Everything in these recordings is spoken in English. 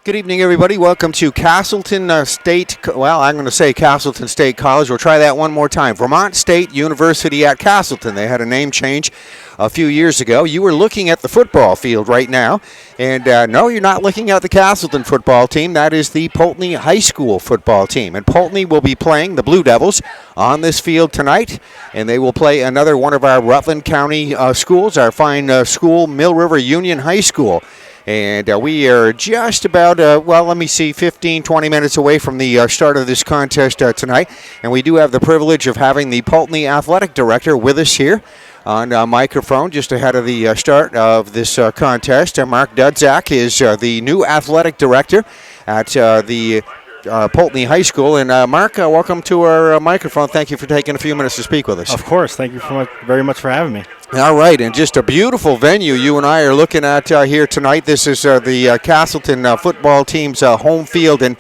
Good evening, everybody. Welcome to Castleton State, I'm going to say Castleton State College. We'll try that one more time. Vermont State University at Castleton. They had a name change a few years ago. You were looking at the football field right now, and no, you're not looking at the Castleton football team. That is the Poultney High School football team, and Poultney will be playing the Blue Devils on this field tonight, and they will play another one of our Rutland County schools, our fine school, Mill River Union High School. And we are just about, 15, 20 minutes away from the start of this contest tonight. And we do have the privilege of having the Poultney Athletic Director with us here on microphone just ahead of the start of this contest. Mark Dudzak is the new Athletic Director at the Poultney High School. And Mark, welcome to our microphone. Thank you for taking a few minutes to speak with us. Of course. Thank you very much for having me. All right, and just a beautiful venue you and I are looking at here tonight. This is the Castleton football team's home field, and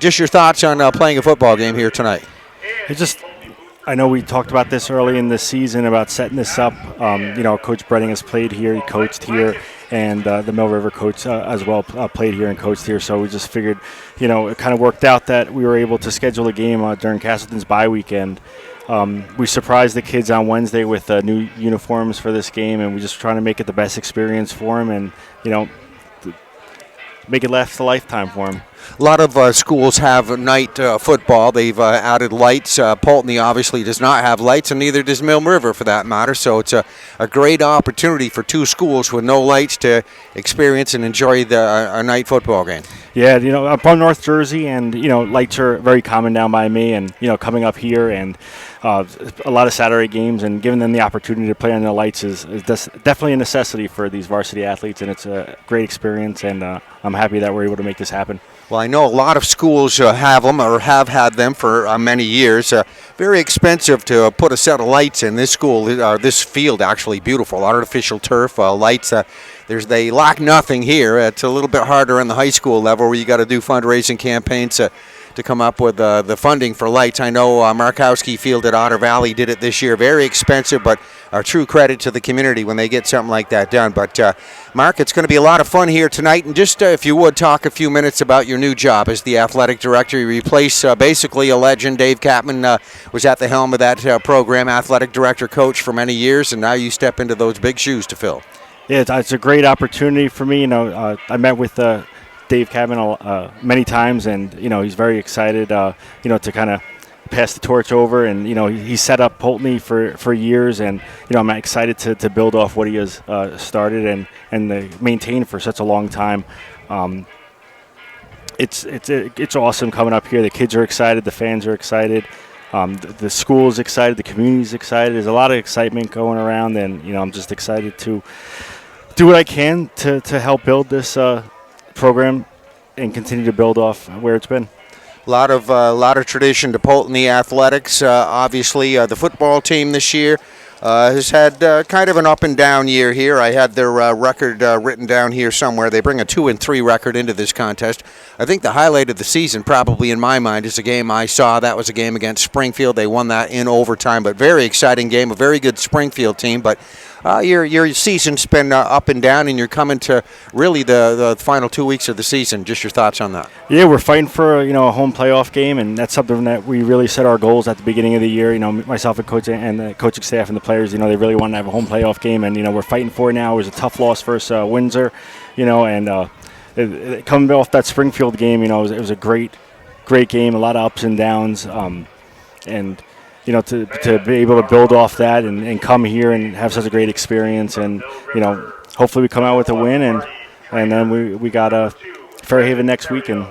just your thoughts on playing a football game here tonight. I know we talked about this early in the season about setting this up. Coach Brenning has played here, he coached here, and the Mill River coach as well played here and coached here. So we just figured, it kind of worked out that we were able to schedule a game during Castleton's bye weekend. We surprised the kids on Wednesday with new uniforms for this game, and we're just trying to make it the best experience for them and, make it last a lifetime for them. A lot of schools have night football. They've added lights. Poultney obviously does not have lights, and neither does Mill River for that matter. So it's a great opportunity for two schools with no lights to experience and enjoy a night football game. Yeah, I'm from North Jersey, and, lights are very common down by me, and, coming up here and a lot of Saturday games and giving them the opportunity to play on the lights is definitely a necessity for these varsity athletes, and it's a great experience, and I'm happy that we're able to make this happen. Well, I know a lot of schools have them or have had them for many years. Very expensive to put a set of lights in. This school, this field, actually beautiful. Artificial turf, lights. They lack nothing here. It's a little bit harder in the high school level where you got to do fundraising campaigns to come up with the funding for lights. I know Markowski Field at Otter Valley did it this year. Very expensive, but a true credit to the community when they get something like that done. But, Mark, it's going to be a lot of fun here tonight. And just, if you would, talk a few minutes about your new job as the athletic director. You replace basically a legend. Dave Kapman was at the helm of that program, athletic director, coach for many years, and now you step into those big shoes to fill. Yeah, it's a great opportunity for me. I met with Dave Kapman many times, and he's very excited to kind of pass the torch over, and he set up Poultney for years, and I'm excited to build off what he has started and maintained for such a long time. It's awesome coming up here. The kids are excited, the fans are excited, the school is excited, the community is excited. There's a lot of excitement going around, and I'm just excited to do what I can to help build this program and continue to build off where it's been. A lot of tradition to Poultney athletics. Obviously, the football team this year has had kind of an up and down year here. I had their record written down here somewhere. They bring a 2-3 record into this contest. I think the highlight of the season, probably in my mind, is a game I saw. That was a game against Springfield. They won that in overtime, but very exciting game. A very good Springfield team, but your season's been up and down, and you're coming to really the final 2 weeks of the season. Just your thoughts on that? Yeah, we're fighting for a home playoff game, and that's something that we really set our goals at the beginning of the year. Myself and coach and the coaching staff and the players, they really wanted to have a home playoff game, and we're fighting for it now. It was a tough loss versus Windsor, and coming off that Springfield game, it was a great game, a lot of ups and downs, and. To be able to build off that and come here and have such a great experience, and hopefully we come out with a win, and then we got Fairhaven next week, and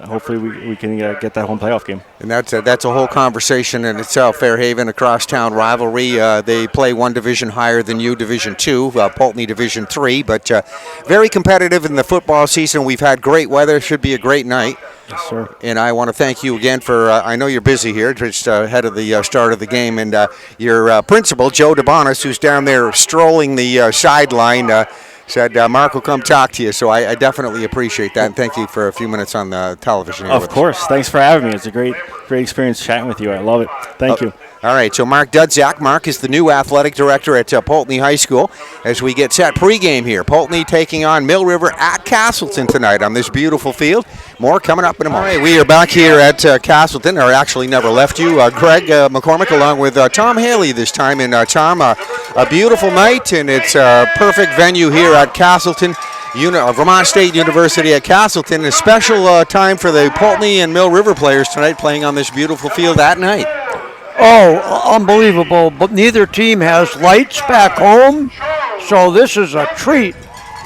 hopefully we can get that home playoff game. And that's a whole conversation in itself. Fairhaven, a crosstown rivalry. They play one division higher than you, Division 2, Poultney Division 3, but very competitive in the football season. We've had great weather. Should be a great night. Yes, sir. And I want to thank you again for, I know you're busy here, just ahead of the start of the game, and your principal, Joe DeBonis, who's down there strolling the sideline, said Mark will come talk to you. So I definitely appreciate that, and thank you for a few minutes on the television here. Of course. Thanks for having me. It's a great experience chatting with you. I love it. Thank you. All right, so Mark Dudzak. Mark is the new athletic director at Poultney High School as we get set pregame here. Poultney taking on Mill River at Castleton tonight on this beautiful field. More coming up in a moment. All right, we are back here at Castleton, or actually never left you. Greg McCormick along with Tom Haley this time. And Tom, a beautiful night, and it's a perfect venue here at Castleton. Vermont State University at Castleton. A special time for the Poultney and Mill River players tonight playing on this beautiful field at night. Oh, unbelievable. But neither team has lights back home, so this is a treat.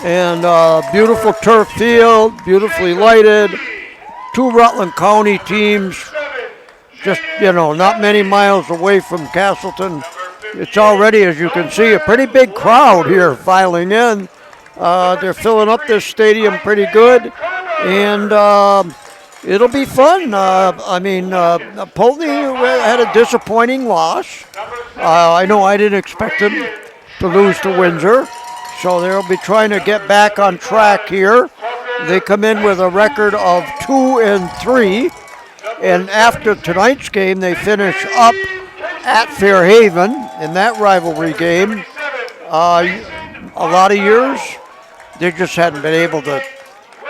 And beautiful turf field, beautifully lighted. 2 Rutland County teams, just, not many miles away from Castleton. It's already, as you can see, a pretty big crowd here filing in. They're filling up this stadium pretty good. And it'll be fun. Poultney had a disappointing loss. I know I didn't expect them to lose to Windsor, so they'll be trying to get back on track here. They come in with a record of 2-3, and after tonight's game, they finish up at Fairhaven in that rivalry game. A lot of years, they just hadn't been able to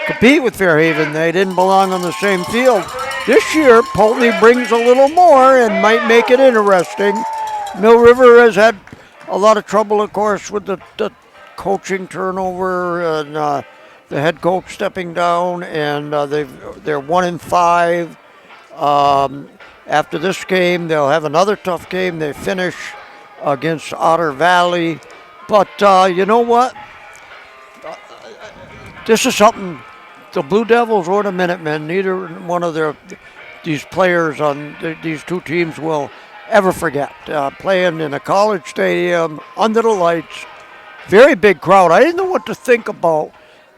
compete with Fairhaven. They didn't belong on the same field. This year, Poultney brings a little more and might make it interesting. Mill River has had a lot of trouble, of course, with the coaching turnover and the head coach stepping down, and they're 1-5. After this game, they'll have another tough game. They finish against Otter Valley. But you know what? This is something the Blue Devils or the Minutemen, neither one of these players on these two teams will ever forget. Playing in a college stadium, under the lights, very big crowd. I didn't know what to think about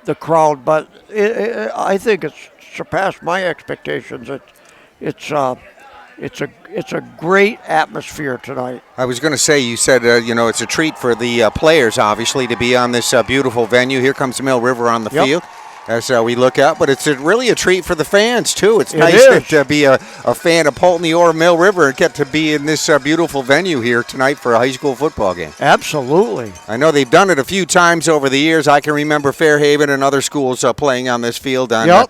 the crowd, but I think it's surpassed my expectations. It's a great atmosphere tonight. I was going to say, you said, it's a treat for the players, obviously, to be on this beautiful venue. Here comes Mill River on the field as we look out, but it's really a treat for the fans, too. It's nice to be a fan of Poultney or Mill River and get to be in this beautiful venue here tonight for a high school football game. Absolutely. I know they've done it a few times over the years. I can remember Fairhaven and other schools playing on this field on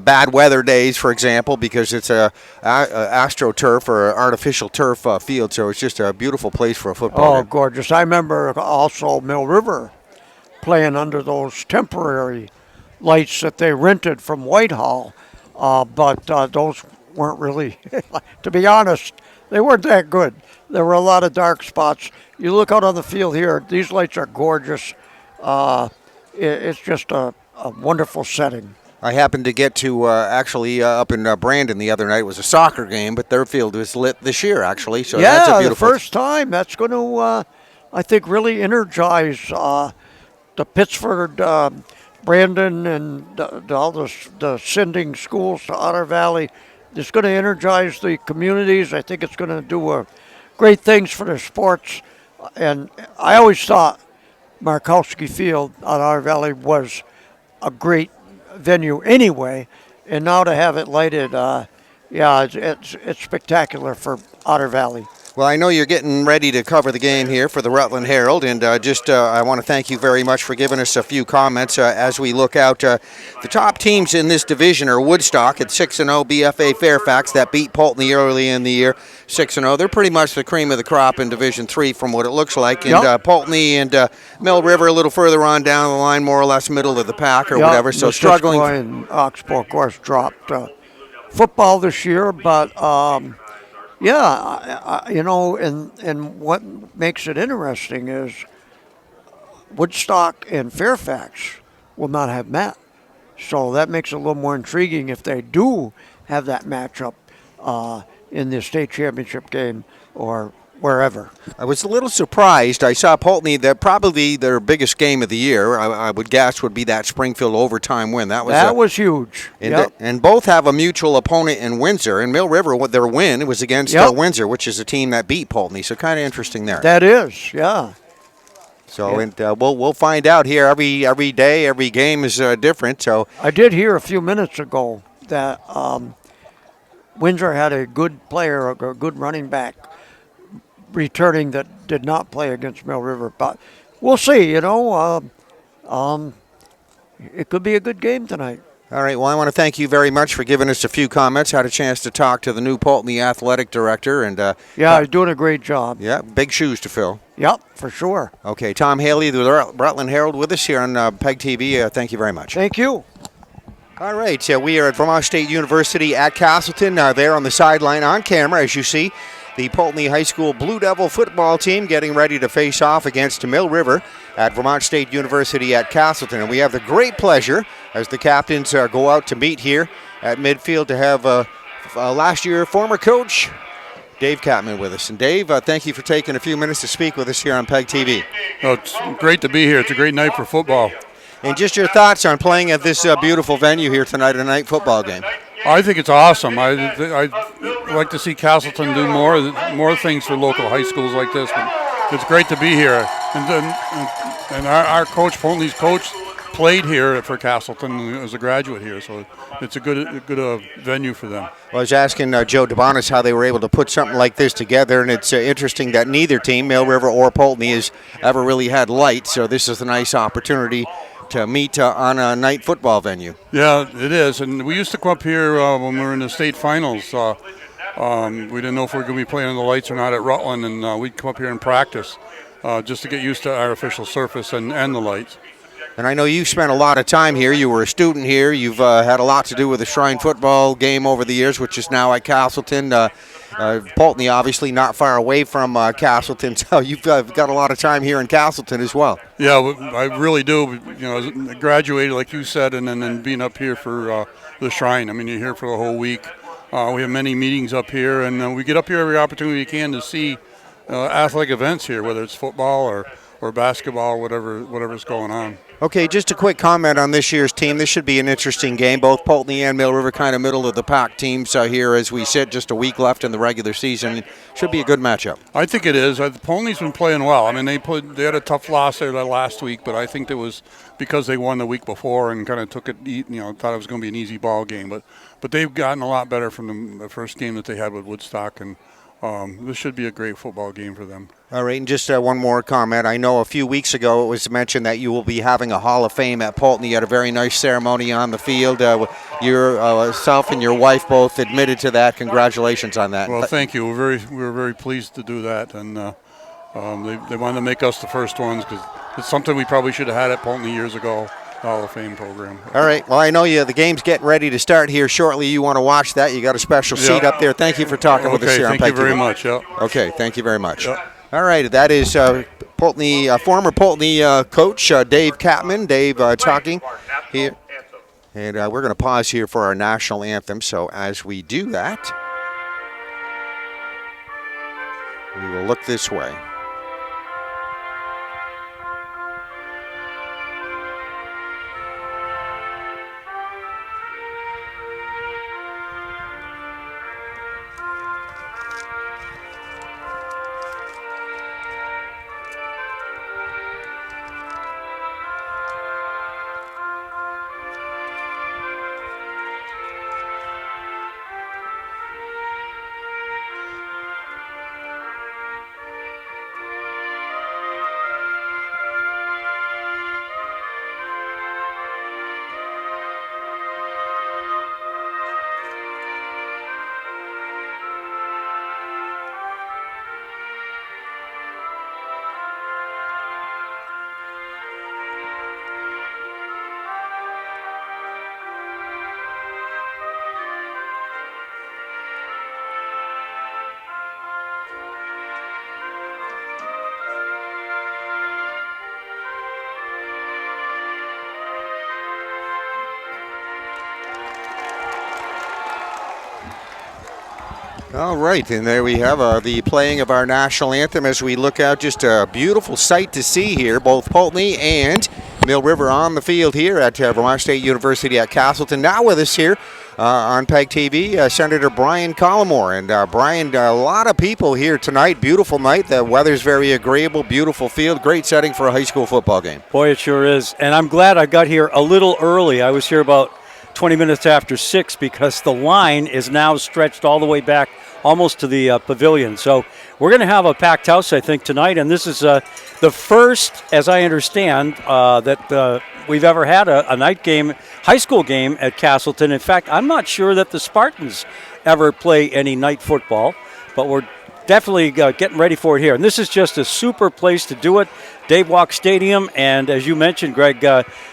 bad weather days, for example, because it's a AstroTurf or artificial turf field, so it's just a beautiful place for a football game. Gorgeous. I remember also Mill River playing under those temporary lights that they rented from Whitehall, but those weren't really, to be honest, they weren't that good. There were a lot of dark spots. You look out on the field here, these lights are gorgeous. It's just a wonderful setting. I happened to get to actually up in Brandon the other night. It was a soccer game, but their field was lit this year, actually. So that's a beautiful. The first time. That's going to, I think, really energize the Pittsford, Brandon, and all the sending schools to Otter Valley. It's going to energize the communities. I think it's going to do great things for the sports. And I always thought Markowski Field on Otter Valley was a great venue anyway, and now to have it lighted, it's spectacular for Otter Valley. Well, I know you're getting ready to cover the game here for the Rutland Herald, and I want to thank you very much for giving us a few comments as we look out. The top teams in this division are Woodstock at 6-0, BFA Fairfax that beat Poultney early in the year, 6-0. They're pretty much the cream of the crop in Division 3 from what it looks like, and Poultney and Mill River a little further on down the line, more or less middle of the pack or whatever, so struggling. And Oxbow, of course, dropped football this year, but and what makes it interesting is Woodstock and Fairfax will not have met. So that makes it a little more intriguing if they do have that matchup in the state championship game or wherever. I was a little surprised. I saw Poultney, probably their biggest game of the year, I would guess, would be that Springfield overtime win. That was huge. And both have a mutual opponent in Windsor. And Mill River, their win was against Windsor, which is a team that beat Poultney. So kind of interesting there. That is, yeah. So and we'll find out here every day. Every game is different. So I did hear a few minutes ago that Windsor had a good player, a good running back, returning that did not play against Mill River. But we'll see. It could be a good game tonight. all right. Well, I want to thank you very much for giving us a few comments. Had a chance to talk to the new Poultney athletic director, and Yeah, he's doing a great job. yeah, big shoes to fill. Yep, for sure. Okay, Tom Haley, the Rutland Herald, with us here on PEGTV. Thank you very much. Thank you. All right, we are at Vermont State University at Castleton. There on the sideline on camera, as you see, the Poultney High School Blue Devil football team getting ready to face off against Mill River at Vermont State University at Castleton. And we have the great pleasure, as the captains go out to meet here at midfield, to have last year former coach Dave Catman with us. And Dave, thank you for taking a few minutes to speak with us here on PEGTV. Oh, it's great to be here. It's a great night for football. And just your thoughts on playing at this beautiful venue here tonight, a night football game. I think it's awesome. I like to see Castleton do more things for local high schools like this. But it's great to be here. And our coach, Poultney's coach, played here for Castleton as a graduate here, so it's a good venue for them. Well, I was asking Joe DeBonis how they were able to put something like this together, and it's interesting that neither team, Mill River or Poultney, has ever really had lights, so this is a nice opportunity to meet on a night football venue. Yeah, it is, and we used to come up here when we were in the state finals. We didn't know if we were going to be playing in the lights or not at Rutland, and we'd come up here and practice just to get used to artificial surface and the lights. And I know you spent a lot of time here. You were a student here. You've had a lot to do with the Shrine football game over the years, which is now at Castleton. Poultney, obviously, not far away from Castleton, so you've got a lot of time here in Castleton as well. Yeah, I really do. I graduated, like you said, and then being up here for the Shrine. I mean, you're here for the whole week. We have many meetings up here, and we get up here every opportunity we can to see athletic events here, whether it's football or basketball, whatever's going on. Okay, just a quick comment on this year's team. This should be an interesting game. Both Poultney and Mill River kind of middle of the pack teams here as we sit. Just a week left in the regular season. Should be a good matchup. I think it is. Poultney's been playing well. I mean, they had a tough loss there last week, but I think it was because they won the week before and kind of took it. Thought it was going to be an easy ball game, but they've gotten a lot better from the first game that they had with Woodstock, and this should be a great football game for them. All right, and just one more comment. I know a few weeks ago it was mentioned that you will be having a Hall of Fame at Poultney. You had a very nice ceremony on the field. Yourself and your wife both admitted to that. Congratulations on that. Well, thank you. We were very pleased to do that, and they wanted to make us the first ones because it's something we probably should have had at Poultney years ago. Hall of Fame program. All right. Well, I know the game's getting ready to start here shortly. You want to watch that. You got a special seat up there. Thank you for talking with us here on PEGTV. Thank you very much. Yeah. Okay. Thank you very much. Yeah. All right. That is Poultney, former Poultney coach Dave Catman. Dave talking here. And we're going to pause here for our national anthem. So as we do that, we will look this way. All right, and there we have the playing of our national anthem as we look out. Just a beautiful sight to see here. Both Poultney and Mill River on the field here at Vermont State University at Castleton. Now with us here on PEGTV, Senator Brian Collmore. And Brian, a lot of people here tonight. Beautiful night. The weather's very agreeable. Beautiful field. Great setting for a high school football game. Boy, it sure is. And I'm glad I got here a little early. I was here about 20 minutes after 6 because the line is now stretched all the way back almost to the pavilion. So we're going to have a packed house, I think, tonight. And this is the first, as I understand, that we've ever had a night game, high school game at Castleton. In fact, I'm not sure that the Spartans ever play any night football, but we're definitely getting ready for it here. And this is just a super place to do it, Dave Walk Stadium. And as you mentioned, Greg,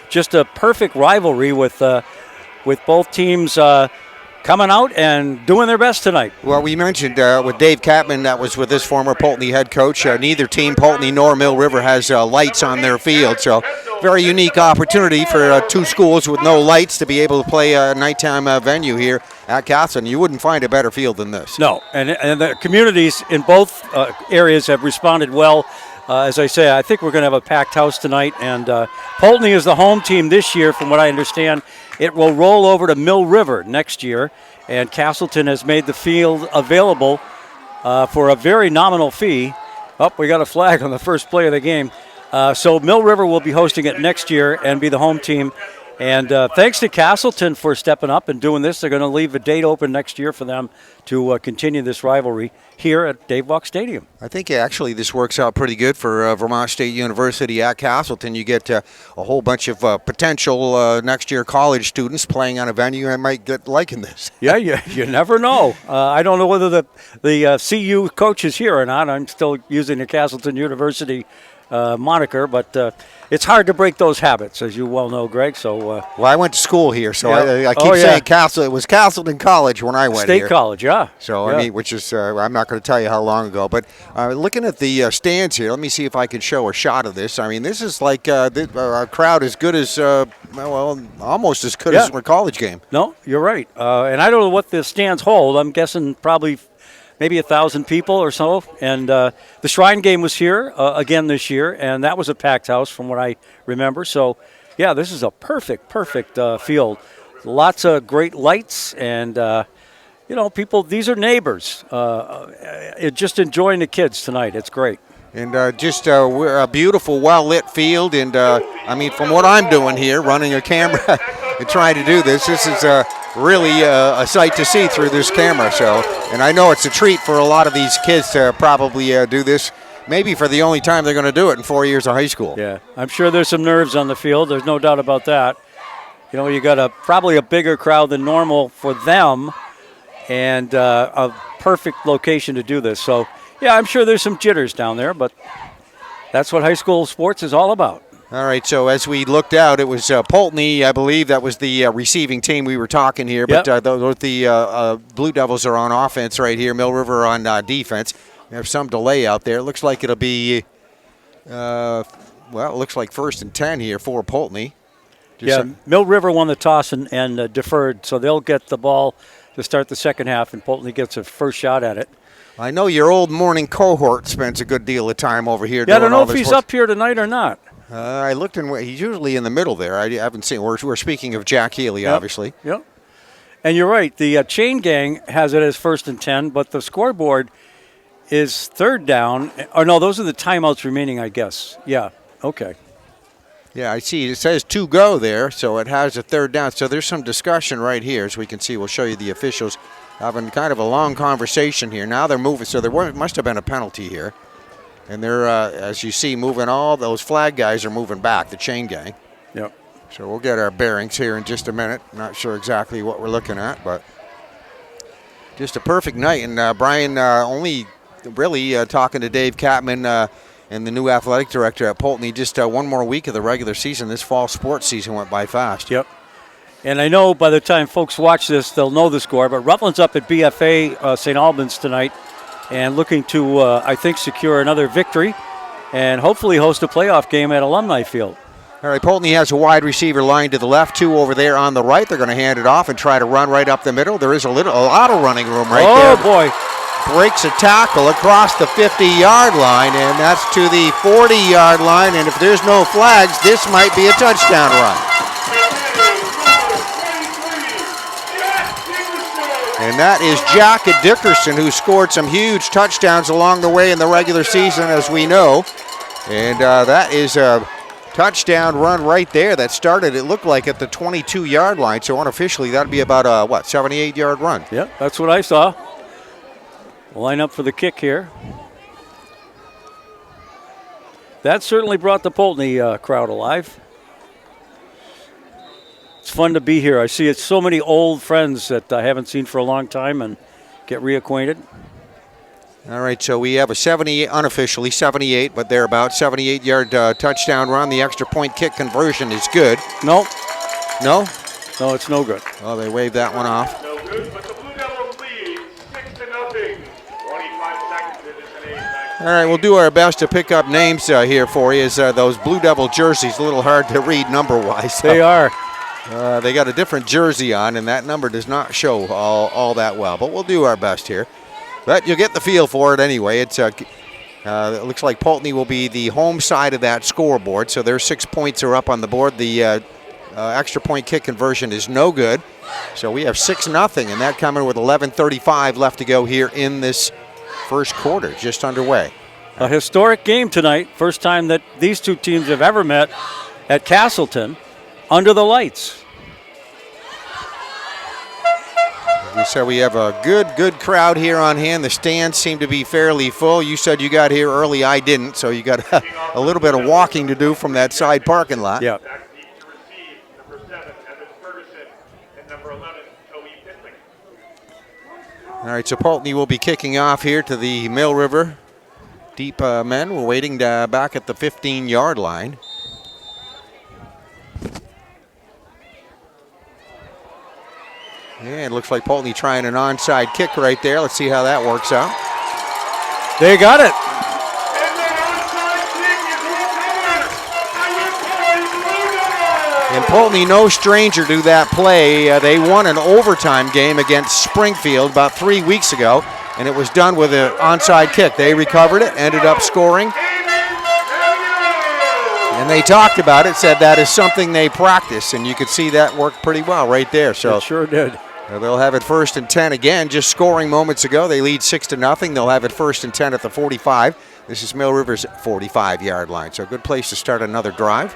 just a perfect rivalry with both teams coming out and doing their best tonight. Well, we mentioned with Dave Catman, that was with his former Poultney head coach. Neither team, Poultney nor Mill River, has lights on their field. So very unique opportunity for two schools with no lights to be able to play a nighttime venue here at Castleton. You wouldn't find a better field than this. No, and the communities in both areas have responded well. As I say, I think we're going to have a packed house tonight. And Poultney is the home team this year, from what I understand. It will roll over to Mill River next year, and Castleton has made the field available for a very nominal fee. Oh, we got a flag on the first play of the game. So Mill River will be hosting it next year and be the home team. And thanks to Castleton for stepping up and doing this. They're going to leave a date open next year for them to continue this rivalry here at Dave Walk Stadium. I think actually this works out pretty good for Vermont State University at Castleton. You get a whole bunch of potential next year college students playing on a venue and might get liking this. Yeah, you never know. I don't know whether the CU coach is here or not. I'm still using the Castleton University moniker, but it's hard to break those habits, as you well know, Greg. So, well, I went to school here, so yeah. I keep saying Castle. It was Castleton College when I went State here. College, yeah. So yeah. I mean, which is I'm not going to tell you how long ago, but looking at the stands here, let me see if I can show a shot of this. I mean, this is like a crowd as good as well, almost as good as a college game. No, you're right, and I don't know what the stands hold. I'm guessing probably maybe 1,000 people or so. And the Shrine game was here again this year, and that was a packed house from what I remember. So, yeah, this is a perfect field. Lots of great lights, and, people, these are neighbors. Just enjoying the kids tonight. It's great. And we're a beautiful, well-lit field. And, I mean, from what I'm doing here, running a camera and trying to do this is really a sight to see through this camera. So, and I know it's a treat for a lot of these kids to probably do this, maybe for the only time they're going to do it in 4 years of high school. Yeah, I'm sure there's some nerves on the field. There's no doubt about that. You got probably a bigger crowd than normal for them, and a perfect location to do this. So, yeah, I'm sure there's some jitters down there, but that's what high school sports is all about. All right, so as we looked out, it was Poultney, I believe that was the receiving team we were talking here. But the Blue Devils are on offense right here, Mill River on defense. We have some delay out there. It looks like it'll be, it looks like 1st and 10 here for Poultney. Mill River won the toss and deferred, so they'll get the ball to start the second half, and Poultney gets a first shot at it. I know your old morning cohort spends a good deal of time over here. Yeah, I don't know if he's up here tonight or not. I looked he's usually in the middle there. I haven't seen. We're speaking of Jack Healy, obviously. Yep. And you're right. The chain gang has it as 1st and 10, but the scoreboard is 3rd down. Or no, those are the timeouts remaining, I guess. Yeah. Okay. Yeah, I see. It says to go there, so it has a 3rd down. So there's some discussion right here, as we can see. We'll show you the officials having kind of a long conversation here. Now they're moving, so there must have been a penalty here. And they're, as you see, moving. All those flag guys are moving back, the chain gang. Yep. So we'll get our bearings here in just a minute. Not sure exactly what we're looking at, but just a perfect night. And Brian, only really talking to Dave Catman and the new athletic director at Poultney, just one more week of the regular season. This fall sports season went by fast. Yep. And I know by the time folks watch this, they'll know the score, but Rutland's up at BFA St. Albans tonight, and looking to, I think, secure another victory and hopefully host a playoff game at Alumni Field. All right, Poultney has a wide receiver line to the left, 2 over there on the right. They're going to hand it off and try to run right up the middle. There is a lot of running room right there. Oh, boy. breaks a tackle across the 50-yard line, and that's to the 40-yard line. And if there's no flags, this might be a touchdown run. And that is Jack Dickerson, who scored some huge touchdowns along the way in the regular season, as we know. And that is a touchdown run right there that started, it looked like, at the 22-yard line. So unofficially, that'd be about a, 78-yard run. Yeah, that's what I saw. Line up for the kick here. That certainly brought the Poultney crowd alive. It's fun to be here. I see so many old friends that I haven't seen for a long time and get reacquainted. All right, so we have a 78, unofficially 78, but they're about 78-yard touchdown run. The extra point kick conversion is good. No. No? No, it's no good. Oh, they waved that one off. No good, but the Blue Devils lead 6-0. 25 seconds in this inning. All right, we'll do our best to pick up names here for you. As those Blue Devil jerseys, a little hard to read number-wise. They are. They got a different jersey on, and that number does not show all that well. But we'll do our best here. But you'll get the feel for it anyway. It looks like Poultney will be the home side of that scoreboard, so their 6 points are up on the board. The extra point kick conversion is no good. So we have 6-0, and that coming with 11:35 left to go here in this first quarter, just underway. A historic game tonight. First time that these two teams have ever met at Castleton under the lights. We said we have a good crowd here on hand. The stands seem to be fairly full. You said you got here early. I didn't, so you got a little bit of walking to do from that side parking lot. Yeah. Back deep to receive, number 7, Evan Ferguson, and number 11, Toby Pitlick. All right, so Poultney will be kicking off here to the Mill River deep men. We're waiting back at the 15-yard line. Yeah, it looks like Poultney trying an onside kick right there. Let's see how that works out. They got it. And the onside kick is recovered by the Blue Devils. And Poultney, no stranger to that play. They won an overtime game against Springfield about 3 weeks ago, and it was done with an onside kick. They recovered it, ended up scoring. And they talked about it, said that is something they practice, and you could see that worked pretty well right there. So It sure did. they'll have it 1st and 10 again, just scoring moments ago. They lead 6-0. They'll have it 1st and 10 at the 45. This is Mill River's 45-yard line, so a good place to start another drive.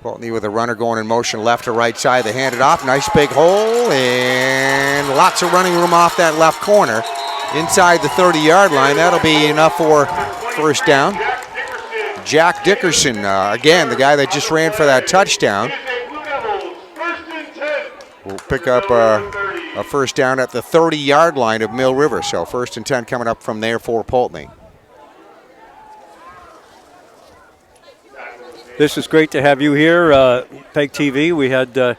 Poultney with a runner going in motion left to right side. They hand it off. Nice big hole and lots of running room off that left corner. Inside the 30-yard line. That'll be enough for first down. Jack Dickerson, again, the guy that just ran for that touchdown, will pick up a first down at the 30-yard line of Mill River. So 1st and 10 coming up from there for Poultney. This is great to have you here, PEGTV. We had a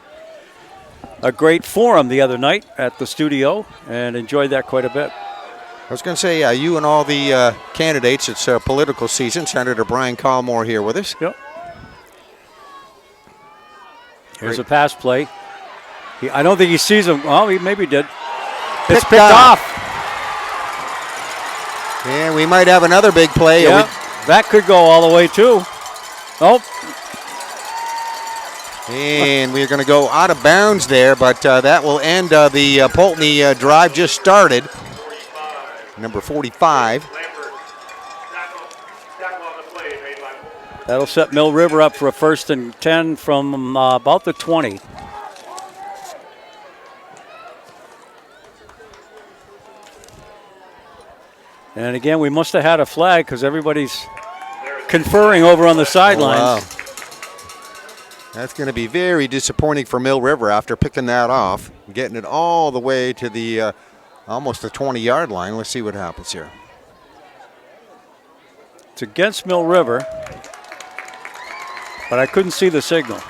great forum the other night at the studio and enjoyed that quite a bit. I was going to say, you and all the candidates, it's political season. Senator Brian Collmore here with us. Yep. Here's a pass play. I don't think he sees him. Oh, he maybe did. It's picked off. And we might have another big play. Yeah, that could go all the way, too. Oh. And we're going to go out of bounds there, but that will end the Poultney drive just started. Number 45. That'll set Mill River up for a 1st and 10 from about the 20. And again, we must have had a flag because everybody's conferring over on the sidelines. Oh, wow. That's going to be very disappointing for Mill River after picking that off, getting it all the way to the almost the 20-yard line. Let's see what happens here. It's against Mill River, but I couldn't see the signal.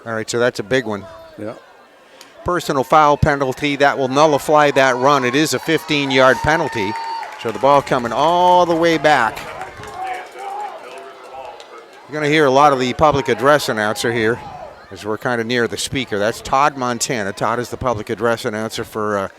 All right, so that's a big one. Yeah. personal foul penalty that will nullify that run. It is a 15-yard penalty. So the ball coming all the way back. You're going to hear a lot of the public address announcer here as we're kind of near the speaker. That's Todd Montana. Todd is the public address announcer for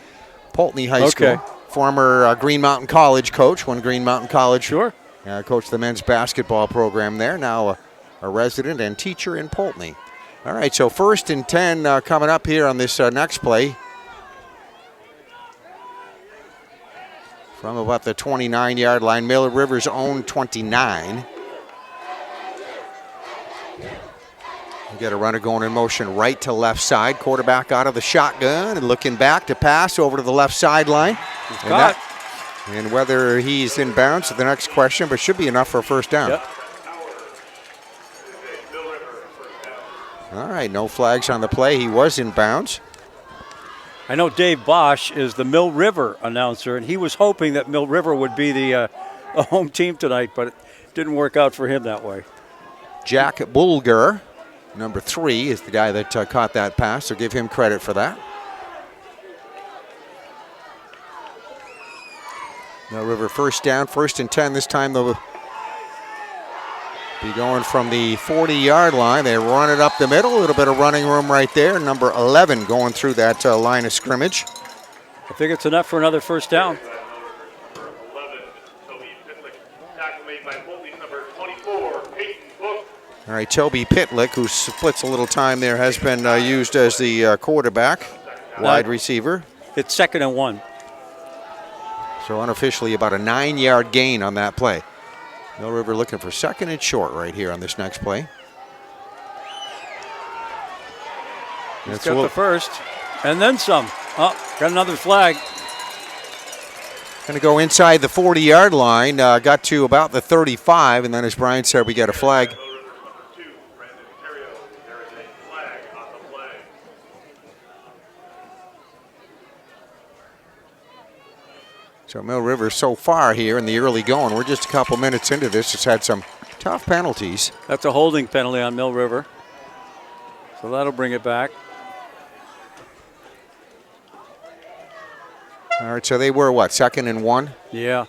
Poultney High School. Former Green Mountain College coach, when Green Mountain College coached the men's basketball program there. Now a resident and teacher in Poultney. All right, so 1st and 10 coming up here on this next play. From about the 29-yard line, Miller River's own 29. You got a runner going in motion right to left side. Quarterback out of the shotgun and looking back to pass over to the left sideline. And whether he's in bounds is the next question, but should be enough for a first down. Yep. All right, no flags on the play. He was in bounds. I know Dave Bosch is the Mill River announcer, and he was hoping that Mill River would be the home team tonight, but it didn't work out for him that way. Jack Bulger, number 3, is the guy that caught that pass, so give him credit for that. Mill River first down, 1st and 10. This time they'll be going from the 40-yard line. They run it up the middle, a little bit of running room right there. Number 11 going through that line of scrimmage. I think it's enough for another first down. All right, Toby Pitlick, who splits a little time there, has been used as the quarterback, wide receiver. It's 2nd and 1. So unofficially about a 9-yard gain on that play. Mill River looking for 2nd and short right here on this next play. He's got the first, and then some. Oh, got another flag. Going to go inside the 40-yard line. Got to about the 35, and then as Brian said, we got a flag. So Mill River so far here in the early going, we're just a couple minutes into this, it's had some tough penalties. That's a holding penalty on Mill River. So that'll bring it back. All right, so they were what, 2nd and 1? Yeah.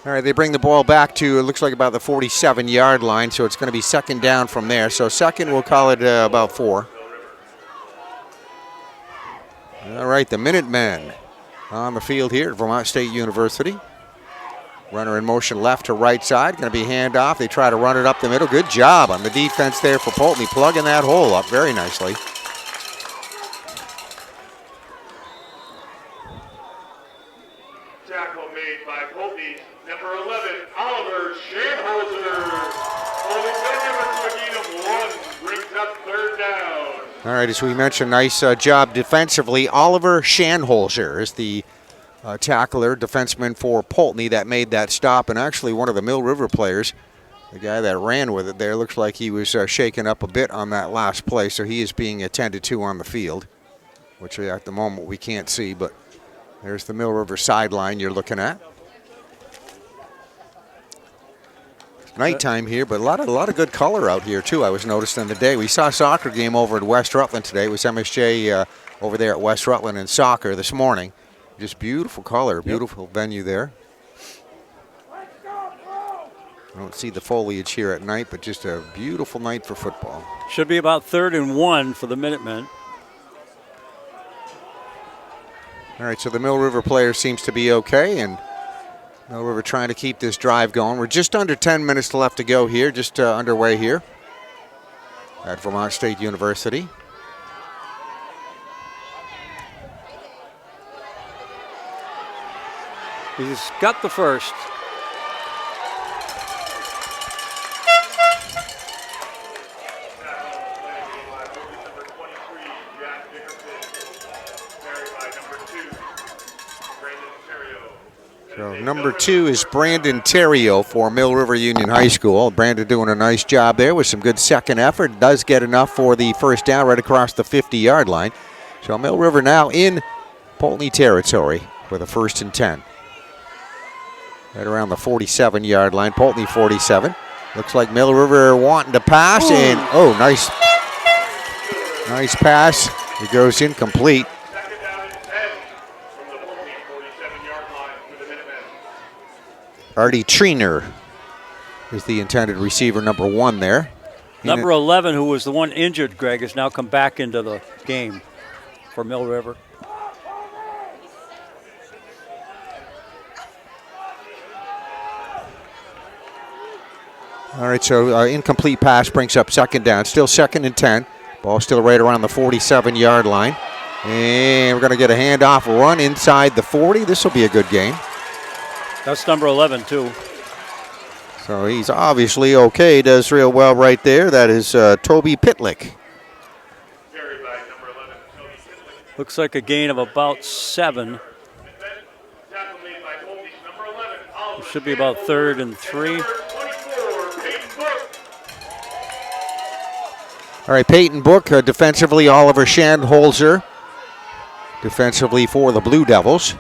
All right, they bring the ball back to, it looks like about the 47-yard line, so it's going to be 2nd down from there. So 2nd, we'll call it about 4. All right, the Minutemen on the field here at Vermont State University. Runner in motion left to right side. Going to be handoff. They try to run it up the middle. Good job on the defense there for Poultney, plugging that hole up very nicely. Tackle made by Poultney, number 11, Oliver Shanholzer. Holding Benjamin McGee 1, brings up 3rd down. All right, as we mentioned, nice job defensively. Oliver Shanholzer is the tackler, defenseman for Poultney that made that stop, and actually one of the Mill River players, the guy that ran with it there, looks like he was shaken up a bit on that last play, so he is being attended to on the field, which at the moment we can't see, but there's the Mill River sideline you're looking at. Nighttime here, but a lot of good color out here too. I was noticing today. We saw a soccer game over at West Rutland today. It was MSJ over there at West Rutland in soccer this morning. Just beautiful color, beautiful venue there. I don't see the foliage here at night, but just a beautiful night for football. Should be about 3rd and 1 for the Minutemen. All right, so the Mill River player seems to be okay, and Mill River trying to keep this drive going. We're just under 10 minutes left to go here, just underway here at Vermont State University. He's got the first. So number 2 is Brandon Terrio for Mill River Union High School. Brandon doing a nice job there with some good second effort. Does get enough for the first down right across the 50-yard line. So Mill River now in Poultney territory with a 1st and 10. Right around the 47-yard line, Poultney 47. Looks like Mill River wanting to pass, and nice Nice pass. It goes incomplete. Second down and 10 from the Poultney 47-yard line for the Minutemen. Artie Triner is the intended receiver, number 1 there. Number 11, who was the one injured, Greg, has now come back into the game for Mill River. All right, so incomplete pass brings up second down. Still 2nd and 10. Ball still right around the 47-yard line. And we're going to get a handoff run inside the 40. This will be a good game. That's number 11, too. So he's obviously okay. Does real well right there. That is Toby Pitlick. Carried by number 11, Toby Pitlick. Looks like a gain of about 7. Tackle made by Poultney's number 11, Oliver. It should be about 3rd and 3. Number 24, Peyton Book. All right, Peyton Book, defensively, Oliver Shandholzer. Defensively for the Blue Devils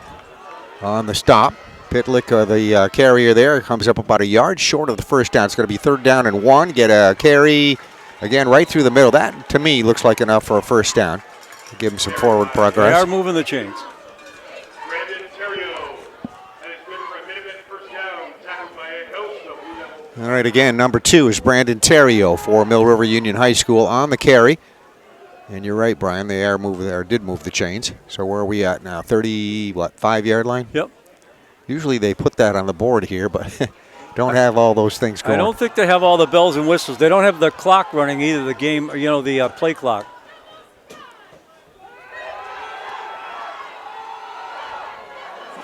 on the stop. Pitlick, the carrier there, comes up about a yard short of the first down. It's going to be 3rd down and 1. Get a carry, again, right through the middle. That, to me, looks like enough for a first down. Give him some forward They progress. are moving the chains. Brandon Terrio. That is good for a Minutemen first down. Tackled by a host of Blue Devils. All right, again, number 2 is Brandon Terrio for Mill River Union High School on the carry. And you're right, Brian, they are moving there, did move the chains. So where are we at now? 5-yard line? Yep. Usually they put that on the board here, but don't have all those things going. I don't think they have all the bells and whistles. They don't have the clock running either, the game, the play clock.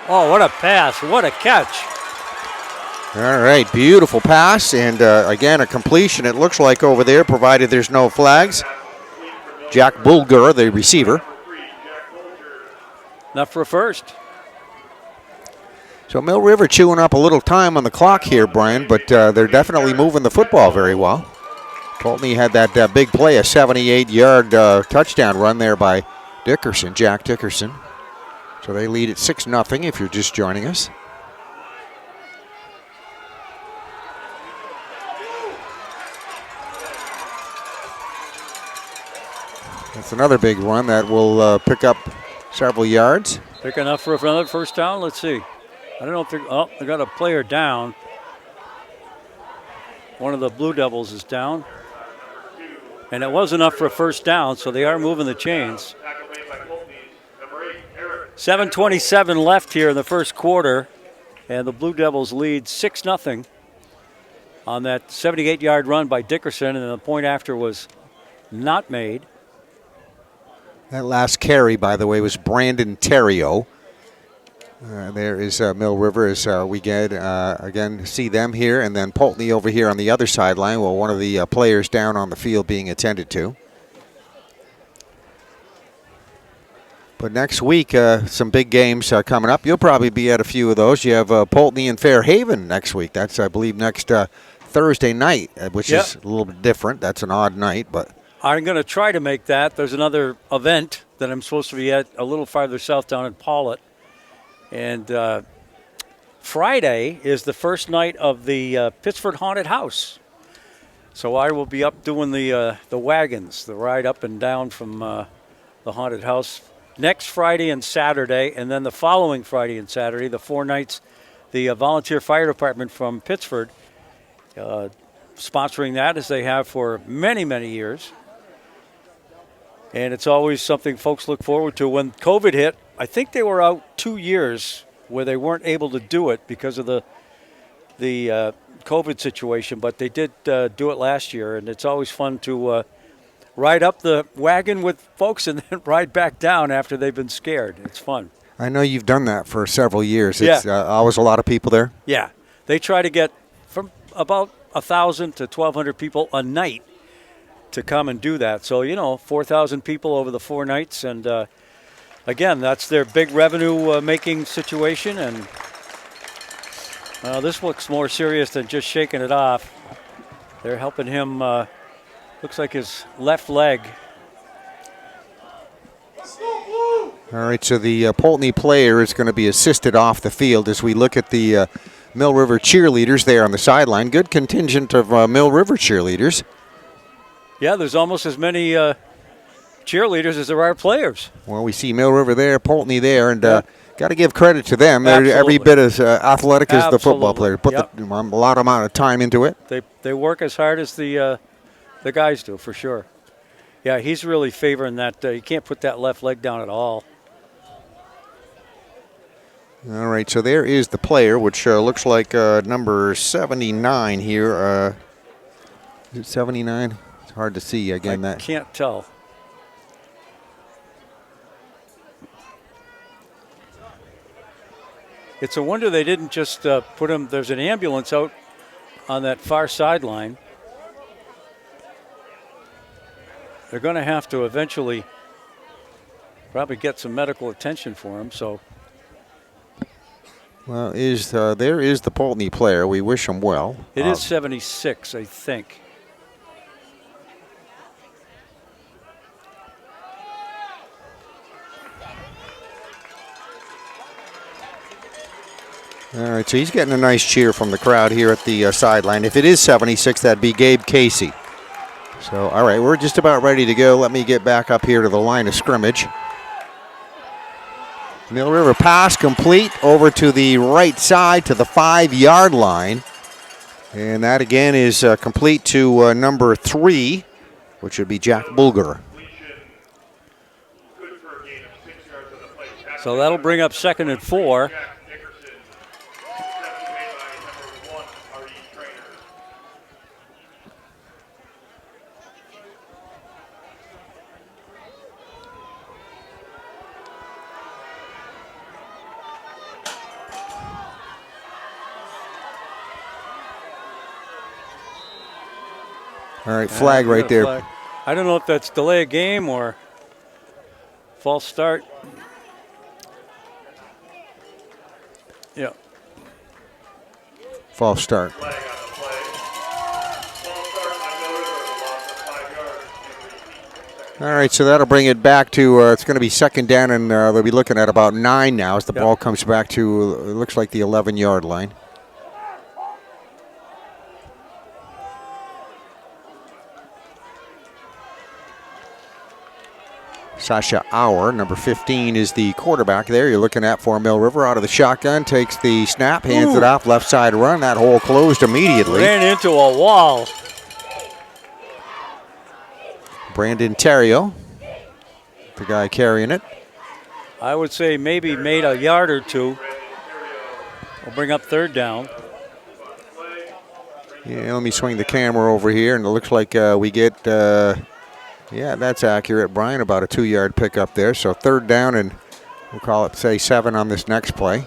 Oh, what a pass. What a catch. All right, beautiful pass, and again, a completion, it looks like over there, provided there's no flags. Jack Bulger, the receiver. Not for a first. So Mill River chewing up a little time on the clock here, Brian, but they're definitely moving the football very well. Poultney had that big play, a 78-yard touchdown run there by Dickerson, Jack Dickerson. So they lead at 6-0 if you're just joining us. That's another big run that will pick up several yards. Pick enough for another first down? Let's see. I don't know if they got a player down. One of the Blue Devils is down. And it was enough for a first down, so they are moving the chains. 7:27 left here in the first quarter, and the Blue Devils lead 6-0 on that 78-yard run by Dickerson, and the point after was not made. That last carry, by the way, was Brandon Terrio. There is Mill River as we get, again, see them here, and then Poultney over here on the other sideline. Well, one of the players down on the field being attended to. But next week, some big games coming up. You'll probably be at a few of those. You have Poultney and Fairhaven next week. That's, I believe, next Thursday night, which is a little bit different. That's an odd night, but I'm going to try to make that. There's another event that I'm supposed to be at a little farther south down in Paulet. And Friday is the first night of the Pittsford Haunted House. So I will be up doing the wagons, the ride up and down from the Haunted House next Friday and Saturday, and then the following Friday and Saturday, the 4 nights, the Volunteer Fire Department from Pittsford sponsoring that, as they have for many, many years. And it's always something folks look forward to. When COVID hit, I think they were out 2 years where they weren't able to do it because of the COVID situation, but they did do it last year, and it's always fun to ride up the wagon with folks and then ride back down after they've been scared. It's fun. I know you've done that for several years. It's always a lot of people there. Yeah. They try to get from about 1,000 to 1,200 people a night to come and do that. So, 4,000 people over the 4 nights. And, again, that's their big revenue-making situation. And this looks more serious than just shaking it off. They're helping him, looks like his left leg. All right, so the Poultney player is going to be assisted off the field as we look at the Mill River cheerleaders there on the sideline. Good contingent of Mill River cheerleaders. Yeah, there's almost as many cheerleaders as there are players. Well, we see Mill River there, Poultney there, and got to give credit to them. They're every Absolutely. bit as athletic as the football Absolutely. players. Put a lot amount of time into it. They work as hard as the guys do, for sure. Yeah, he's really favoring that. You can't put that left leg down at all. All right, so there is the player, which looks like number 79 here. Is it 79? It's hard to see again. I can't tell. It's a wonder they didn't just put him. There's an ambulance out on that far sideline. They're going to have to eventually probably get some medical attention for him. So, well, there is the Poultney player. We wish him well. It is 76, I think. All right, so he's getting a nice cheer from the crowd here at the sideline. If it is 76, that'd be Gabe Casey. So, all right, we're just about ready to go. Let me get back up here to the line of scrimmage. Mill River pass complete over to the right side to the 5-yard line. And that again is complete to number 3, which would be Jack Bulger. So that'll bring up 2nd and 4. All right, flag right there. Flag. I don't know if that's delay a game or false start. Yeah. False start. All right, so that'll bring it back to, it's going to be 2nd down, and they'll be looking at about 9 now as the ball comes back to, it looks like the 11-yard line. Sasha Auer, number 15, is the quarterback there. You're looking at for Mill River out of the shotgun, takes the snap, hands it off, left side run. That hole closed immediately. Ran into a wall. Brandon Terrio, the guy carrying it. I would say maybe made a yard or two. We'll bring up 3rd down. Yeah, let me swing the camera over here, and it looks like we get, yeah, that's accurate, Brian, about a 2-yard pickup there. So 3rd down, and we'll call it, say, 7 on this next play.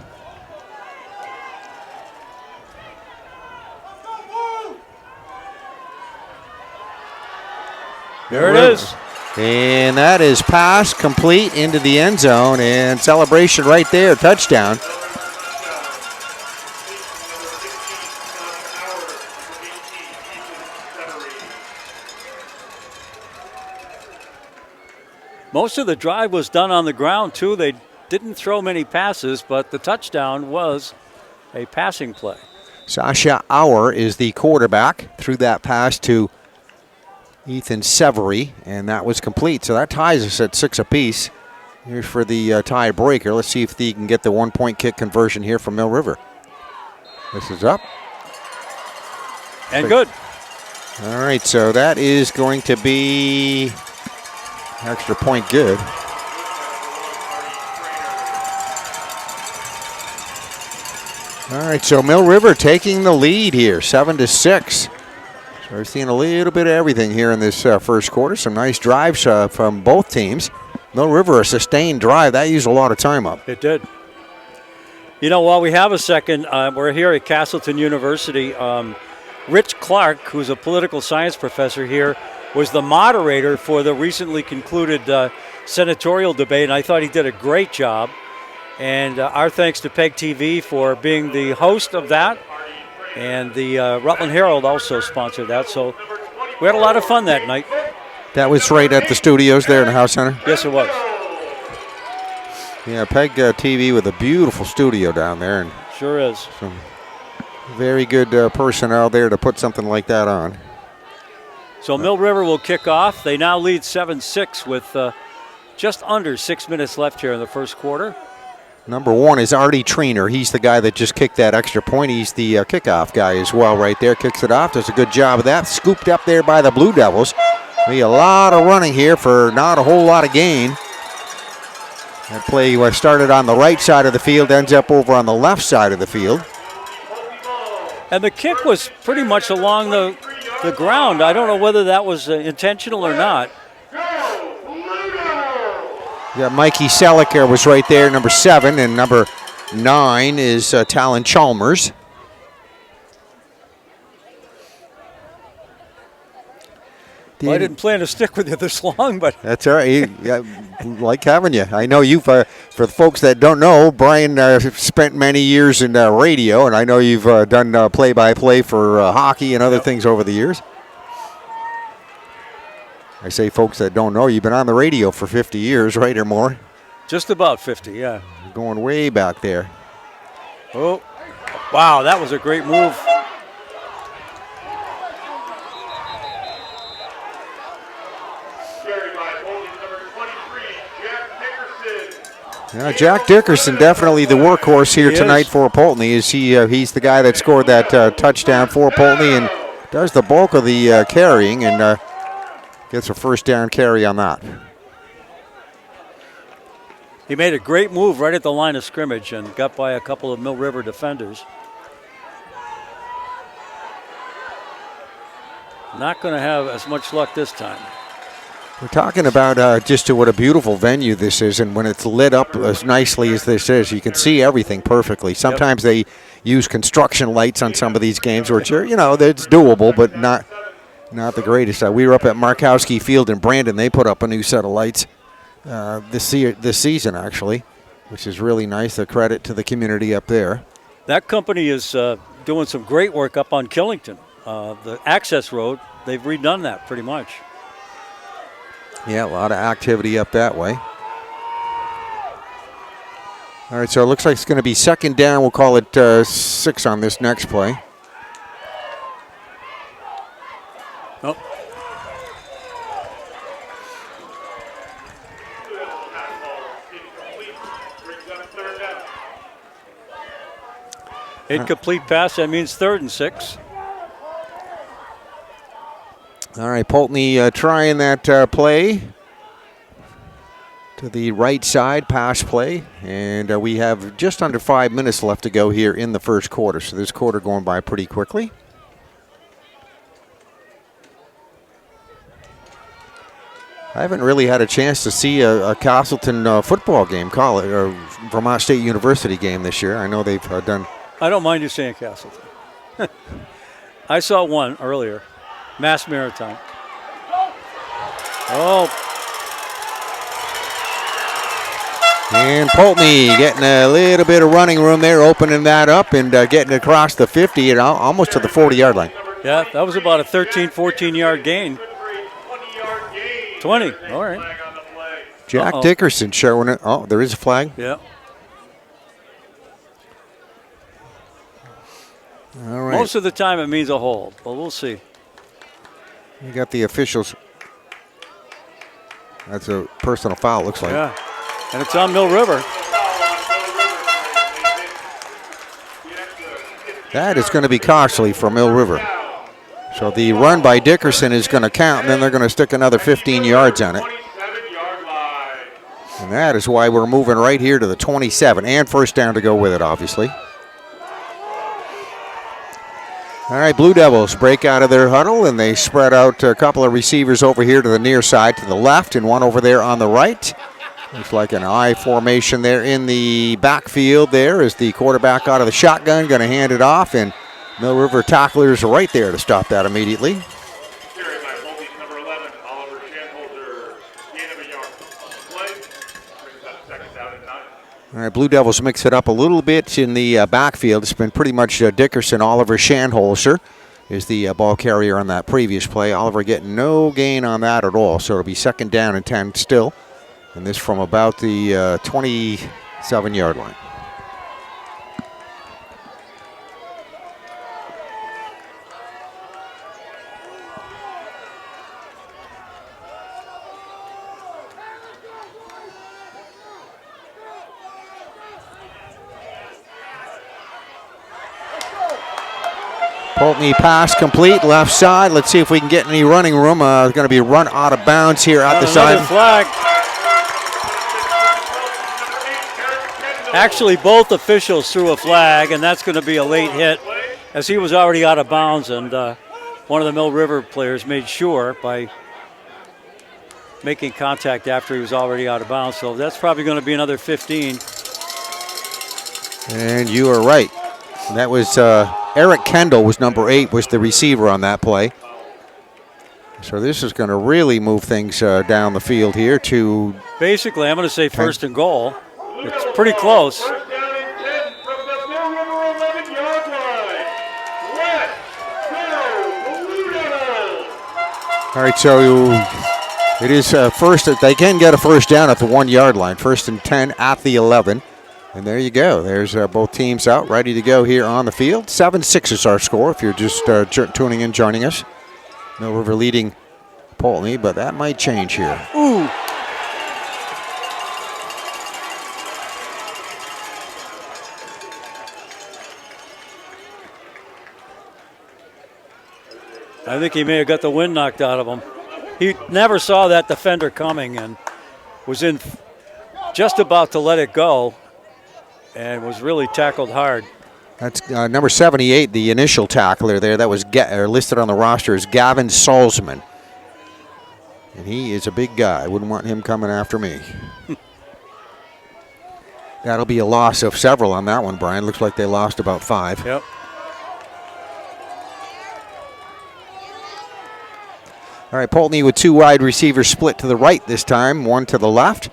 There it is. And that is pass complete into the end zone, and celebration right there, touchdown. Most of the drive was done on the ground, too. They didn't throw many passes, but the touchdown was a passing play. Sasha Auer is the quarterback. Threw that pass to Ethan Severy, and that was complete. So that ties us at 6 apiece. Here's for the tiebreaker. Let's see if he can get the 1-point kick conversion here from Mill River. This is up. And good. All right, so that is going to be extra point good. All right, so Mill River taking the lead here, 7-6. So we're seeing a little bit of everything here in this first quarter. Some nice drives from both teams. Mill River, a sustained drive. That used a lot of time up. It did. You know, while we have a second, we're here at Castleton University. Rich Clark, who's a political science professor here, was the moderator for the recently concluded senatorial debate, and I thought he did a great job. And our thanks to PEGTV for being the host of that, and the Rutland Herald also sponsored that. So we had a lot of fun that night. That was right at the studios there in the House Center? Yes, it was. Yeah, Peg TV with a beautiful studio down there. And sure is. Some very good personnel there to put something like that on. So Mill River will kick off. They now lead 7-6 with just under 6 minutes left here in the first quarter. Number 1 is Artie Treener. He's the guy that just kicked that extra point. He's the kickoff guy as well right there. Kicks it off. Does a good job of that. Scooped up there by the Blue Devils. Be a lot of running here for not a whole lot of gain. That play started on the right side of the field, ends up over on the left side of the field. And the kick was pretty much along the ground. I don't know whether that was intentional or not. Yeah, Mikey Seliker was right there, number 7, and number 9 is Talon Chalmers. Well, I didn't plan to stick with you this long, but that's all right. Like having you. I know you've, for the folks that don't know, Brian spent many years in radio, and I know you've done play-by-play for hockey and other things over the years. I say folks that don't know, you've been on the radio for 50 years, right, or more? Just about 50, yeah. You're going way back there. Oh, wow, that was a great move. Yeah, Jack Dickerson, definitely the workhorse here tonight for Poultney. He's the guy that scored that touchdown for Poultney and does the bulk of the carrying and gets a first down carry on that. He made a great move right at the line of scrimmage and got by a couple of Mill River defenders. Not going to have as much luck this time. We're talking about just what a beautiful venue this is, and when it's lit up as nicely as this is, you can see everything perfectly. Sometimes they use construction lights on some of these games, which are, it's doable, but not the greatest. We were up at Markowski Field in Brandon. They put up a new set of lights this season, actually, which is really nice. A credit to the community up there. That company is doing some great work up on Killington. The access road, they've redone that pretty much. Yeah, a lot of activity up that way. All right, so it looks like it's going to be second down. We'll call it 6 on this next play. Nope. Incomplete pass, that means 3rd and 6. All right, Poultney trying that play to the right side, pass play. And we have just under 5 minutes left to go here in the first quarter. So this quarter going by pretty quickly. I haven't really had a chance to see a Castleton football game, college, or Vermont State University game this year. I know they've done. I don't mind you saying Castleton. I saw one earlier. Mass Maritime. Oh. And Poultney getting a little bit of running room there, opening that up and getting across the 50 and almost to the 40-yard line. Yeah, that was about a 13, 14-yard gain. 20, all right. Jack Dickerson showing it. Oh, there is a flag. Yeah. All right. Most of the time it means a hold, but we'll see. You got the officials. That's a personal foul, looks like. Yeah, and it's on Mill River. That is going to be costly for Mill River. So the run by Dickerson is going to count, and then they're going to stick another 15 yards on it. And that is why we're moving right here to the 27, and first down to go with it, obviously. All right, Blue Devils break out of their huddle, and they spread out a couple of receivers over here to the near side to the left and one over there on the right. Looks like an I formation there in the backfield there as the quarterback out of the shotgun going to hand it off, and Mill River tacklers right there to stop that immediately. Carried by Poultney, number 11, Oliver Shanholzer. Gain of a yard. Play. Brings up second down and 9. All right, Blue Devils mix it up a little bit in the backfield. It's been pretty much Dickerson. Oliver Shanholzer is the ball carrier on that previous play. Oliver getting no gain on that at all, so it'll be second down and 10 still. And this from about the 27-yard line. Poultney pass complete, left side. Let's see if we can get any running room. Going to be run out of bounds here at the side. Another flag. Actually, both officials threw a flag, and that's going to be a late hit, as he was already out of bounds, and one of the Mill River players made sure by making contact after he was already out of bounds. So that's probably going to be another 15. And you are right. That was Eric Kendall was number 8, was the receiver on that play. So this is going to really move things down the field here to... Basically, I'm going to say first and goal. It's pretty close. First down and 10 from the Mill River 11-yard line. Let's go, Blue Devils. All right, so it is first. They can get a first down at the 1-yard line. First and 10 at the 11. And there you go. There's both teams out, ready to go here on the field. 7-6 is our score if you're just tuning in, joining us. Mill River leading Poultney, but that might change here. Ooh. I think he may have got the wind knocked out of him. He never saw that defender coming and was in just about to let it go and was really tackled hard. That's number 78, the initial tackler there. That was listed on the roster as Gavin Salzman. And he is a big guy. I wouldn't want him coming after me. That'll be a loss of several on that one, Brian. Looks like they lost about 5. Yep. All right, Poultney with 2 wide receivers split to the right this time, 1 to the left.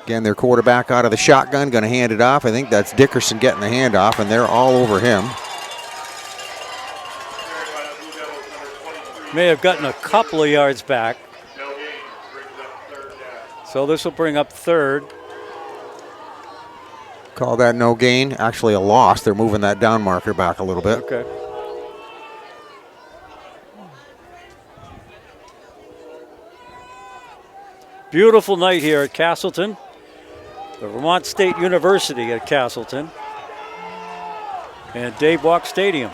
Again, their quarterback out of the shotgun, going to hand it off. I think that's Dickerson getting the handoff, and they're all over him. May have gotten a couple of yards back. So this will bring up third. Call that no gain. Actually a loss. They're moving that down marker back a little bit. Okay. Beautiful night here at Castleton. The Vermont State University at Castleton. And Dave Walk Stadium.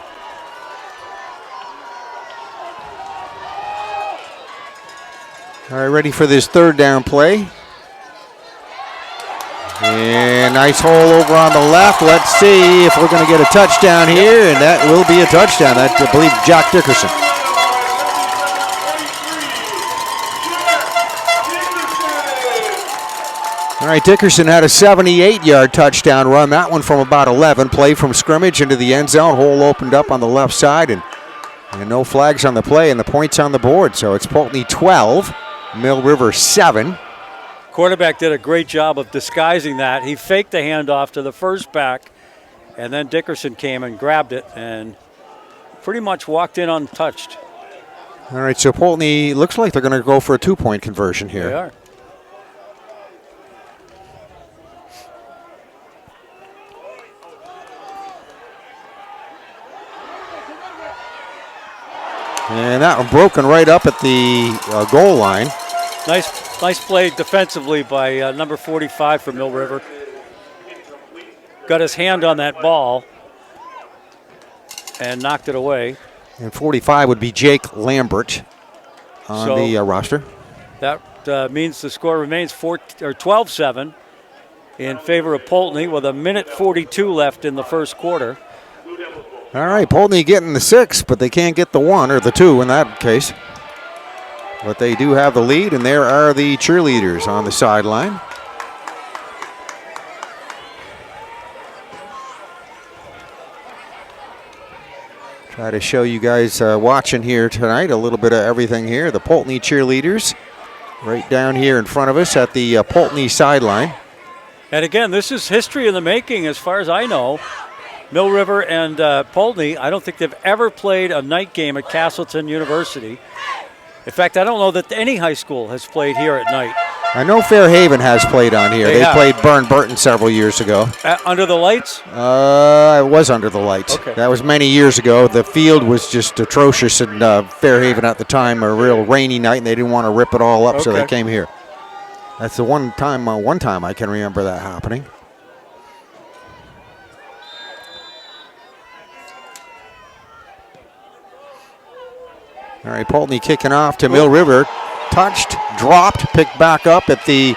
All right, ready for this third down play. And nice hole over on the left. Let's see if we're going to get a touchdown here, and that will be a touchdown. I believe Jack Dickerson. All right, Dickerson had a 78-yard touchdown run. That one from about 11. Play from scrimmage into the end zone. Hole opened up on the left side, and no flags on the play, and the points on the board. So it's Poultney 12, Mill River 7. Quarterback did a great job of disguising that. He faked the handoff to the first back, and then Dickerson came and grabbed it and pretty much walked in untouched. All right, so Poultney looks like they're going to go for a 2-point conversion here. They are. And that one broken right up at the goal line. Nice play defensively by number 45 for Mill River. Got his hand on that ball and knocked it away. And 45 would be Jake Lambert on the roster. That means the score remains 12-7 in favor of Poultney with 1:42 left in the first quarter. All right, Poultney getting the 6, but they can't get the 1 or the 2 in that case. But they do have the lead, and there are the cheerleaders on the sideline. Try to show you guys watching here tonight a little bit of everything here. The Poultney cheerleaders right down here in front of us at the Poultney sideline. And again, this is history in the making as far as I know. Mill River and Poultney, I don't think they've ever played a night game at Castleton University. In fact, I don't know that any high school has played here at night. I know Fairhaven has played on here. They played Burton several years ago. Under the lights? It was under the lights. Okay. That was many years ago. The field was just atrocious in Fairhaven at the time, a real rainy night, and they didn't want to rip it all up, so they came here. That's the one time I can remember that happening. All right, Poultney kicking off to Mill River. Touched, dropped, picked back up at the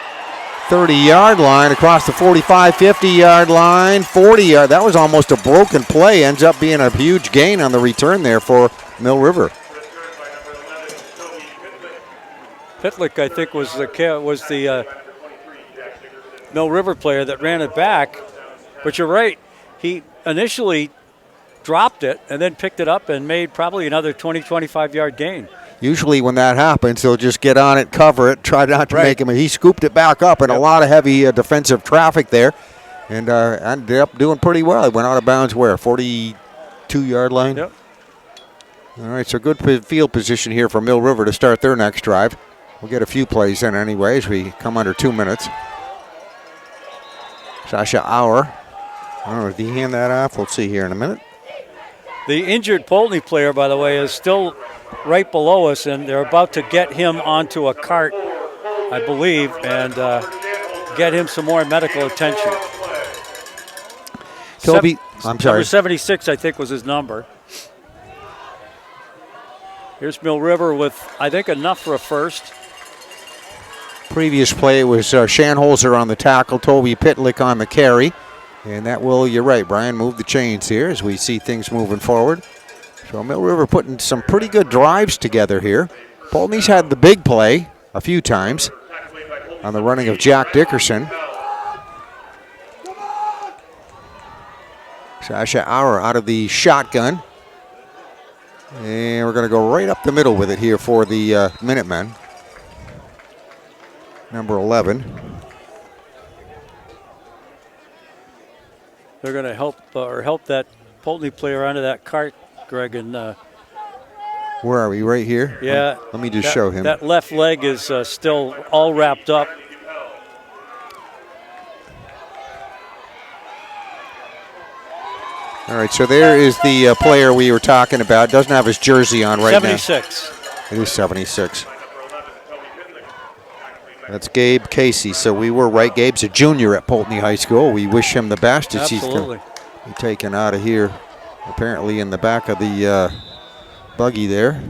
30-yard line, across the 45, 50-yard line, 40-yard. That was almost a broken play. Ends up being a huge gain on the return there for Mill River. Pitlick, I think, was the Mill River player that ran it back. But you're right. He initially dropped it and then picked it up and made probably another 20, 25-yard gain. Usually when that happens, they'll just get on it, cover it, try not to Right. make him. He scooped it back up, and a lot of heavy defensive traffic there, and ended up doing pretty well. He went out of bounds where? 42-yard line? Yep. All right, so good field position here for Mill River to start their next drive. We'll get a few plays in anyway as we come under 2 minutes. Sasha Auer. I don't know, did he hand that off? We'll see here in a minute. The injured Poultney player, by the way, is still right below us, and they're about to get him onto a cart, I believe, and get him some more medical attention. Toby, I'm sorry. Number 76, I think, was his number. Here's Mill River with, I think, enough for a first. Previous play was Shanholzer on the tackle, Toby Pitlick on the carry. And that will, you're right, Brian, move the chains here as we see things moving forward. So Mill River putting some pretty good drives together here. Poultney's had the big play a few times on the running of Jack Dickerson. Sasha Auer out of the shotgun. And we're going to go right up the middle with it here for the Minutemen. Number 11. They're going to help that Poultney player onto that cart, Greg. And where are we? Right here? yeah, Let me just show him. That left leg is still all wrapped up. All right, so there is the player we were talking about. Doesn't have his jersey on right 76. now. It is 76. That's Gabe Casey. So we were right. Gabe's a junior at Poultney High School. We wish him the best as he's going to be taken out of here, apparently in the back of the buggy there.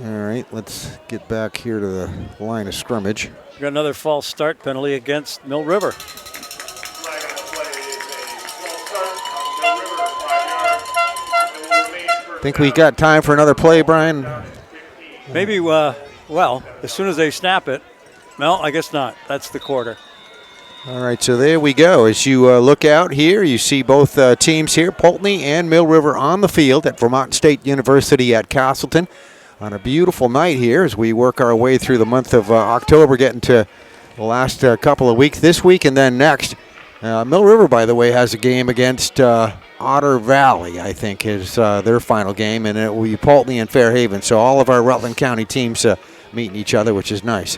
All right, let's get back here to the line of scrimmage. We got another false start penalty against Mill River. Think we got time for another play, Brian? Maybe, well, as soon as they snap it. No, I guess not. That's the quarter. All right, so there we go. As you look out here, you see both teams here, Poultney and Mill River, on the field at Vermont State University at Castleton on a beautiful night here as we work our way through the month of October, getting to the last couple of weeks this week and then next. Mill River, by the way, has a game against Otter Valley, I think, is their final game, and it will be Poultney and Fairhaven. So all of our Rutland County teams meeting each other, which is nice.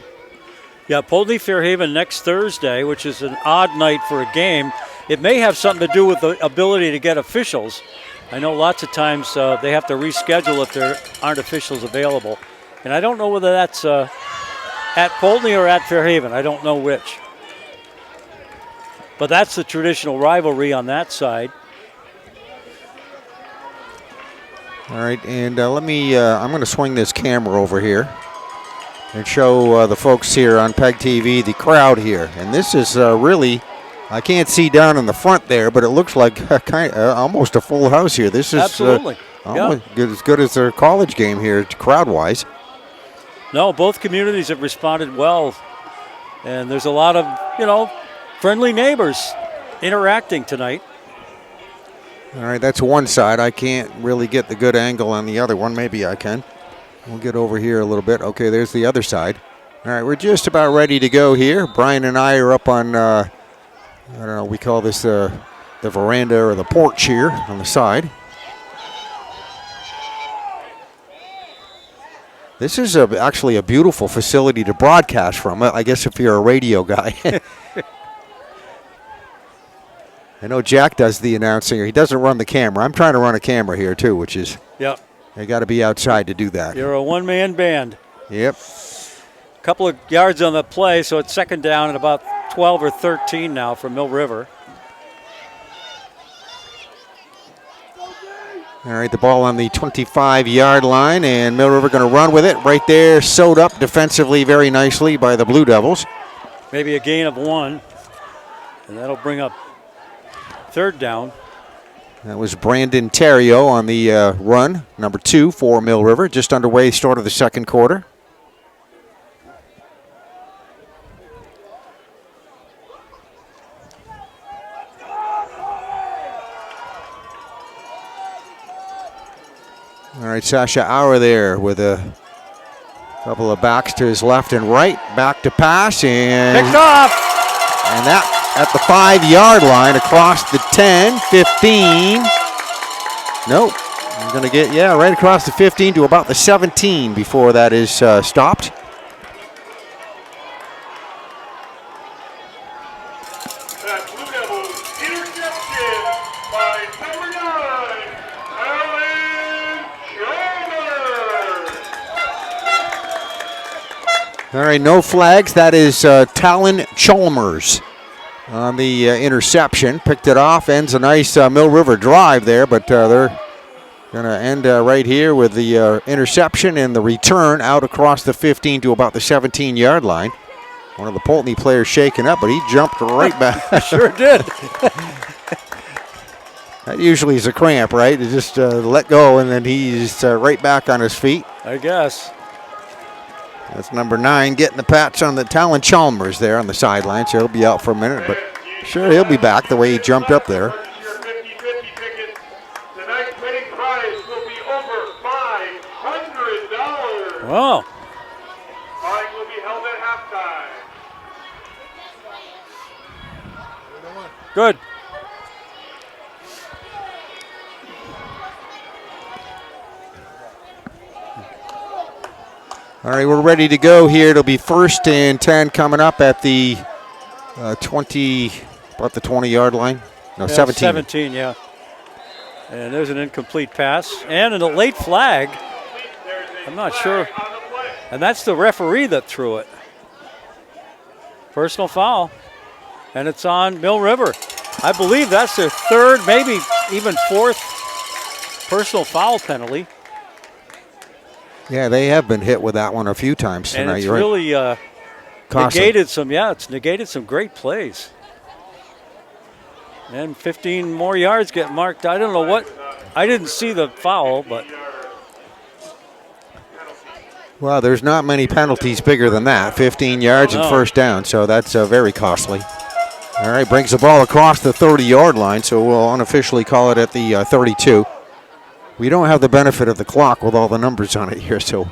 Yeah, Poultney Fairhaven next Thursday, which is an odd night for a game. It may have something to do with the ability to get officials. I know lots of times they have to reschedule if there aren't officials available. And I don't know whether that's at Poultney or at Fairhaven. I don't know which. But that's the traditional rivalry on that side. All right, and let me, I'm going to swing this camera over here and show the folks here on PEGTV the crowd here. And this is really, I can't see down in the front there, but it looks like almost a full house here. This is absolutely almost as good as their college game here, crowd-wise. No, both communities have responded well. And there's a lot of, friendly neighbors interacting tonight. All right, that's one side. I can't really get the good angle on the other one. Maybe I can. We'll get over here a little bit. Okay, there's the other side. All right, we're just about ready to go here. Brian and I are up on, I don't know, we call this the veranda or the porch here on the side. This is actually a beautiful facility to broadcast from, I guess, if you're a radio guy. I know Jack does the announcing. He doesn't run the camera. I'm trying to run a camera here, too, which is, yep. You got to be outside to do that. You're a one-man band. Yep. A couple of yards on the play, so it's second down and about 12 or 13 now for Mill River. All All right, the ball on the 25-yard line, and Mill River going to run with it right there, sewed up defensively very nicely by the Blue Devils. Maybe a gain of 1, and that'll bring up 3rd down. That was Brandon Terrio on the run, number 2 for Mill River, just underway, start of the second quarter. All right, Sasha Auer there with a couple of backs to his left and right. Back to pass and Picked off. And that at the 5-yard line across the 10, 15. Nope. I'm going to get, right across the 15 to about the 17 before that is stopped. That Blue Devils interception by number 9, Alan Chalmers. All right, no flags. That is Talon Chalmers on the interception. Picked it off, ends a nice Mill River drive there, but they're going to end right here with the interception and the return out across the 15 to about the 17-yard line. One of the Poultney players shaken up, but he jumped right back. Sure did. That usually is a cramp, right? To just let go, and then he's right back on his feet. I guess. That's number 9 getting the patch on the Talon Chalmers there on the sideline, so he'll be out for a minute, but sure he'll be back the way he jumped up there. Your 50-50 tickets. Tonight's winning prize will be over $500. Wow. Drawing will be held at halftime. Good. All right, we're ready to go here. It'll be 1st and 10 coming up at the 20-yard line. No, 17. 17, yeah. And there's an incomplete pass and a late flag. I'm not sure. And that's the referee that threw it. Personal foul. And it's on Mill River. I believe that's their 3rd, maybe even 4th personal foul penalty. Yeah, they have been hit with that one a few times tonight. And it's You're right. really negated some great plays. And 15 more yards get marked. I don't know what. I didn't see the foul, but. Well, there's not many penalties bigger than that. 15 yards and 1st down, so that's very costly. All right, brings the ball across the 30-yard line, so we'll unofficially call it at the 32. We don't have the benefit of the clock with all the numbers on it here, so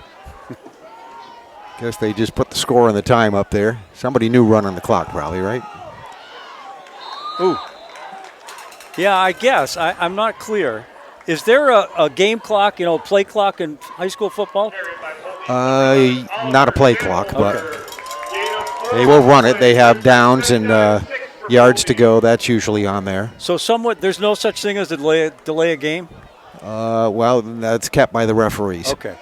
guess they just put the score and the time up there. Somebody new running the clock probably, right? Ooh. Yeah, I guess. I'm not clear. Is there a game clock, play clock in high school football? Not a play clock, but they will run it. They have downs and yards to go. That's usually on there. So there's no such thing as delay a game? Well, that's kept by the referees. Okay.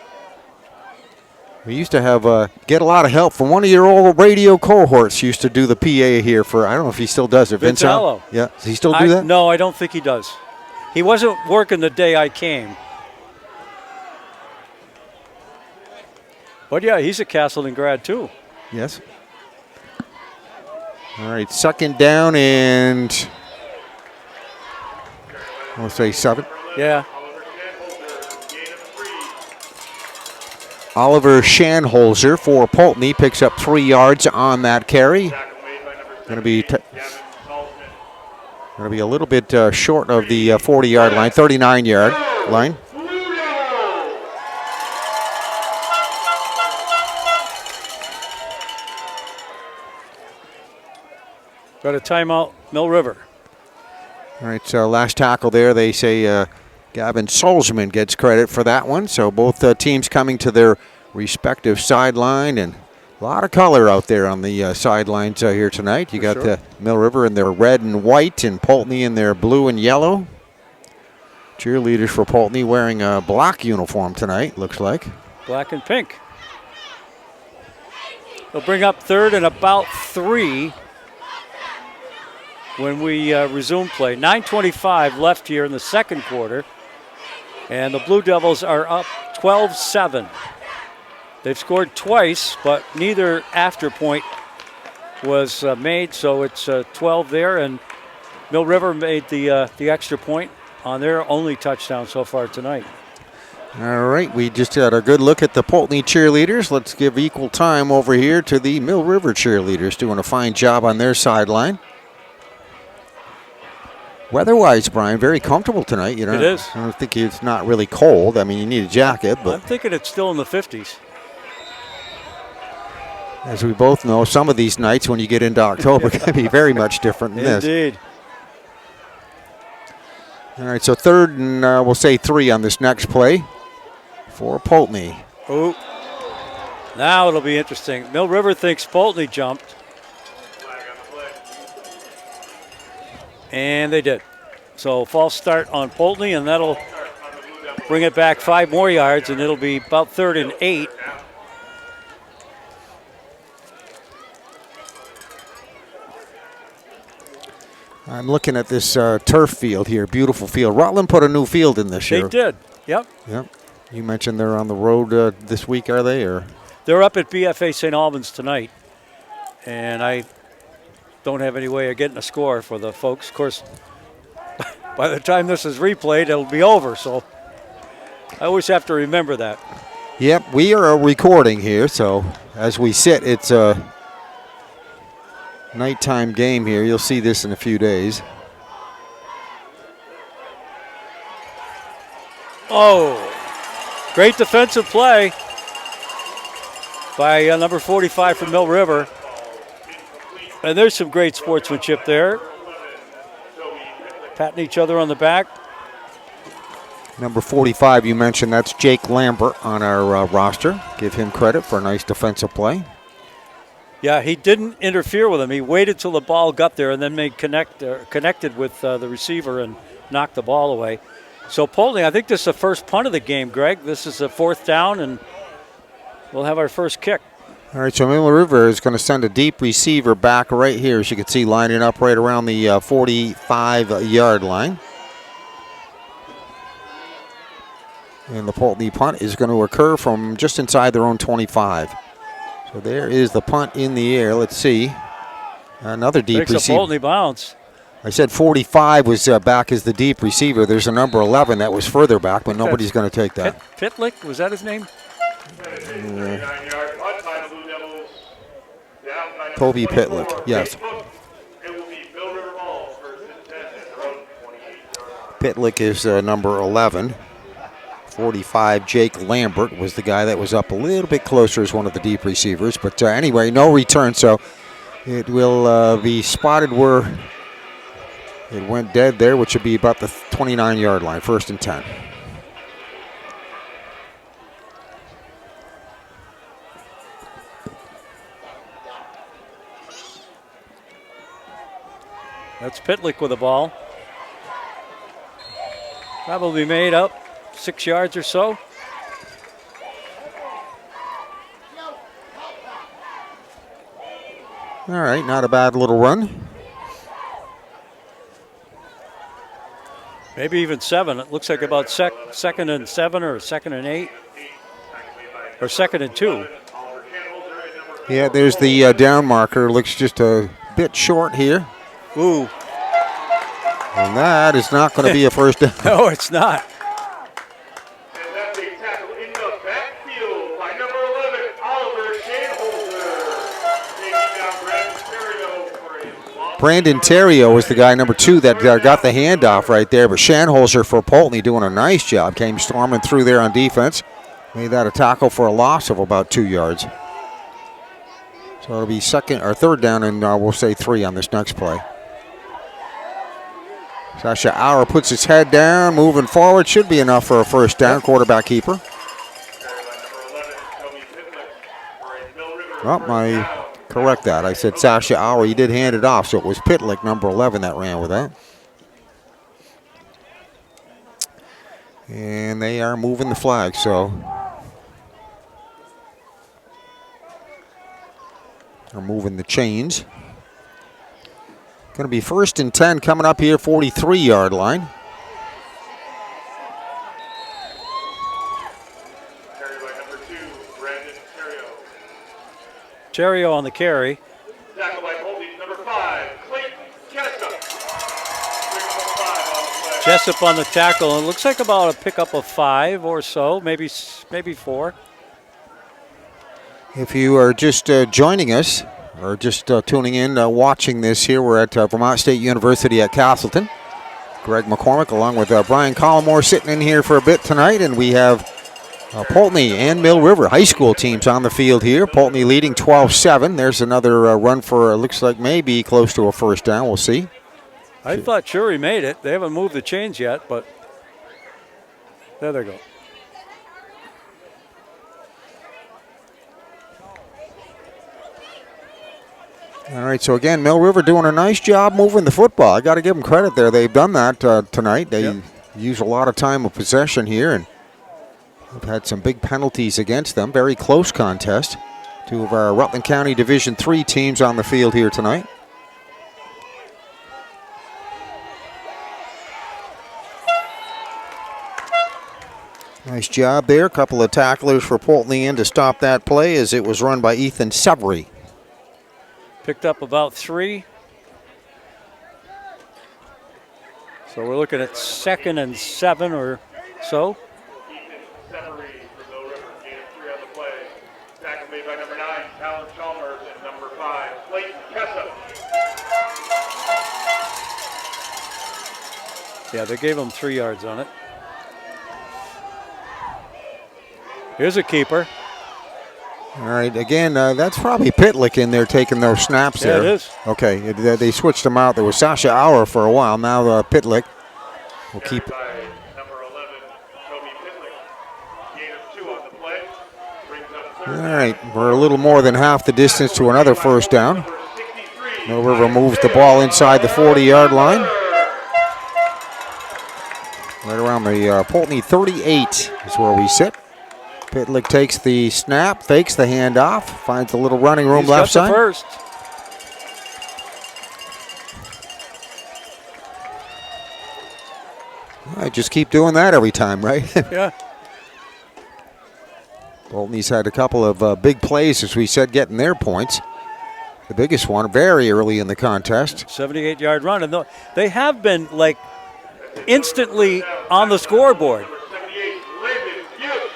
We used to have get a lot of help from one of your old radio cohorts. Used to do the PA here for, I don't know if he still does it. Vince Allo. Yeah, does he still do that? No, I don't think he does. He wasn't working the day I came. But yeah, he's a Castleton grad too. Yes. All right, 2nd down and I'll say 7. Yeah. Oliver Shanholzer for Poultney picks up 3 yards on that carry. Going to be a little bit short of the 40-yard line, 39-yard line. Got a timeout, Mill River. All right, so last tackle there, they say Gavin Solzman gets credit for that one. So both teams coming to their respective sideline, and a lot of color out there on the sidelines here tonight. You got the Mill River in their red and white, and Poultney in their blue and yellow. Cheerleaders for Poultney wearing a black uniform tonight, looks like. Black and pink. They'll bring up 3rd and about 3 when we resume play. 9:25 left here in the second quarter. And the Blue Devils are up 12-7. They've scored twice, but neither after point was made, so it's 12 there. And Mill River made the extra point on their only touchdown so far tonight. All right, we just had a good look at the Poultney cheerleaders. Let's give equal time over here to the Mill River cheerleaders, doing a fine job on their sideline. Weather-wise, Brian, very comfortable tonight. You know, it is. I don't think it's not really cold. I mean, you need a jacket, but I'm thinking it's still in the 50s. As we both know, some of these nights when you get into October can be very much different than this. Indeed. All right, so 3rd and we'll say 3 on this next play for Poultney. Oh, now it'll be interesting. Mill River thinks Poultney jumped. And they did. So false start on Poultney, and that'll bring it back 5 more yards, and it'll be about 3rd and 8. I'm looking at this turf field here, beautiful field. Rutland put a new field in this year. They did, yep. Yep. You mentioned they're on the road this week, are they? Or they're up at BFA St. Albans tonight, and I don't have any way of getting a score for the folks. Of course, by the time this is replayed, it'll be over, so I always have to remember that. Yep, we are recording here, so as we sit, it's a nighttime game here. You'll see this in a few days. Oh, great defensive play by number 45 from Mill River. And there's some great sportsmanship there. Patting each other on the back. Number 45, you mentioned, that's Jake Lambert on our roster. Give him credit for a nice defensive play. Yeah, he didn't interfere with him. He waited till the ball got there and then connected with the receiver and knocked the ball away. So Poultney, I think this is the first punt of the game, Greg. This is a 4th down, and we'll have our first kick. All right, so Mill River is going to send a deep receiver back right here, as you can see, lining up right around the 45-yard line. And the Poultney punt is going to occur from just inside their own 25. So there is the punt in the air. Let's see. Another deep Takes receiver. a Poultney bounce. I said 45 was back as the deep receiver. There's a number 11 that was further back, but nobody's going to take that. Pitlick, was that his name? Toby Pitlick, yes. Pitlick is number 11. 45, Jake Lambert was the guy that was up a little bit closer as one of the deep receivers. But anyway, no return, so it will be spotted where it went dead there, which would be about the 29-yard line, 1st and 10. That's Pitlick with the ball. Probably made up 6 yards or so. All right, not a bad little run. Maybe even 7. It looks like about 2nd and 7 or 2nd and 8. Or 2nd and 2. Yeah, there's the down marker. Looks just a bit short here. Ooh. And that is not going to be a first down. No, it's not. And that's a tackle in the backfield by number 11, Oliver Shanholzer. Taking down Brandon Terrio for a long Brandon Terrio was the guy, number 2, that got the handoff right there. But Shanholzer for Poultney doing a nice job. Came storming through there on defense. Made that a tackle for a loss of about 2 yards. So it'll be 3rd down, and we'll say 3 on this next play. Sasha Auer puts his head down, moving forward. Should be enough for a first down, quarterback keeper. Oh, I correct that. I said Sasha Auer. He did hand it off, so it was Pitlick, number 11, that ran with that. And they are moving the flag, so they're moving the chains. Going to be 1st and 10 coming up here, 43-yard line. Terrio on the carry. Tackle by Poultney, number 5, Clayton Jessup. Brings up 5 on the play. Jessup on the tackle. It looks like about a pickup of 5 or so, maybe 4. If you are just joining us or just tuning in, watching this here, we're at Vermont State University at Castleton. Greg McCormick along with Brian Collmore sitting in here for a bit tonight, and we have Poultney and Mill River high school teams on the field here. Poultney leading 12-7. There's another run for, looks like maybe close to a first down. We'll see. I thought sure he made it. They haven't moved the chains yet, but there they go. All right, so again, Mill River doing a nice job moving the football. I got to give them credit there. They've done that tonight. They use a lot of time of possession here, and we've had some big penalties against them. Very close contest. Two of our Rutland County Division III teams on the field here tonight. Nice job there. A couple of tacklers for Poultney in to stop that play as it was run by Ethan Severy. Picked up about 3. So we're looking at 2nd and 7 or so. Ethan Severy for Mill River, gain of 3 on the play. Tackle made by number 9, Talon Chalmers, and number 5, Clayton Jessup. Yeah, they gave him 3 yards on it. Here's a keeper. All right, again, that's probably Pitlick in there taking those snaps there. Yeah, it is. Okay, they switched them out. There was Sasha Auer for a while. Now Pitlick will keep. By number 11, Toby Pitlick. Gain of 2 on the play. Brings up 3rd. All right, we're a little more than half the distance to another first down. Number 63. Mill River moves the ball inside the 40-yard line. Right around the Poultney 38 is where we sit. Pitlick takes the snap, fakes the handoff, finds a little running room left side. First. All right, just keep doing that every time, right? Yeah. Poultney's had a couple of big plays, as we said, getting their points. The biggest one very early in the contest. 78-yard run. And they have been, like, instantly on the scoreboard. Number 78, Landon Hughes.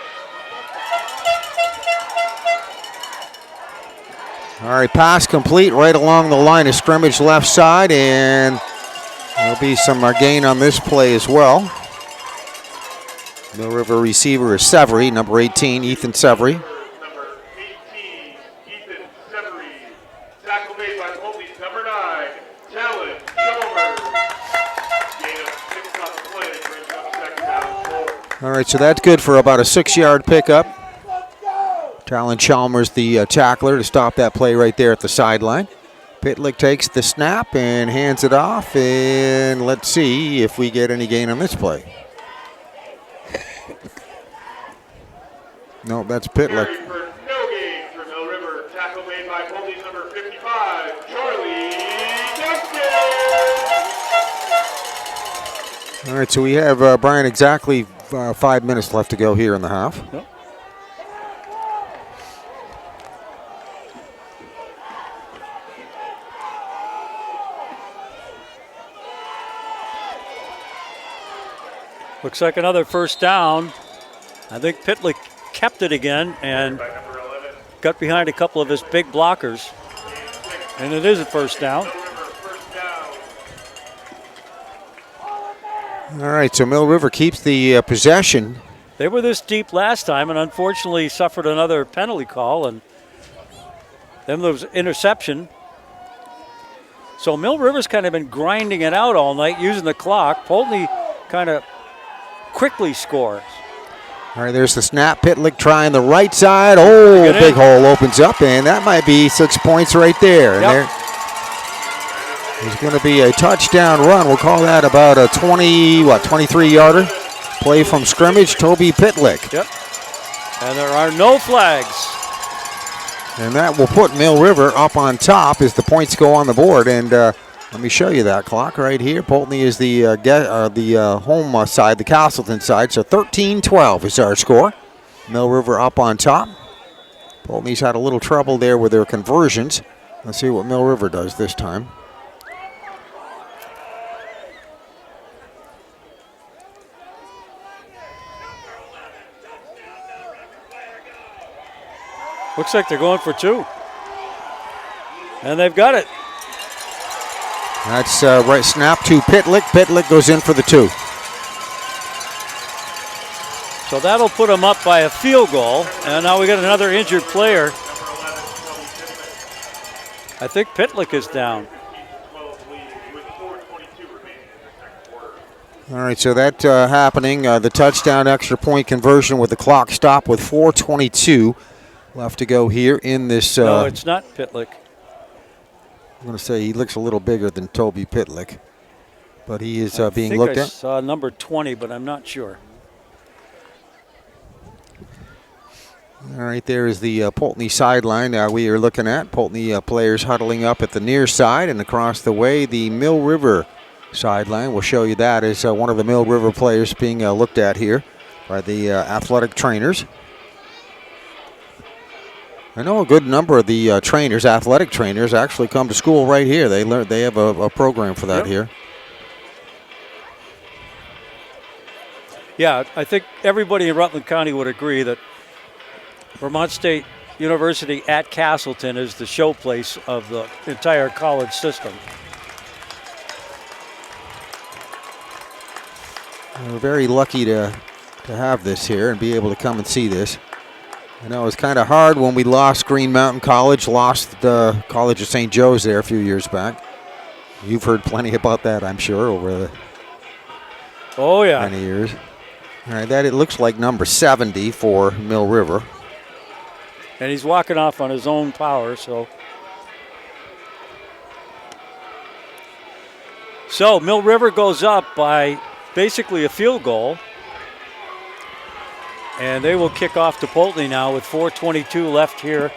All right, pass complete right along the line of scrimmage left side, and there'll be some gain on this play as well. Mill River receiver is Severy, number 18, Ethan Severy. Number 18, Ethan Severy. Tackle made by Poultney's number 9, Talon Chalmers. Gain of 6 on the play, brings up 2nd down and 4. All right, so that's good for about a 6-yard pickup. Talon Chalmers, the tackler, to stop that play right there at the sideline. Pitlick takes the snap and hands it off, and let's see if we get any gain on this play. No, that's Pitlick. Carry for no gain for Mill River. Tackle made by Poultney's number 55, Charlie Justin. All right, so we have, Brian, exactly 5 minutes left to go here in the half. Yep. Looks like another first down. I think Pitlick kept it again and By number 11, got behind a couple of his big blockers. And it is a first down. Mill River first down. All right, so Mill River keeps the possession. They were this deep last time and unfortunately suffered another penalty call, and then there was interception. So Mill River's kind of been grinding it out all night using the clock. Poultney kind of quickly scores. All right, there's the snap. Pitlick trying the right side. Oh, Get in. big hole opens up, and that might be 6 points right there. And Yep. there's going to be a touchdown run. We'll call that about a 23-yarder. Play from scrimmage, Toby Pitlick. Yep. And there are no flags. And that will put Mill River up on top as the points go on the board. And let me show you that clock right here. Poultney is the home side, the Castleton side. So 13-12 is our score. Mill River up on top. Poultney's had a little trouble there with their conversions. Let's see what Mill River does this time. Looks like they're going for 2. And they've got it. That's right snap to Pitlick. Pitlick goes in for the 2. So that'll put them up by a field goal. And now we got another injured player. I think Pitlick is down. All right, so that happening. The touchdown extra point conversion with the clock stop with 4:22 left to go here in this. No, it's not Pitlick. I'm going to say he looks a little bigger than Toby Pitlick, but he is being looked I at. saw number 20, but I'm not sure. All right, there is the Poultney sideline we are looking at. Poultney players huddling up at the near side, and across the way, the Mill River sideline. We'll show you that as one of the Mill River players being looked at here by the athletic trainers. I know a good number of the trainers, athletic trainers, actually come to school right here. They have a program for that here. Yeah, I think everybody in Rutland County would agree that Vermont State University at Castleton is the showplace of the entire college system. We're very lucky to have this here and be able to come and see this. I know it was kind of hard when we lost Green Mountain College, lost the College of St. Joe's there a few years back. You've heard plenty about that, I'm sure, over the many years. All right, that it looks like number 70 for Mill River. And he's walking off on his own power, so. So Mill River goes up by basically a field goal. And they will kick off to Poultney now with 4:22 left here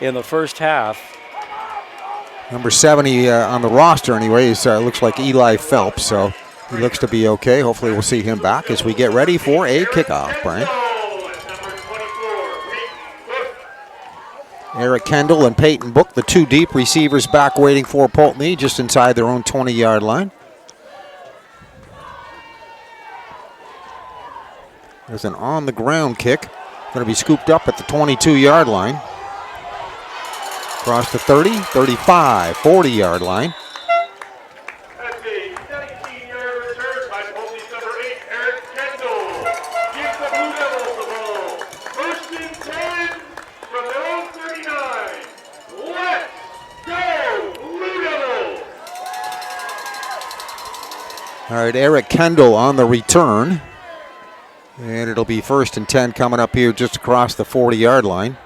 in the first half. Number 70 on the roster anyway looks like Eli Phelps, so he looks to be okay. Hopefully we'll see him back as we get ready for a kickoff, Brian. Eric Kendall and Peyton Book, the 2 deep receivers back waiting for Poultney just inside their own 20-yard line. There's an on-the-ground kick. Going to be scooped up at the 22-yard line. Across the 30, 35, 40-yard line. That's a 17-yard return by Poultney's number 8, Eric Kendall. Gives the Blue Devils the ball. First and 10 from their own 39. Let's go, Blue Devils! All right, Eric Kendall on the return. And it'll be first and 10 coming up here just across the 40-yard line.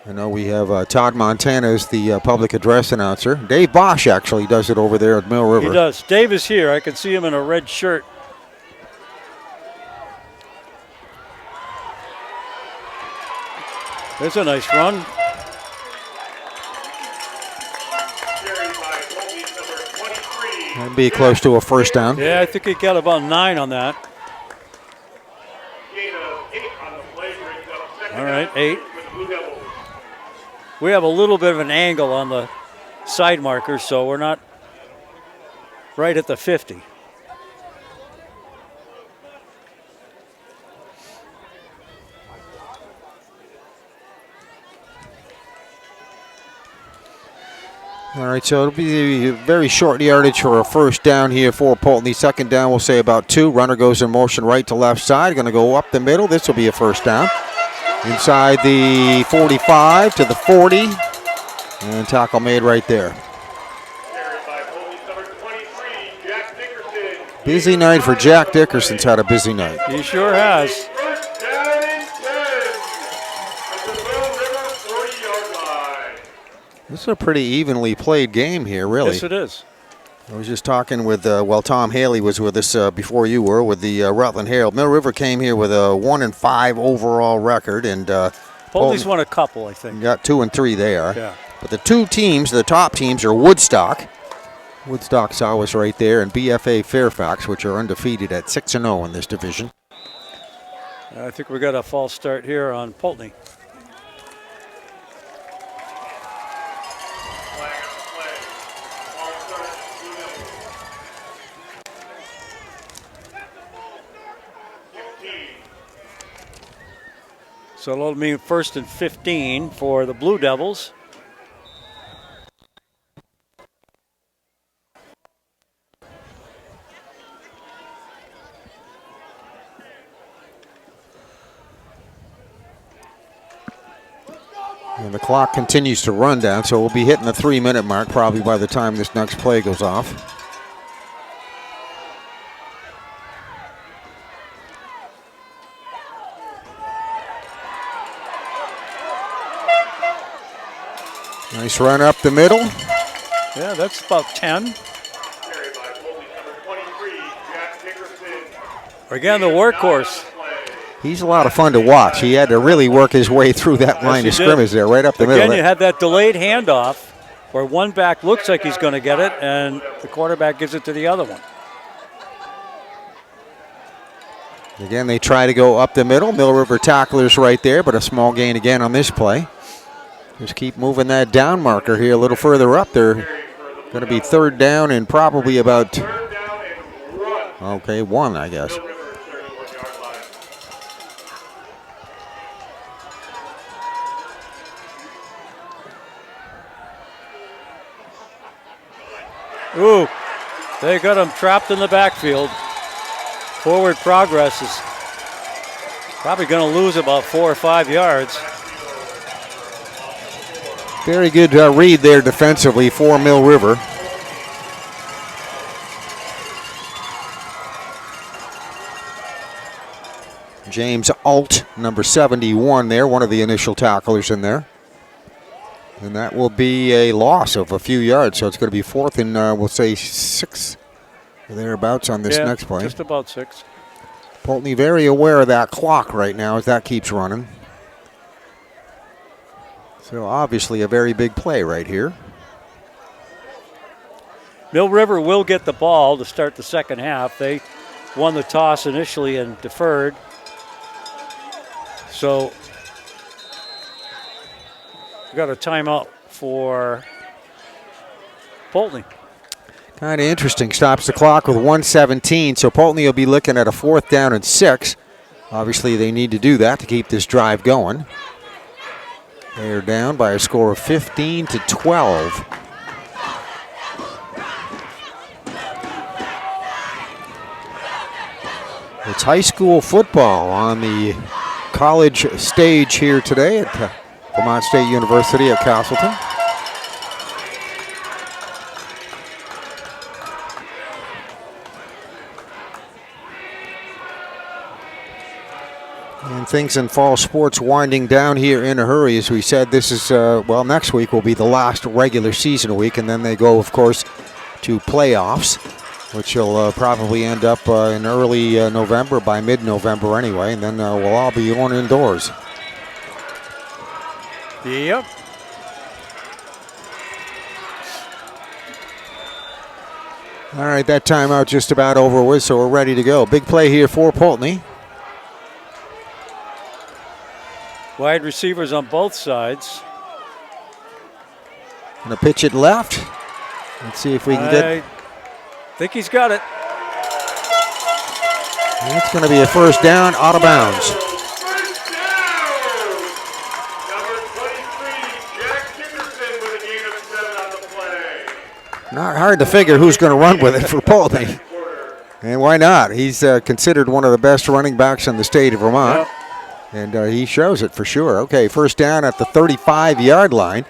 I know we have Todd Montana as the public address announcer. Dave Bosch actually does it over there at Mill River. He does. Dave is here. I can see him in a red shirt. There's a nice run. That'd be close to a first down. Yeah, I think he got about 9 on that. All right, 8. We have a little bit of an angle on the side marker, so we're not right at the 50. All right, so it'll be a very short yardage for a first down here for Poultney. Second down, we'll say about 2. Runner goes in motion right to left side. Going to go up the middle. This will be a first down. Inside the 45 to the 40. And tackle made right there. Busy night for Jack Dickerson's had a busy night. He sure has. First down and 10 at the Mill River 40-yard line. This is a pretty evenly played game here, really. Yes, it is. I was just talking with, Tom Haley was with us before you were with the Rutland Herald. Mill River came here with a 1-5 overall record, and Poultney's won a couple, I think. Got 2 and 3 there. Yeah. But the 2 teams, the top teams, are Woodstock. Woodstock's always right there, and BFA Fairfax, which are undefeated at 6-0 in this division. I think we got a false start here on Poultney. So it'll mean 1st and 15 for the Blue Devils. And the clock continues to run down, so we'll be hitting the 3-minute mark probably by the time this next play goes off. Nice run up the middle. Yeah, that's about 10. Again, the workhorse. He's a lot of fun to watch. He had to really work his way through that line of scrimmage there, right up the middle. Again, you had that delayed handoff where one back looks like he's going to get it, and the quarterback gives it to the other one. Again, they try to go up the middle. Mill River tacklers right there, but a small gain again on this play. Just keep moving that down marker here a little further up. They're going to be 3rd down and probably about, okay, 1, I guess. Ooh, they got him trapped in the backfield. Forward progress is probably going to lose about 4 or 5 yards. Very good read there defensively for Mill River. James Alt, number 71 there, one of the initial tacklers in there. And that will be a loss of a few yards, so it's going to be 4th and we'll say 6 thereabouts on this next play. Just about 6. Poultney very aware of that clock right now as that keeps running. So obviously a very big play right here. Mill River will get the ball to start the second half. They won the toss initially and deferred. So we got a timeout for Poultney. Kind of interesting. Stops the clock with 1:17, so Poultney will be looking at a 4th down and 6. Obviously they need to do that to keep this drive going. They're down by a score of 15-12. It's high school football on the college stage here today at Vermont State University at Castleton. And things in fall sports winding down here in a hurry. As we said, this is, next week will be the last regular season week, and then they go, of course, to playoffs, which will probably end up in early November, by mid-November anyway, and then we'll all be going indoors. Yep. All right, that timeout just about over with, so we're ready to go. Big play here for Poultney. Wide receivers on both sides. Gonna pitch it left. Let's see if we can get. I think he's got it. It's gonna be a 1st down, out of bounds. First down! Number 23, Jack Dickerson with a gain of 7 on the play. Not hard to figure who's gonna run with it for Poultney. And why not? He's considered one of the best running backs in the state of Vermont. Yep. And he shows it for sure. Okay, 1st down at the 35-yard line.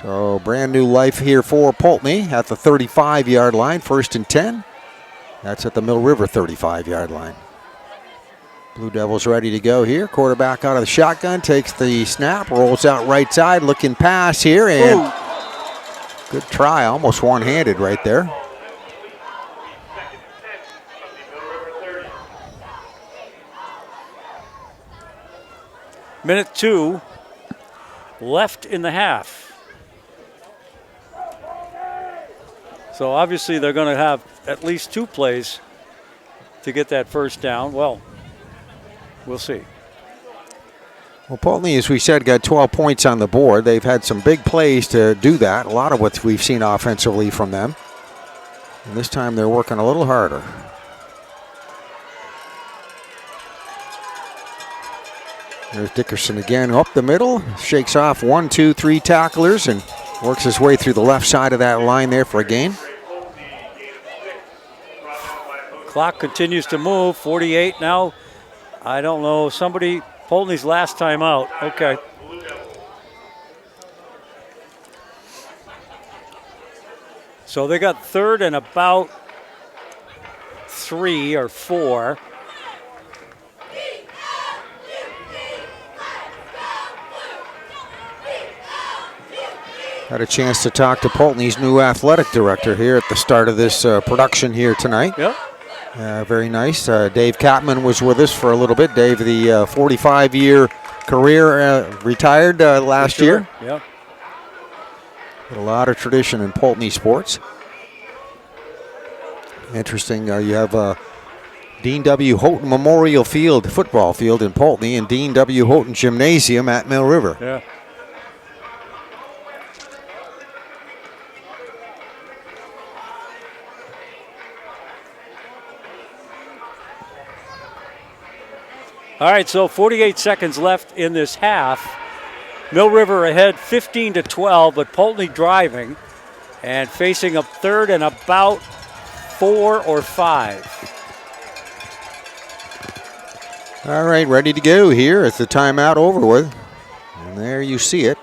So brand new life here for Poultney at the 35-yard line, 1st and 10. That's at the Mill River 35-yard line. Blue Devils ready to go here. Quarterback out of the shotgun, takes the snap, rolls out right side, looking pass here, and good try, almost one-handed right there. Minute 2 left in the half. So obviously they're going to have at least 2 plays to get that 1st down. Well, we'll see. Well, Poultney, as we said, got 12 points on the board. They've had some big plays to do that. A lot of what we've seen offensively from them. And this time they're working a little harder. There's Dickerson again up the middle. Shakes off 1, 2, 3 tacklers and works his way through the left side of that line there for a gain. Clock continues to move. 48 now. I don't know. Somebody, Poultney's last time out. Okay. So they got 3rd and about 3 or 4. Had a chance to talk to Poultney's new athletic director here at the start of this production here tonight. Yep. Very nice. Dave Catman was with us for a little bit. Dave, the 45-year career, retired last year. Yep. A lot of tradition in Poultney sports. Interesting. You have Dean W. Houghton Memorial Field, football field in Poultney, and Dean W. Houghton Gymnasium at Mill River. Yeah. All right, so 48 seconds left in this half. Mill River ahead 15-12, but Poultney driving and facing a 3rd and about 4 or 5. All right, ready to go here. It's the timeout over with. And there you see it.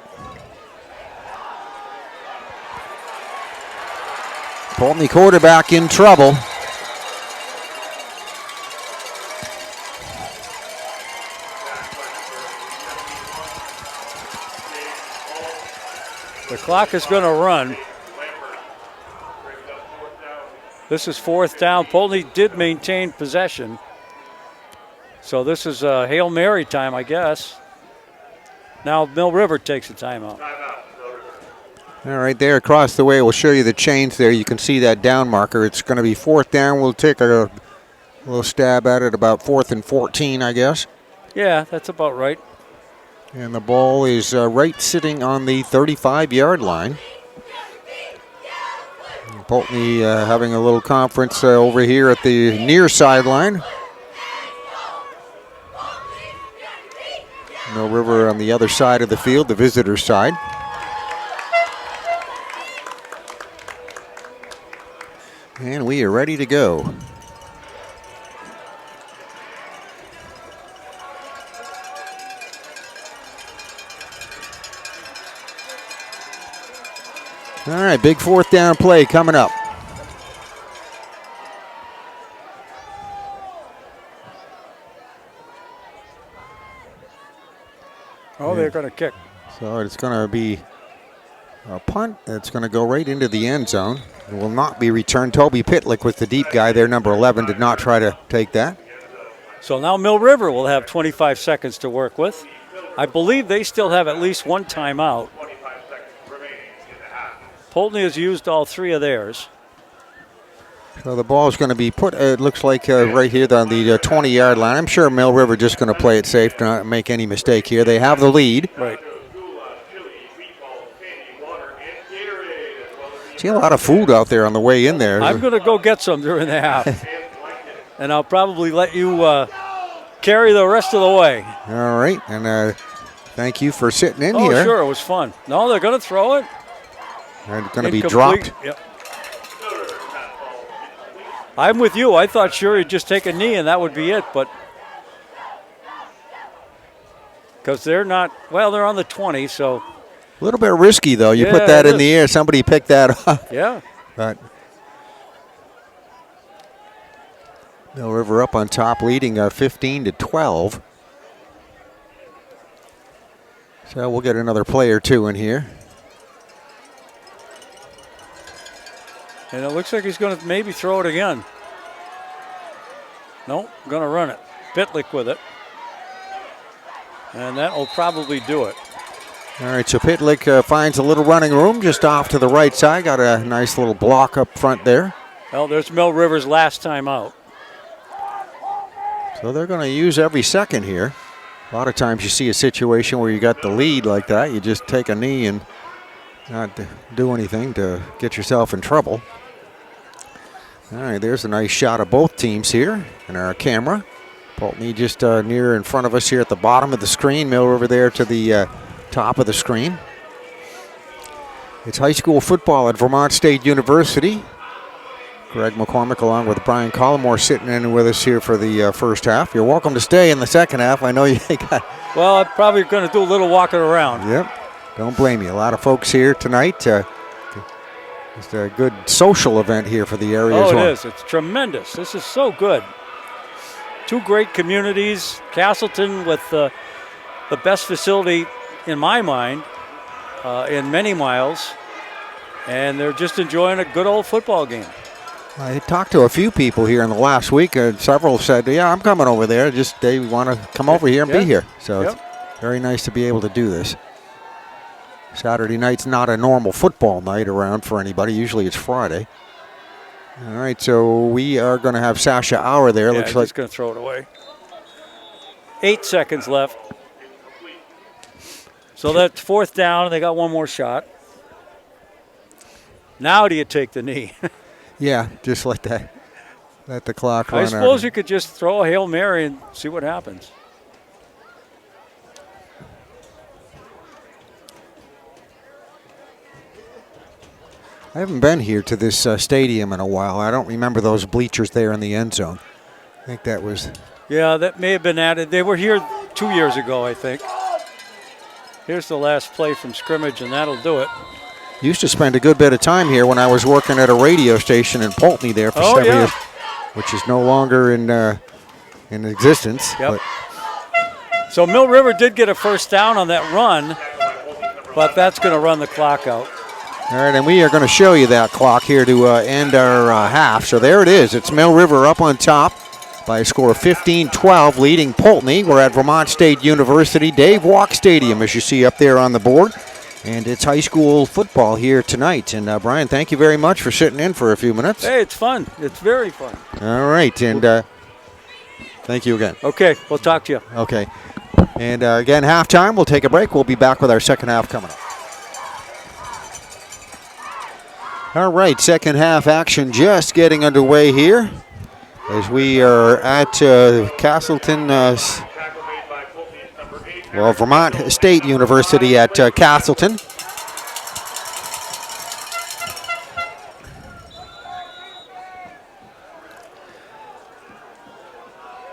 Poultney quarterback in trouble. The clock is going to run. This is 4th down. Poultney did maintain possession. So this is a Hail Mary time, I guess. Now Mill River takes a timeout. All right, there across the way, we'll show you the change there. You can see that down marker. It's going to be 4th down. We'll take a little stab at it, about 4th and 14, I guess. Yeah, that's about right. And the ball is right sitting on the 35-yard line. Poultney having a little conference over here at the near sideline. Mill River on the other side of the field, the visitor side. And we are ready to go. All right, big 4th down play coming up. Oh, they're going to kick. So it's going to be a punt. It's going to go right into the end zone. It will not be returned. Toby Pitlick was the deep guy there, number 11, did not try to take that. So now Mill River will have 25 seconds to work with. I believe they still have at least one timeout. Poultney has used all 3 of theirs. So the ball is going to be put, it looks like right here on the 20-yard line. I'm sure Mill River just going to play it safe to not make any mistake here. They have the lead. Right. See a lot of food out there on the way in there. I'm going to go get some during the half. And I'll probably let you carry the rest of the way. All right, and thank you for sitting in Oh, here. sure, it was fun. No, they're going to throw it. They're going to be Incomplete. dropped. Yep. I'm with you. I thought sure he'd just take a knee and that would be it, but because they're not, well, they're on the 20, so. A little bit risky, though. You Yeah, put that it in the is. air. Somebody picked that up. Yeah. But Mill River up on top, leading 15-12. So we'll get another play or two in here. And it looks like he's going to maybe throw it again. Nope, going to run it. Pitlick with it. And that will probably do it. All right, so Pitlick finds a little running room just off to the right side. Got a nice little block up front there. Well, there's Mill River's last time out. So they're going to use every second here. A lot of times you see a situation where you got the lead like that. You just take a knee and not do anything to get yourself in trouble. All right, there's a nice shot of both teams here in our camera. Poultney just near in front of us here at the bottom of the screen. Mill River there to the top of the screen. It's high school football at Vermont State University. Greg McCormick along with Brian Collmore sitting in with us here for the first half. You're welcome to stay in the second half. I know you got... Well, I'm probably going to do a little walking around. Yep, don't blame you. A lot of folks here tonight. Just a good social event here for the area as well. It is. It's tremendous. This is so good. Two great communities. Castleton with the best facility, in my mind, in many miles. And they're just enjoying a good old football game. I talked to a few people here in the last week. Several said, yeah, I'm coming over there. Just they want to come over here and be here. So it's very nice to be able to do this. Saturday night's not a normal football night around for anybody. Usually it's Friday. All right, so we are going to have Sasha Auer there. Looks like he's going to throw it away. 8 seconds left. So that's fourth down. They got one more shot. Now do you take the knee? Yeah, just let the clock run out. I suppose you could just throw a Hail Mary and see what happens. I haven't been here to this stadium in a while. I don't remember those bleachers there in the end zone. I think that was... Yeah, that may have been added. They were here 2 years ago, I think. Here's the last play from scrimmage, and that'll do it. Used to spend a good bit of time here when I was working at a radio station in Poultney there for 7 years, which is no longer in existence. Yep. So Mill River did get a first down on that run, but that's going to run the clock out. All right, and we are going to show you that clock here to end our half. So there it is. It's Mill River up on top by a score of 15-12, leading Poultney. We're at Vermont State University, Dave Walk Stadium, as you see up there on the board. And it's high school football here tonight. And, Brian, thank you very much for sitting in for a few minutes. Hey, it's fun. It's very fun. All right, and thank you again. Okay, we'll talk to you. Okay. And, again, halftime. We'll take a break. We'll be back with our second half coming up. All right, second half action just getting underway here as we are at Castleton, Vermont State University at Castleton.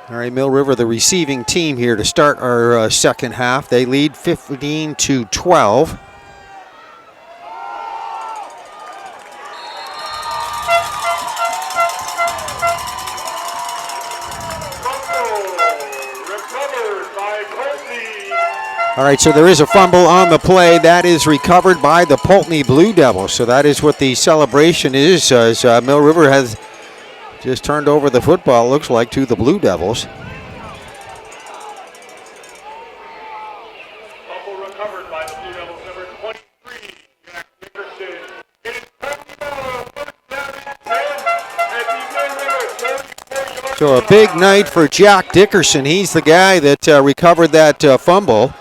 All right, Mill River, the receiving team here to start our second half. They lead 15-12. All right, so there is a fumble on the play. That is recovered by the Poultney Blue Devils. So that is what the celebration is, as Mill River has just turned over the football, looks like, to the Blue Devils. Fumble recovered by the Blue Devils, number 23, Jack Dickerson. It's first down and 10 at the Mill River 34-yard So a big night for Jack Dickerson. He's the guy that recovered that fumble.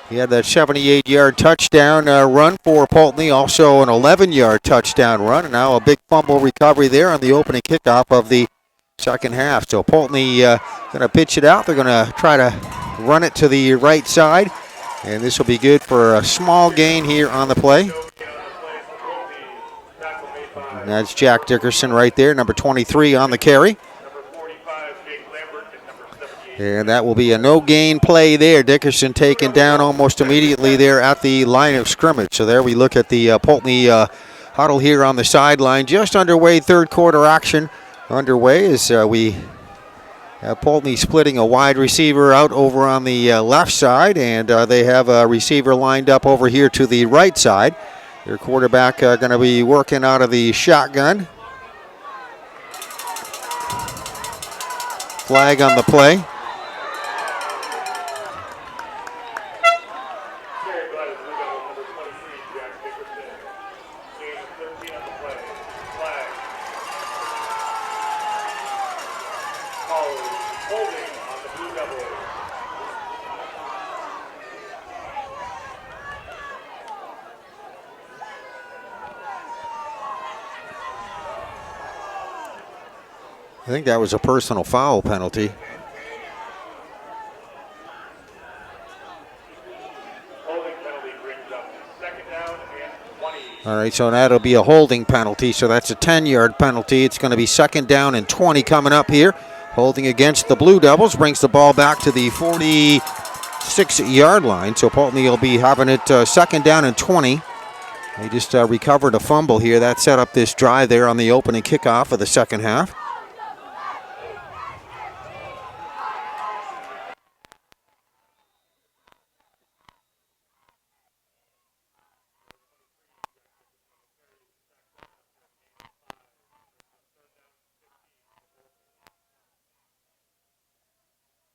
He had that 78-yard touchdown run for Poultney, also an 11-yard touchdown run, and now a big fumble recovery there on the opening kickoff of the second half. So Poultney going to pitch it out. They're going to try to run it to the right side, and this will be good for a small gain here on the play. And that's Jack Dickerson right there, number 23 on the carry. And that will be a no-gain play there. Dickerson taken down almost immediately there at the line of scrimmage. So there we look at the Poultney huddle here on the sideline. Just underway, third quarter action underway as we have Poultney splitting a wide receiver out over on the left side. And they have a receiver lined up over here to the right side. Their quarterback going to be working out of the shotgun. Flag on the play. Blue Devils. I think that was a personal foul penalty. Holding penalty brings up second down and 20. All right, so that'll be a holding penalty. So that's a 10-yard penalty. It's going to be second down and 20 coming up here. Holding against the Blue Devils brings the ball back to the 46-yard line. So Poultney will be having it second down and 20. They just recovered a fumble here. That set up this drive there on the opening kickoff of the second half.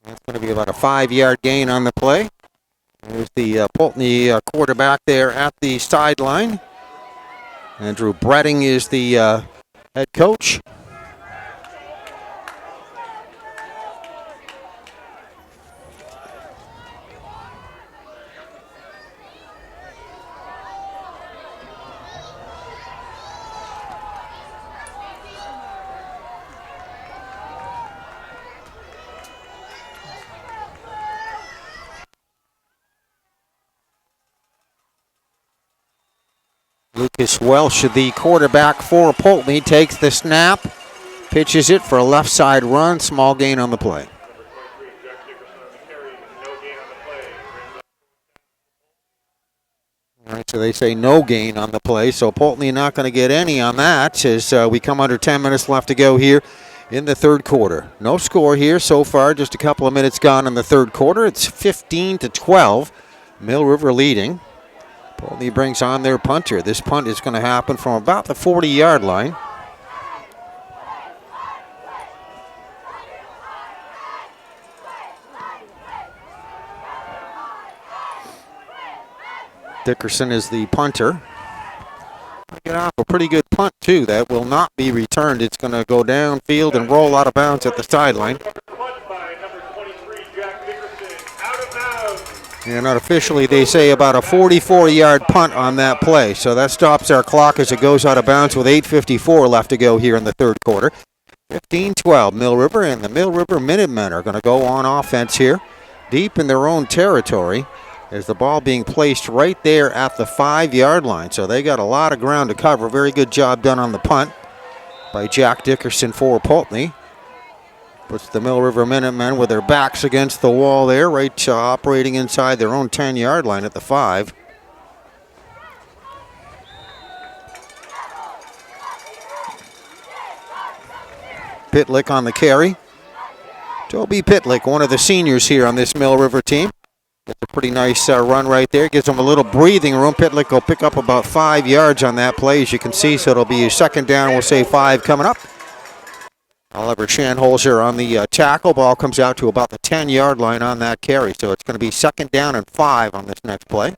That's going to be about a 5-yard gain on the play. There's the Poultney quarterback there at the sideline. Andrew Bretting is the head coach. Lucas Welsh, the quarterback for Poultney, takes the snap, pitches it for a left side run, small gain on the play. All right, so they say no gain on the play, so Poultney not going to get any on that as we come under 10 minutes left to go here in the third quarter. No score here so far, just a couple of minutes gone in the third quarter. It's 15-12, Mill River leading. Poultney brings on their punter. This punt is going to happen from about the 40-yard line. Dickerson is the punter. Get off a pretty good punt, too. That will not be returned. It's going to go downfield and roll out of bounds at the sideline. And unofficially, they say about a 44-yard punt on that play. So that stops our clock as it goes out of bounds with 8:54 left to go here in the third quarter. 15-12, Mill River, and the Mill River Minutemen are going to go on offense here, deep in their own territory, as the ball being placed right there at the 5-yard line. So they got a lot of ground to cover. Very good job done on the punt by Jack Dickerson for Poultney. Puts the Mill River Minutemen with their backs against the wall there, right operating inside their own 10-yard line at the 5. Pitlick on the carry. Toby Pitlick, one of the seniors here on this Mill River team. Gets a pretty nice run right there. Gives them a little breathing room. Pitlick will pick up about 5 yards on that play, as you can see. So it'll be a second down, we'll say 5 coming up. Oliver Shanholzer on the tackle. Ball comes out to about the 10-yard line on that carry. So it's going to be second down and 5 on this next play.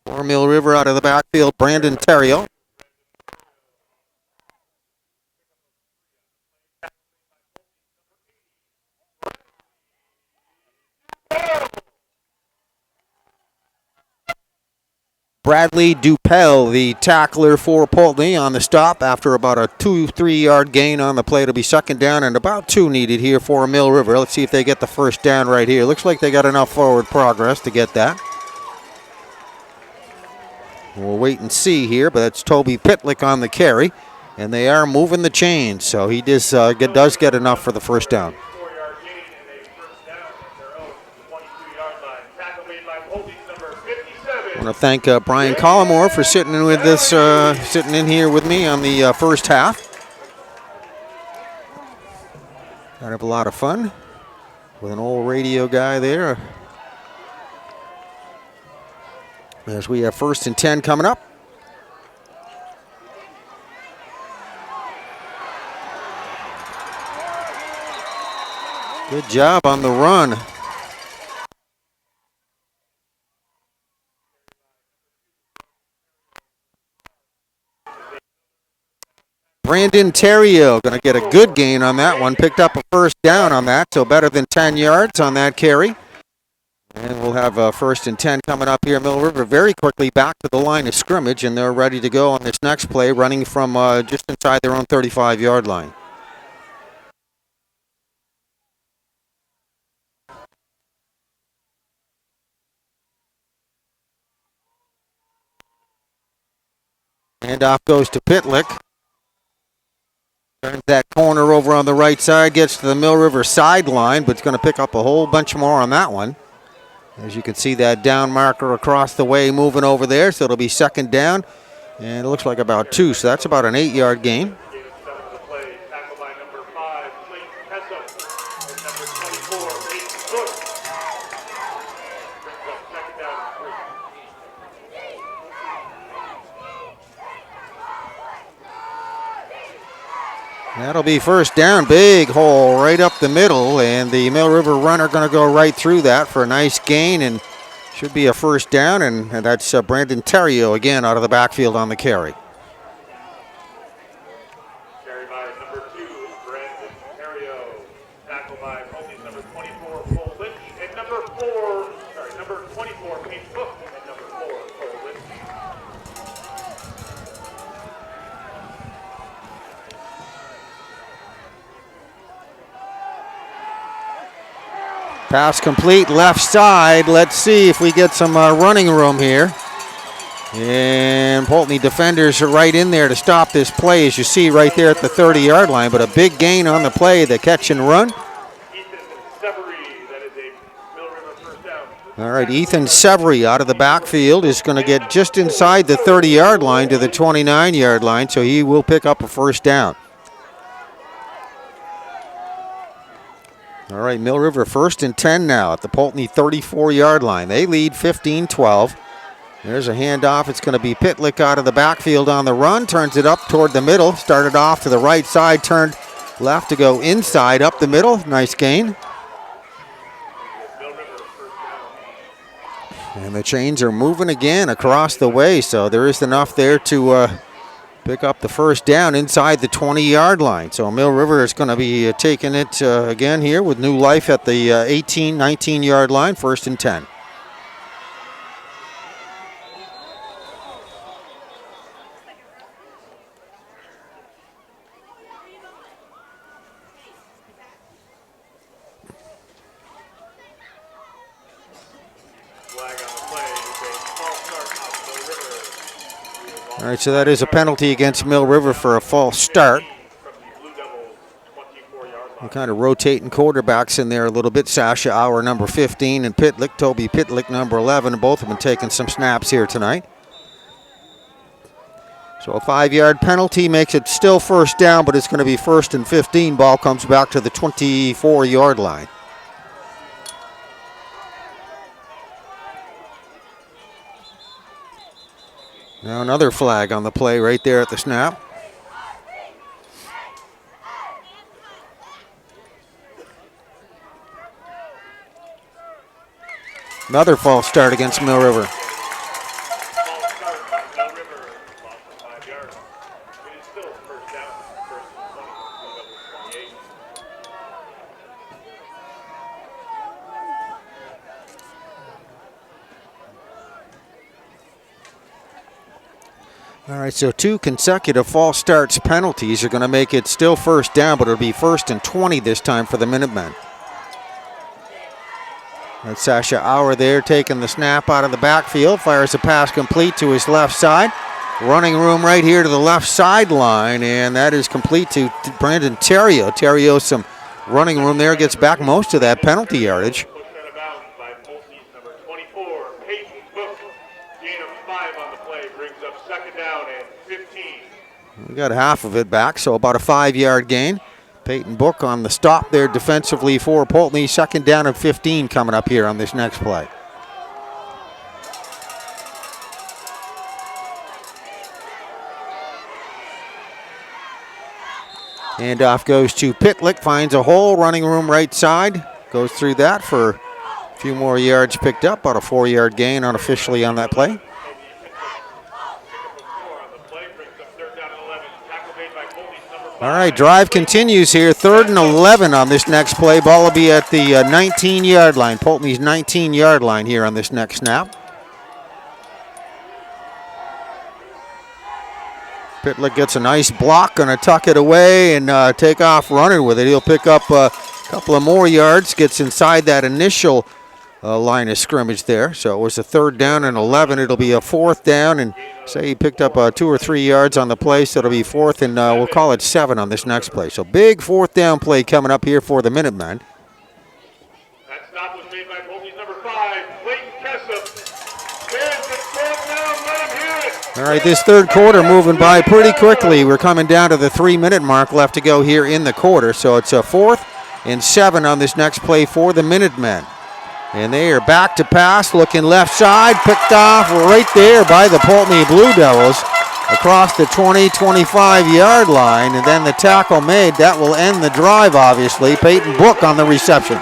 For Mill River out of the backfield, Brandon Terrio. Bradley Dupel, the tackler for Poultney, on the stop after about a 2-3 yard gain on the play. It'll be second down and about 2 needed here for Mill River. Let's see if they get the first down right here. Looks like they got enough forward progress to get that. We'll wait and see here, but that's Toby Pitlick on the carry, and they are moving the chains, so he does get enough for the first down. I want to thank Brian Collmore for sitting in with us, sitting in here with me on the first half. Got to have a lot of fun with an old radio guy there. As we have 1st and 10 coming up. Good job on the run. Brandon Terrio going to get a good gain on that one. Picked up a first down on that, so better than 10 yards on that carry. And we'll have a 1st and 10 coming up here. Mill River very quickly back to the line of scrimmage, and they're ready to go on this next play, running from just inside their own 35-yard line. Handoff goes to Pitlick. Turns that corner over on the right side, gets to the Mill River sideline, but it's going to pick up a whole bunch more on that one. As you can see, that down marker across the way moving over there, so it'll be 2nd down, and it looks like about 2, so that's about an 8-yard gain. That'll be 1st down. Big hole right up the middle, and the Mill River runner going to go right through that for a nice gain, and should be a 1st down, and that's Brandon Terrio again out of the backfield on the carry. Carry by number 2, Brandon Terrio. Tackle by Poultney's number 24, Poultney, and number 24, Peyton Book, and number 4, Poultney. Pass complete, left side. Let's see if we get some running room here. And Poultney defenders are right in there to stop this play, as you see right there at the 30-yard line. But a big gain on the play, the catch and run. All right, Ethan Severy out of the backfield is going to get just inside the 30-yard line to the 29-yard line, so he will pick up a 1st down. All right, Mill River 1st and 10 now at the Poultney 34-yard line. They lead 15-12. There's a handoff. It's going to be Pitlick out of the backfield on the run. Turns it up toward the middle. Started off to the right side. Turned left to go inside up the middle. Nice gain. And the chains are moving again across the way. So there is enough there to pick up the 1st down inside the 20-yard line. So Mill River is going to be taking it again here with new life at the 18, 19-yard line, 1st and 10. All right, so that is a penalty against Mill River for a false start. We're kind of rotating quarterbacks in there a little bit. Sasha Auer, number 15, and Toby Pitlick, number 11. And both have been taking some snaps here tonight. So a 5-yard penalty makes it still 1st down, but it's going to be 1st and 15. Ball comes back to the 24-yard line. Now another flag on the play right there at the snap. Another false start against Mill River. All right, so 2 consecutive false starts penalties are going to make it still 1st down, but it'll be 1st and 20 this time for the Minutemen. That's Sasha Auer there taking the snap out of the backfield, fires a pass complete to his left side. Running room right here to the left sideline, and that is complete to Brandon Terrio. Terrio some running room there, gets back most of that penalty yardage. We got half of it back, so about a 5-yard gain. Peyton Book on the stop there defensively for Poultney. 2nd down and 15 coming up here on this next play. Handoff goes to Pitlick, finds a hole, running room right side. Goes through that for a few more yards picked up, about a 4-yard gain unofficially on that play. All right, drive continues here. 3rd and 11 on this next play. Ball will be at the 19-yard line. Poultney's 19-yard line here on this next snap. Pitlick gets a nice block, going to tuck it away and take off running with it. He'll pick up a couple of more yards, gets inside that initial line of scrimmage there. So it was a 3rd down and 11. It'll be a 4th down, and say he picked up 2 or 3 yards on the play, so it'll be 4th and we'll call it 7 on this next play. So big 4th down play coming up here for the Minutemen. That stop was made by Poultney's number 5, Clayton Kessup. Stands at 4th down, let him hear it. All right, this 3rd quarter moving by pretty quickly. We're coming down to the 3-minute mark left to go here in the quarter. So it's a 4th and 7 on this next play for the Minutemen. And they are back to pass, looking left side, picked off right there by the Poultney Blue Devils across the 20-25-yard line. And then the tackle made. That will end the drive, obviously. Peyton Book on the reception.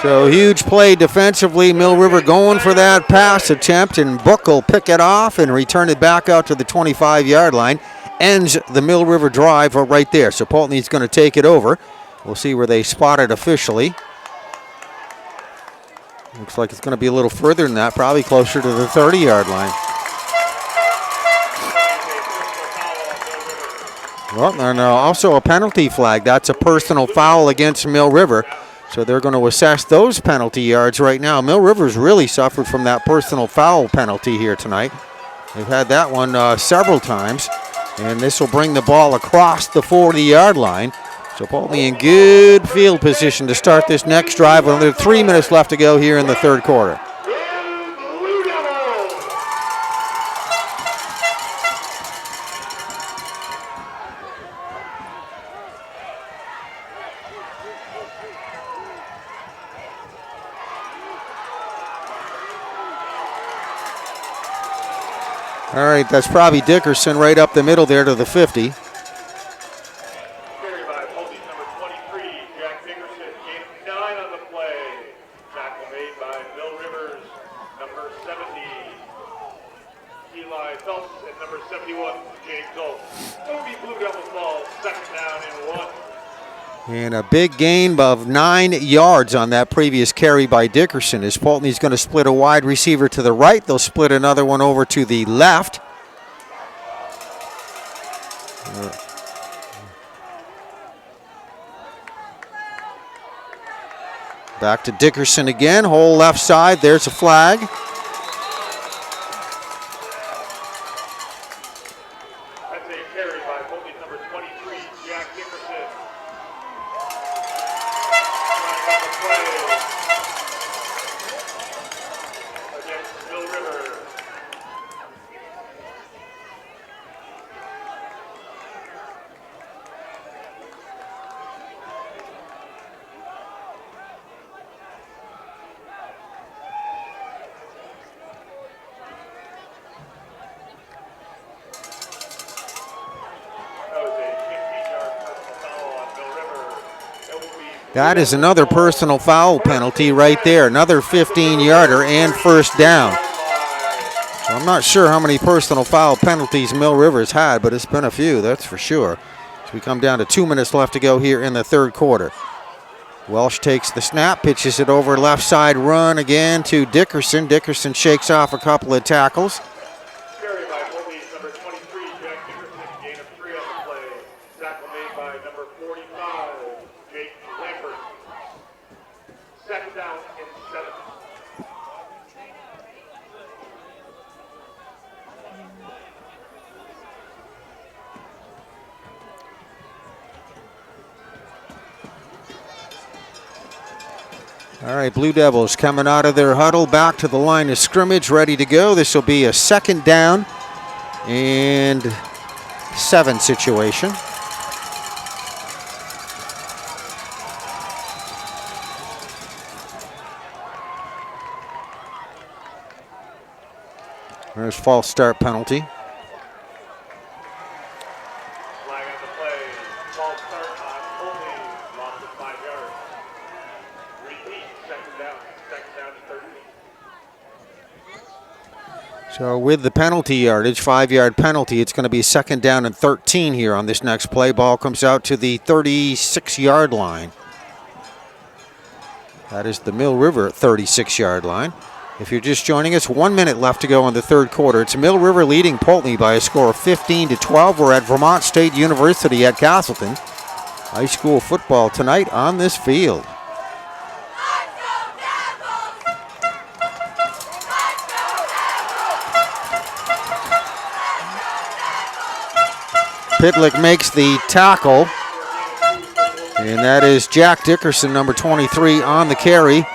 So huge play defensively. Mill River going for that pass attempt, and Book will pick it off and return it back out to the 25-yard line. Ends the Mill River drive right there. So Poultney's going to take it over. We'll see where they spot it officially. Looks like it's going to be a little further than that, probably closer to the 30-yard line. Well, and also a penalty flag. That's a personal foul against Mill River. So they're going to assess those penalty yards right now. Mill River's really suffered from that personal foul penalty here tonight. They've had that one several times. And this will bring the ball across the 40-yard line. So Poultney in good field position to start this next drive with under 3 minutes left to go here in the 3rd quarter. All right, that's probably Dickerson right up the middle there to the 50. Carried by Poultney's number 23, Jack Dickerson. Gain of 9 on the play. Tackle made by Mill Rivers, number 70, Eli Phelps, and number 71, James Gold. It'll be Blue Devils ball, 2nd down and 1. And a big gain of 9 yards on that previous carry by Dickerson. As Poultney's going to split a wide receiver to the right. They'll split another one over to the left. Back to Dickerson again. Whole left side. There's a flag. That's a carry by Poultney's number 23, Jack Dickerson. Against Mill River. That is another personal foul penalty right there. Another 15-yarder and 1st down. So I'm not sure how many personal foul penalties Mill River's had, but it's been a few, that's for sure. So we come down to 2 minutes left to go here in the 3rd quarter. Welsh takes the snap, pitches it over left side run again to Dickerson. Dickerson shakes off a couple of tackles. Carried by Poultney's number 23, Jack Dickerson. Gain of 3 on the play. Tackle made by number 45, Jake Lampert. 2nd down and 7. All right, Blue Devils coming out of their huddle, back to the line of scrimmage, ready to go. This will be a 2nd down and 7 situation. There's false start penalty. Flag on the play. False start on Poultney. Loss of 5 yards. Repeat. Second down. Second down to 13. So with the penalty yardage, 5-yard penalty, it's going to be second down and 13 here on this next play. Ball comes out to the 36-yard line. That is the Mill River 36-yard line. If you're just joining us, 1 minute left to go in the third quarter. It's Mill River leading Poultney by a score of 15-12. We're at Vermont State University at Castleton. High school football tonight on this field. Pitlick makes the tackle, and that is Jack Dickerson, number 23, on the carry.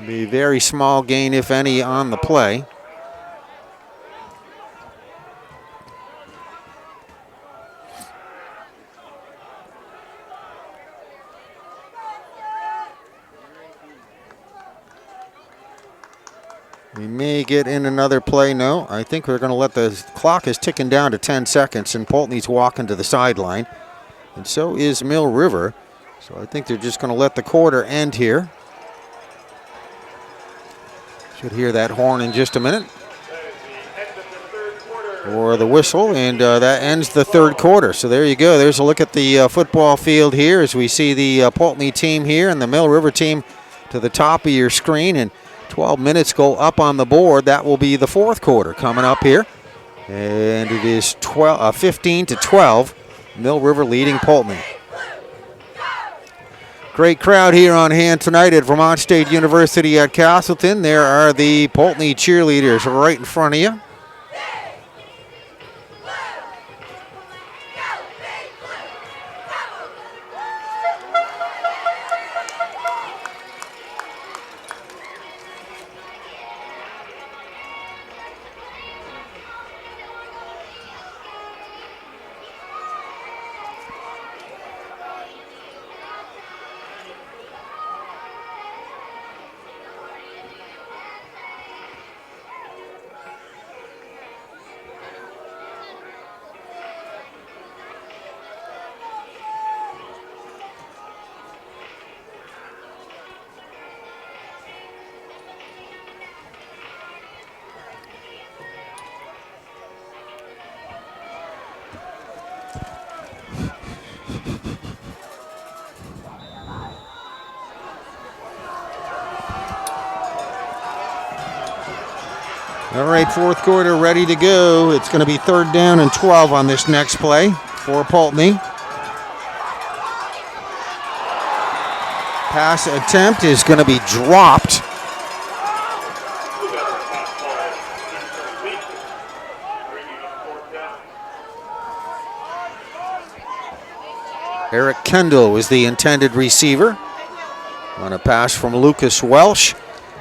Be very small gain, if any, on the play. We may get in another play. No, I think we're going to let the clock is ticking down to 10 seconds, and Poultney's walking to the sideline. And so is Mill River. So I think they're just going to let the quarter end here. Should hear that horn in just a minute. Or the whistle, and that ends the third quarter. So there you go. There's a look at the football field here as we see the Poultney team here and the Mill River team to the top of your screen. And 12 minutes go up on the board. That will be the fourth quarter coming up here. And it is 15-12. Mill River leading Poultney. Great crowd here on hand tonight at Vermont State University at Castleton. There are the Poultney cheerleaders right in front of you. All right, fourth quarter ready to go. It's going to be third down and 12 on this next play for Poultney. Pass attempt is going to be dropped. Eric Kendall was the intended receiver on a pass from Lucas Welsh.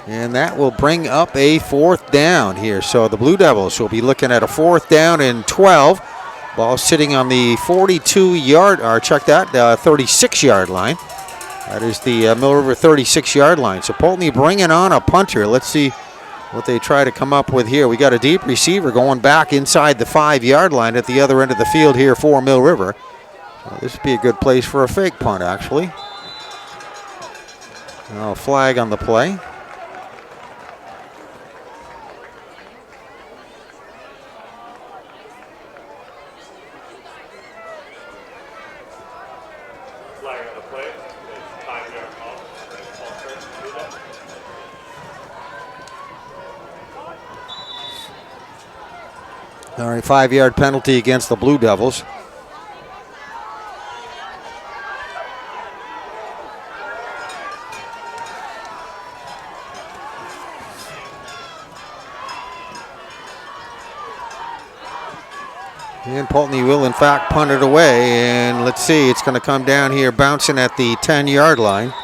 And that will bring up a fourth down here. So the Blue Devils will be looking at a fourth down and 12. Ball sitting on the 42-yard, or check that, 36-yard line. That is the Mill River 36-yard line. So Poultney bringing on a punter. Let's see what they try to come up with here. We got a deep receiver going back inside the 5-yard line at the other end of the field here for Mill River. So this would be a good place for a fake punt, actually. Now a flag on the play. All right, 5-yard penalty against the Blue Devils. And Poultney will, in fact, punt it away. And let's see, it's going to come down here, bouncing at the 10-yard line.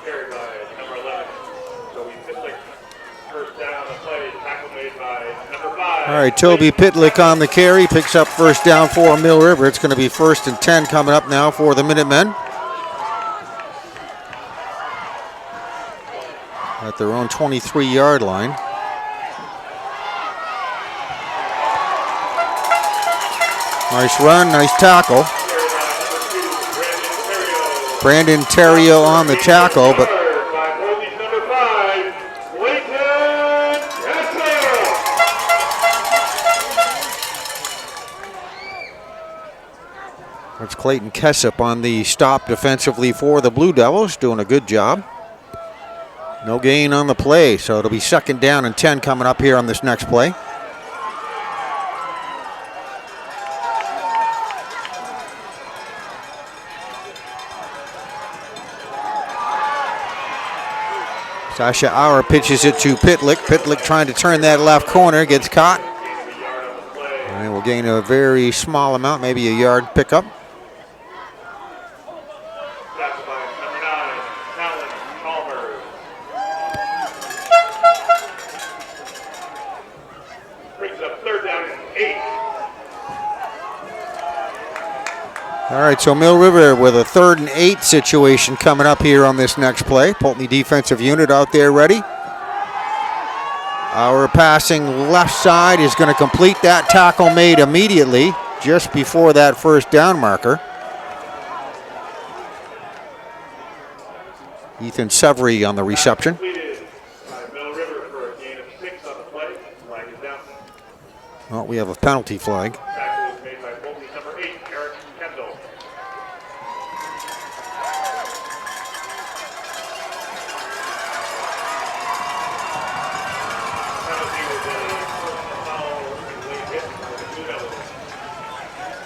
carried by number 11. So we Pitlick first down the play. Tackle made by number 5. All right, Toby Pitlick on the carry, picks up first down for Mill River. It's going to be 1st and 10 coming up now for the Minutemen. At their own 23-yard line. Nice run, nice tackle. Brandon Terrio on the tackle, but it's Clayton Kessup on the stop defensively for the Blue Devils, doing a good job. No gain on the play, so it'll be 2nd down and 10 coming up here on this next play. Sasha Auer pitches it to Pitlick. Pitlick trying to turn that left corner, gets caught. And will gain a very small amount, maybe a yard pickup. All right, so Mill River with a 3rd and 8 situation coming up here on this next play. Poultney defensive unit out there ready. Our passing left side is going to complete that tackle made immediately just before that first down marker. Ethan Severy on the reception. Well, we have a penalty flag.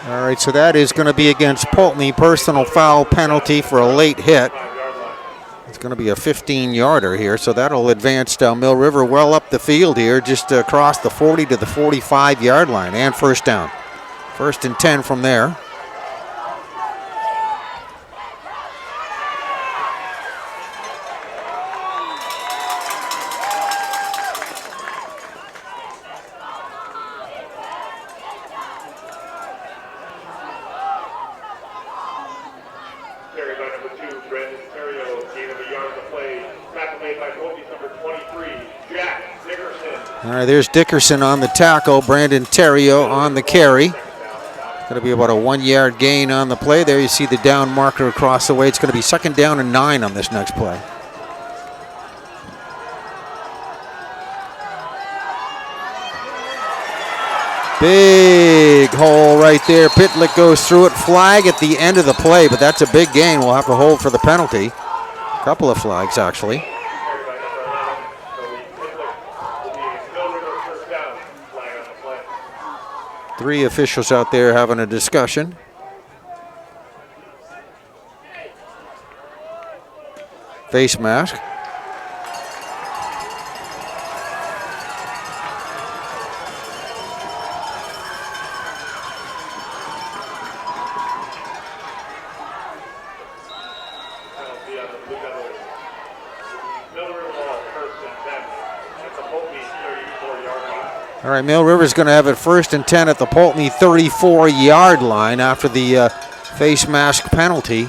All right, so that is going to be against Poultney. Personal foul penalty for a late hit. It's going to be a 15-yarder here, so that'll advance Mill River well up the field here, just across the 40 to the 45-yard line, and first down. 1st and 10 from there. All right, there's Dickerson on the tackle. Brandon Terrio on the carry. Going to be about a 1-yard gain on the play. There you see the down marker across the way. It's going to be 2nd down and 9 on this next play. Big hole right there. Pitlick goes through it. Flag at the end of the play, but that's a big gain. We'll have to hold for the penalty. A couple of flags, actually. Three officials out there having a discussion. Face mask. All right, Mill River's going to have it 1st and 10 at the Poultney 34-yard line after the face mask penalty.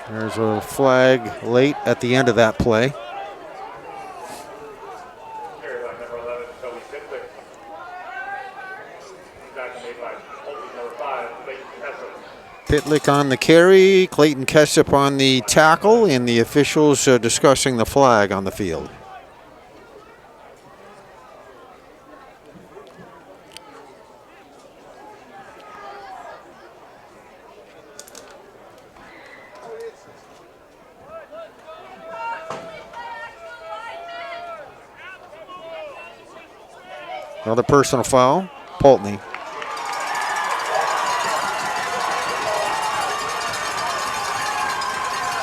There's a flag late at the end of that play. Pitlick on the carry, Clayton Kessup on the tackle, and the officials discussing the flag on the field. Another personal foul, Poultney.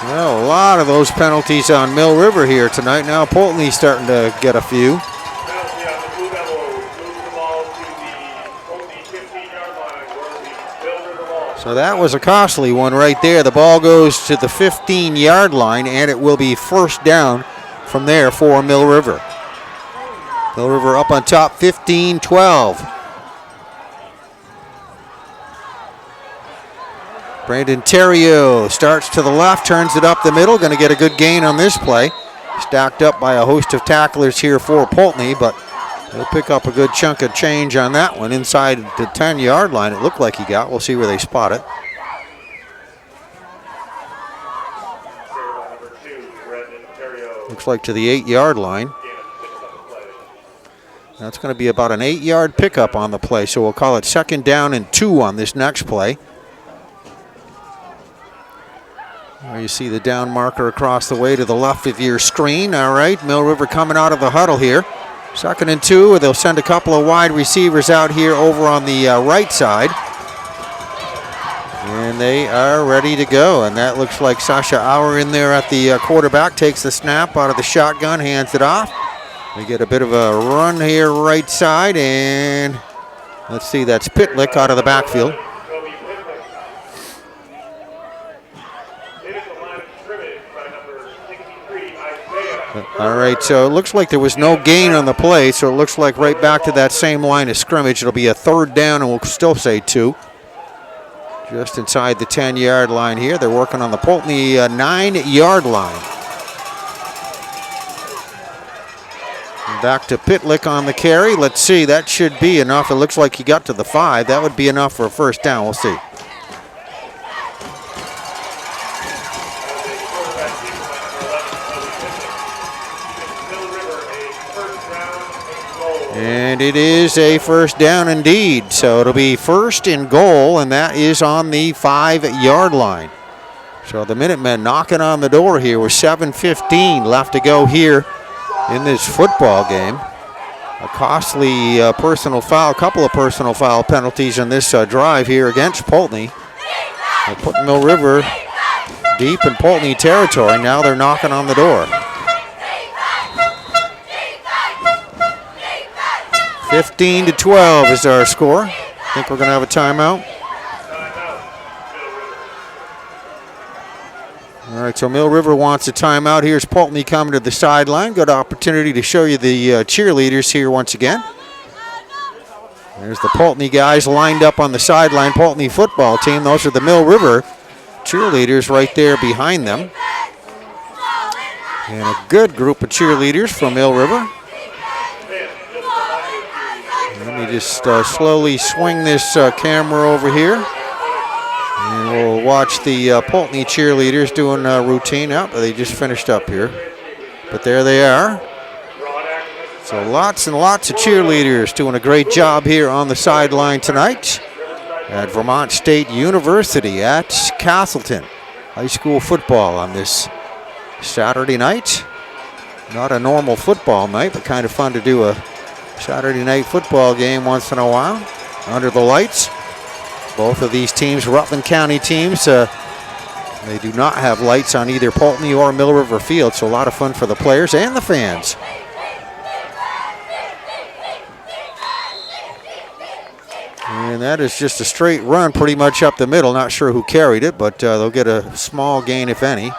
Well, a lot of those penalties on Mill River here tonight. Now Poultney starting to get a few. Penalty on the Blue Devils. Moves the ball to the Poultney 15-yard line where the Mill River ball. So that was a costly one right there. The ball goes to the 15-yard line, and it will be first down from there for Mill River. Mill River up on top, 15-12. Brandon Terrio starts to the left, turns it up the middle. Going to get a good gain on this play. Stacked up by a host of tacklers here for Poultney, but he'll pick up a good chunk of change on that one. Inside the 10-yard line, it looked like he got. We'll see where they spot it. Looks like to the 8-yard line. That's going to be about an 8-yard pickup on the play, so we'll call it 2nd down and 2 on this next play. There you see the down marker across the way to the left of your screen. All right, Mill River coming out of the huddle here. 2nd and 2. They'll send a couple of wide receivers out here over on the right side. And they are ready to go. And that looks like Sasha Auer in there at the quarterback. Takes the snap out of the shotgun, hands it off. We get a bit of a run here right side. And let's see, that's Pitlick out of the backfield. All right, so it looks like there was no gain on the play, so it looks like right back to that same line of scrimmage. It'll be a 3rd down, and we'll still say 2. Just inside the 10-yard line here. They're working on the Poultney 9-yard line. And back to Pitlick on the carry. Let's see, that should be enough. It looks like he got to the 5. That would be enough for a 1st down. We'll see. And it is a 1st down indeed. So it'll be 1st and goal, and that is on the 5-yard line. So the Minutemen knocking on the door here with 7:15 left to go here in this football game. A costly personal foul, a couple of personal foul penalties in this drive here against Poultney. They're putting Mill River deep in Poultney territory. Now they're knocking on the door. 15-12 is our score. I think we're going to have a timeout. All right, so Mill River wants a timeout. Here's Poultney coming to the sideline. Good opportunity to show you the cheerleaders here once again. There's the Poultney guys lined up on the sideline. Poultney football team. Those are the Mill River cheerleaders right there behind them. And a good group of cheerleaders from Mill River. Let me just slowly swing this camera over here. And we'll watch the Poultney cheerleaders doing a routine. Oh, they just finished up here. But there they are. So lots and lots of cheerleaders doing a great job here on the sideline tonight at Vermont State University at Castleton. High school football on this Saturday night. Not a normal football night, but kind of fun to do a Saturday night football game once in a while under the lights. Both of these teams, Rutland County teams, they do not have lights on either Poultney or Mill River Field, so a lot of fun for the players and the fans. And that is just a straight run pretty much up the middle. Not sure who carried it, but they'll get a small gain, if any.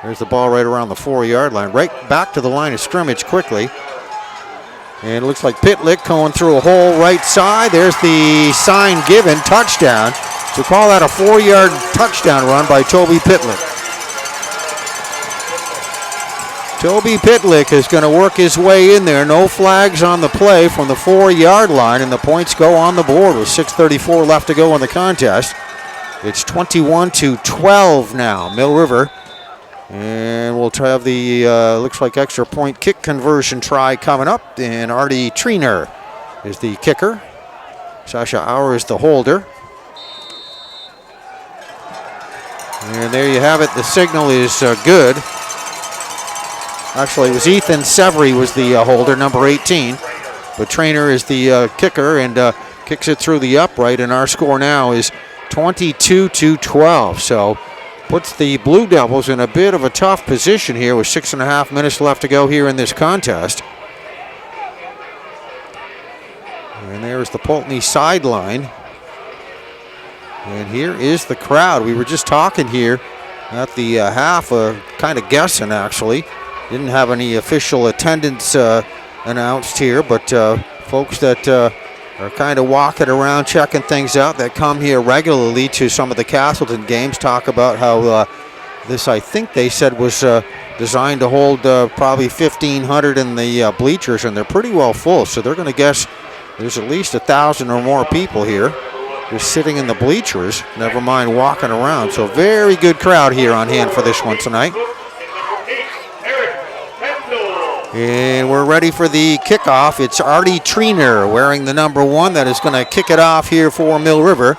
There's the ball right around the 4-yard line. Right back to the line of scrimmage quickly. And it looks like Pitlick going through a hole right side. There's the sign given, touchdown. So call that a 4-yard touchdown run by Toby Pitlick. Toby Pitlick is going to work his way in there. No flags on the play from the 4-yard line, and the points go on the board with 6:34 left to go in the contest. It's 21-12 now, Mill River. And we'll have the, looks like extra point kick conversion try coming up. And Artie Triner is the kicker. Sasha Auer is the holder. And there you have it. The signal is good. Actually, it was Ethan Severy was the holder, number 18. But Trainer is the kicker and kicks it through the upright. And our score now is 22-12. So puts the Blue Devils in a bit of a tough position here with 6.5 minutes left to go here in this contest. And there's the Poultney sideline. And here is the crowd. We were just talking here at the half, kind of guessing actually. Didn't have any official attendance announced here, but folks that are kind of walking around checking things out that come here regularly to some of the Castleton games talk about how this, I think they said, was designed to hold probably 1,500 in the bleachers, and they're pretty well full, so they're going to guess there's at least 1,000 or more people here just sitting in the bleachers, never mind walking around. So very good crowd here on hand for this one tonight. And we're ready for the kickoff. It's Artie Treener wearing the number 1 that is going to kick it off here for Mill River.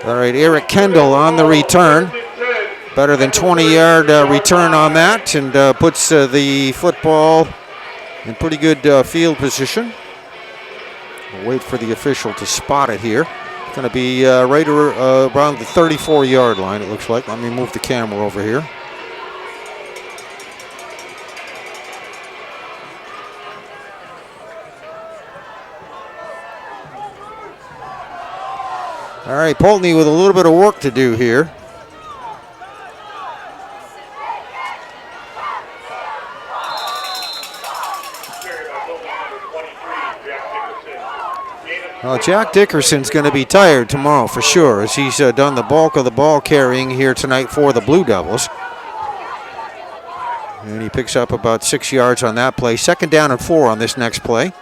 All right, Eric Kendall on the return. Better than 20-yard return on that, and puts the football in pretty good field position. We'll wait for the official to spot it here. It's going to be right around the 34-yard line, it looks like. Let me move the camera over here. All right, Poultney with a little bit of work to do here. Well, Jack Dickerson's going to be tired tomorrow for sure, as he's done the bulk of the ball carrying here tonight for the Blue Devils. And he picks up about 6 yards on that play. 2nd down and 4 on this next play.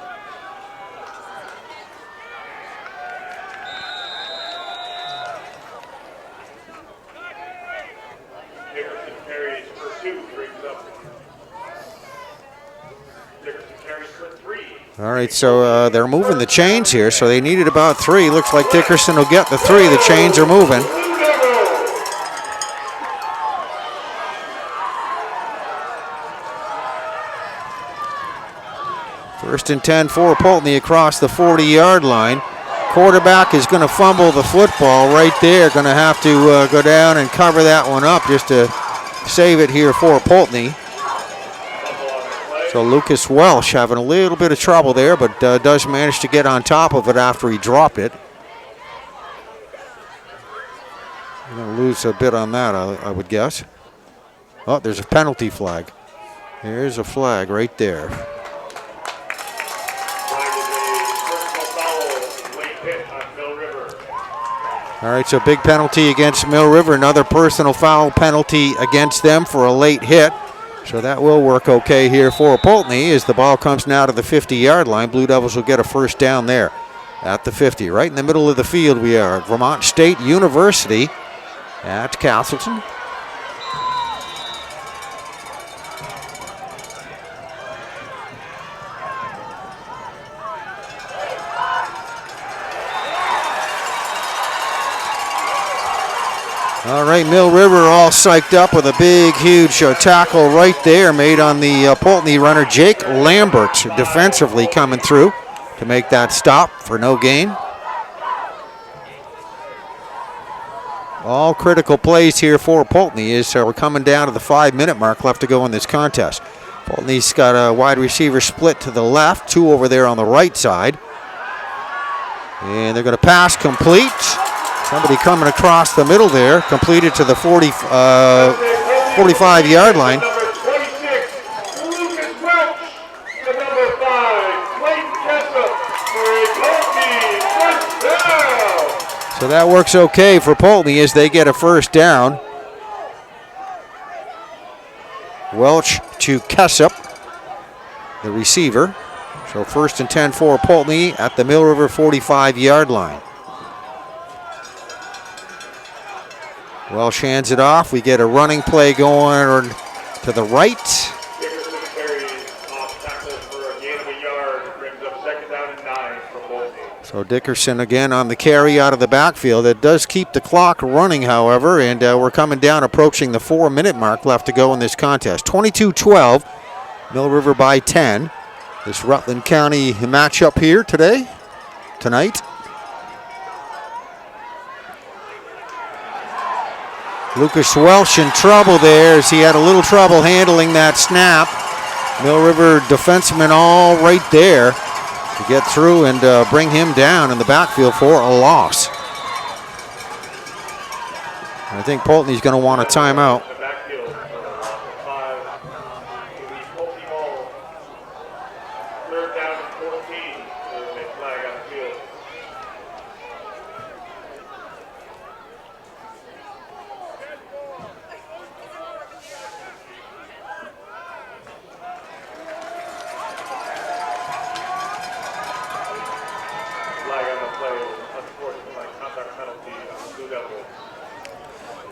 All right, so they're moving the chains here, so they needed about 3. Looks like Dickerson will get the 3. The chains are moving. First and 10 for Poultney across the 40-yard line. Quarterback is going to fumble the football right there. Going to have to go down and cover that one up just to save it here for Poultney. So Lucas Welsh having a little bit of trouble there, but does manage to get on top of it after he dropped it. You're going to lose a bit on that, I would guess. Oh, there's a penalty flag. There's a flag right there. All right, so big penalty against Mill River. Another personal foul penalty against them for a late hit. So that will work okay here for Poultney as the ball comes now to the 50-yard line. Blue Devils will get a first down there at the 50. Right in the middle of the field we are at Vermont State University at Castleton. All right, Mill River all psyched up with a big, huge tackle right there made on the Poultney runner, Jake Lambert, defensively coming through to make that stop for no gain. All critical plays here for Poultney as we're coming down to the 5-minute mark left to go in this contest. Poultney's got a wide receiver split to the left, 2 over there on the right side. And they're going to pass complete. Somebody coming across the middle there, completed to the 45-yard line. Number 26, Lucas Welch. The number 5, Clayton Jessup for a Poultney first down. So that works okay for Poultney as they get a first down. Welch to Kessup, the receiver. So 1st and 10 for Poultney at the Mill River 45-yard line. Welsh hands it off. We get a running play going to the right. Dickerson carries off tackle for a gain of a yard, brings up 2nd down and 9 for Poultney. So Dickerson again on the carry out of the backfield. It does keep the clock running, however, and we're coming down, approaching the 4-minute mark left to go in this contest. 22-12, Mill River by 10. This Rutland County matchup here tonight. Lucas Welsh in trouble there as he had a little trouble handling that snap. Mill River defensemen all right there to get through and bring him down in the backfield for a loss. I think Poultney's going to want a timeout. The backfield for loss of 5. It'll be Poultney ball. 3rd down and 14. There's a flag on the field. Flag on the play. Unfortunately, contact penalty on the Blue Devils.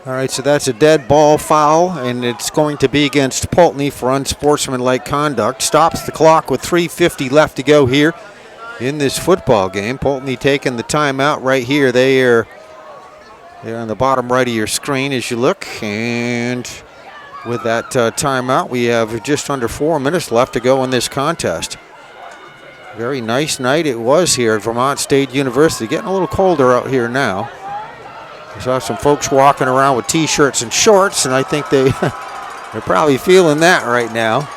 All right, so that's a dead ball foul, and it's going to be against Poultney for unsportsmanlike conduct. Stops the clock with 3:50 left to go here in this football game. Poultney taking the timeout right here. They're on the bottom right of your screen as you look, and with that timeout, we have just under 4 minutes left to go in this contest. Very nice night it was here at Vermont State University. Getting a little colder out here now. I saw some folks walking around with T-shirts and shorts, and I think they're probably feeling that right now.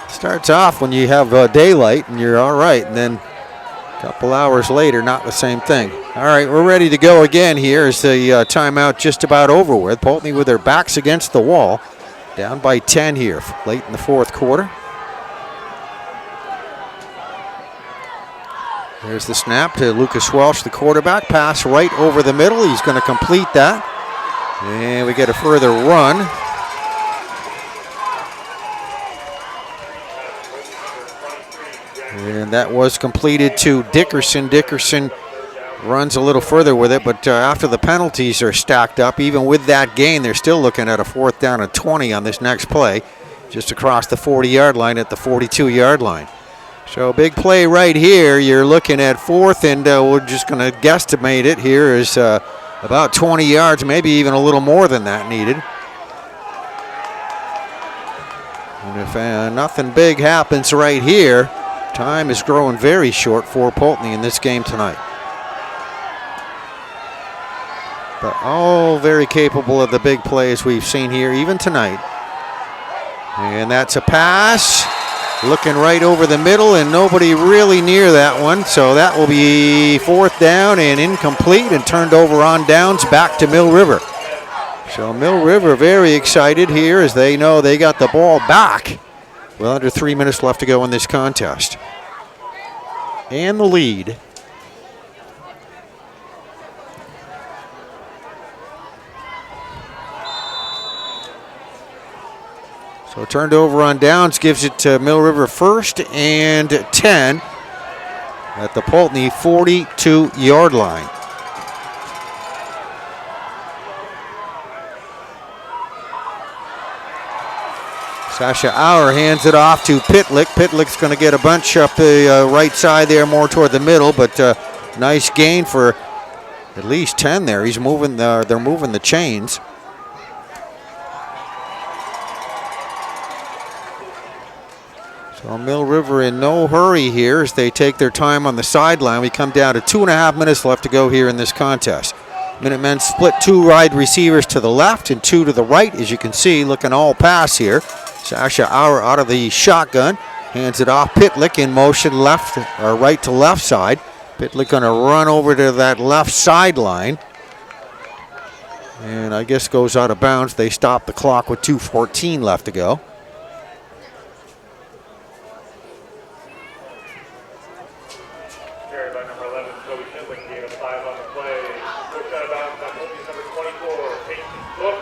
Starts off when you have daylight and you're all right, and then a couple hours later, not the same thing. All right, we're ready to go again here as the timeout just about over with. Poultney with their backs against the wall, down by 10 here late in the 4th quarter. There's the snap to Lucas Welsh, the quarterback. Pass right over the middle. He's going to complete that. And we get a further run. And that was completed to Dickerson. Dickerson runs a little further with it, but after the penalties are stacked up, even with that gain, they're still looking at a 4th down and 20 on this next play, just across the 40-yard line at the 42-yard line. So big play right here. You're looking at 4th, and we're just going to guesstimate it here is about 20 yards, maybe even a little more than that needed. And if nothing big happens right here, time is growing very short for Poultney in this game tonight. But all very capable of the big plays we've seen here, even tonight. And that's a pass. Looking right over the middle, and nobody really near that one. So that will be 4th down and incomplete and turned over on downs back to Mill River. So Mill River very excited here as they know they got the ball back. Well, under 3 minutes left to go in this contest. And the lead. So turned over on downs, gives it to Mill River 1st and 10 at the Poultney 42-yard line. Sasha Auer hands it off to Pitlick. Pitlick's going to get a bunch up the right side there, more toward the middle, but nice gain for at least 10 there. He's moving. They're moving the chains. So Mill River in no hurry here as they take their time on the sideline. We come down to 2.5 minutes left to go here in this contest. Minutemen split 2 wide receivers to the left and 2 to the right, as you can see, looking all pass here. Sasha Auer out of the shotgun, hands it off. Pitlick in motion left or right to left side. Pitlick going to run over to that left sideline. And I guess goes out of bounds. They stop the clock with 2:14 left to go.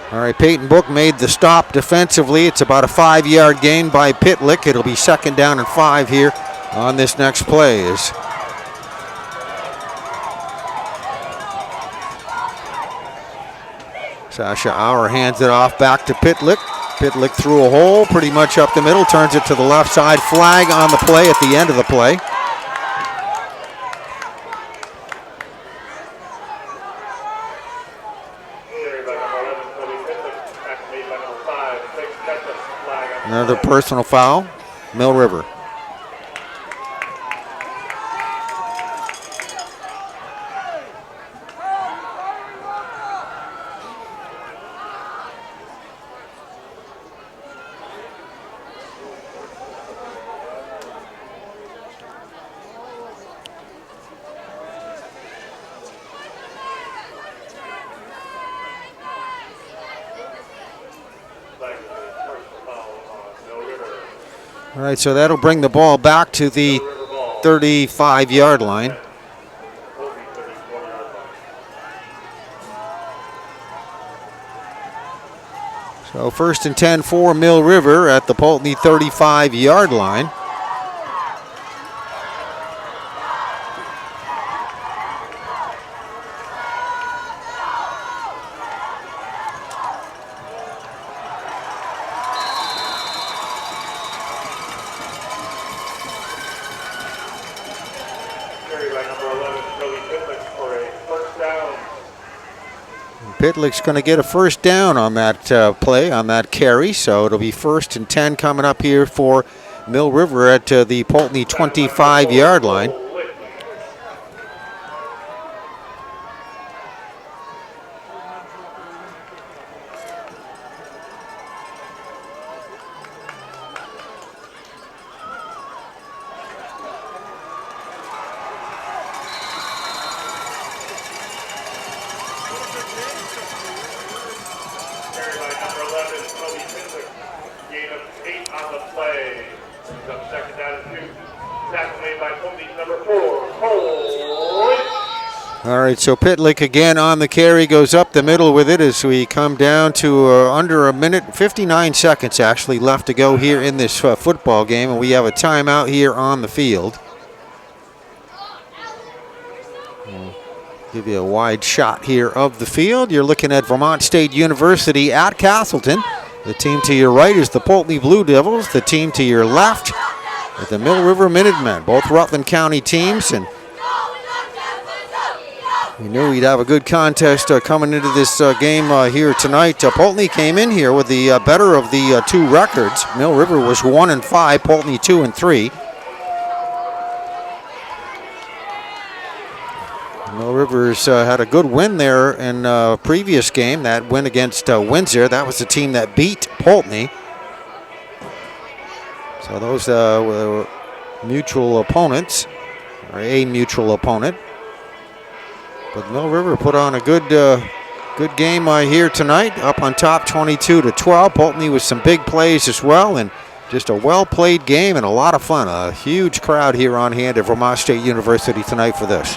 All right, Peyton Book made the stop defensively. It's about a 5-yard gain by Pitlick. It'll be 2nd down and 5 here on this next play. Sasha Auer hands it off back to Pitlick. Pitlick through a hole pretty much up the middle, turns it to the left side. Flag on the play at the end of the play. Another personal foul. Mill River. All right, so that'll bring the ball back to the 35-yard line. So 1st and 10 for Mill River at the Poultney 35-yard line. Pitlick's going to get a first down on that play, on that carry, so it'll be 1st and 10 coming up here for Mill River at the Poultney 25-yard line. All right, so Pitlick again on the carry, goes up the middle with it as we come down to under a minute, 59 seconds actually left to go here in this football game, and we have a timeout here on the field. We'll give you a wide shot here of the field. You're looking at Vermont State University at Castleton. The team to your right is the Poultney Blue Devils. The team to your left is the Mill River Minutemen, both Rutland County teams, and we knew we'd have a good contest coming into this game here tonight. Poultney came in here with the better of the two records. Mill River was 1-5, Poultney 2-3. Mill Rivers had a good win there in a previous game, that win against Windsor. That was the team that beat Poultney. So those were mutual opponents, or a mutual opponent. But Mill River put on a good game here tonight, up on top 22-12. Poultney with some big plays as well, and just a well-played game and a lot of fun. A huge crowd here on hand at Vermont State University tonight for this.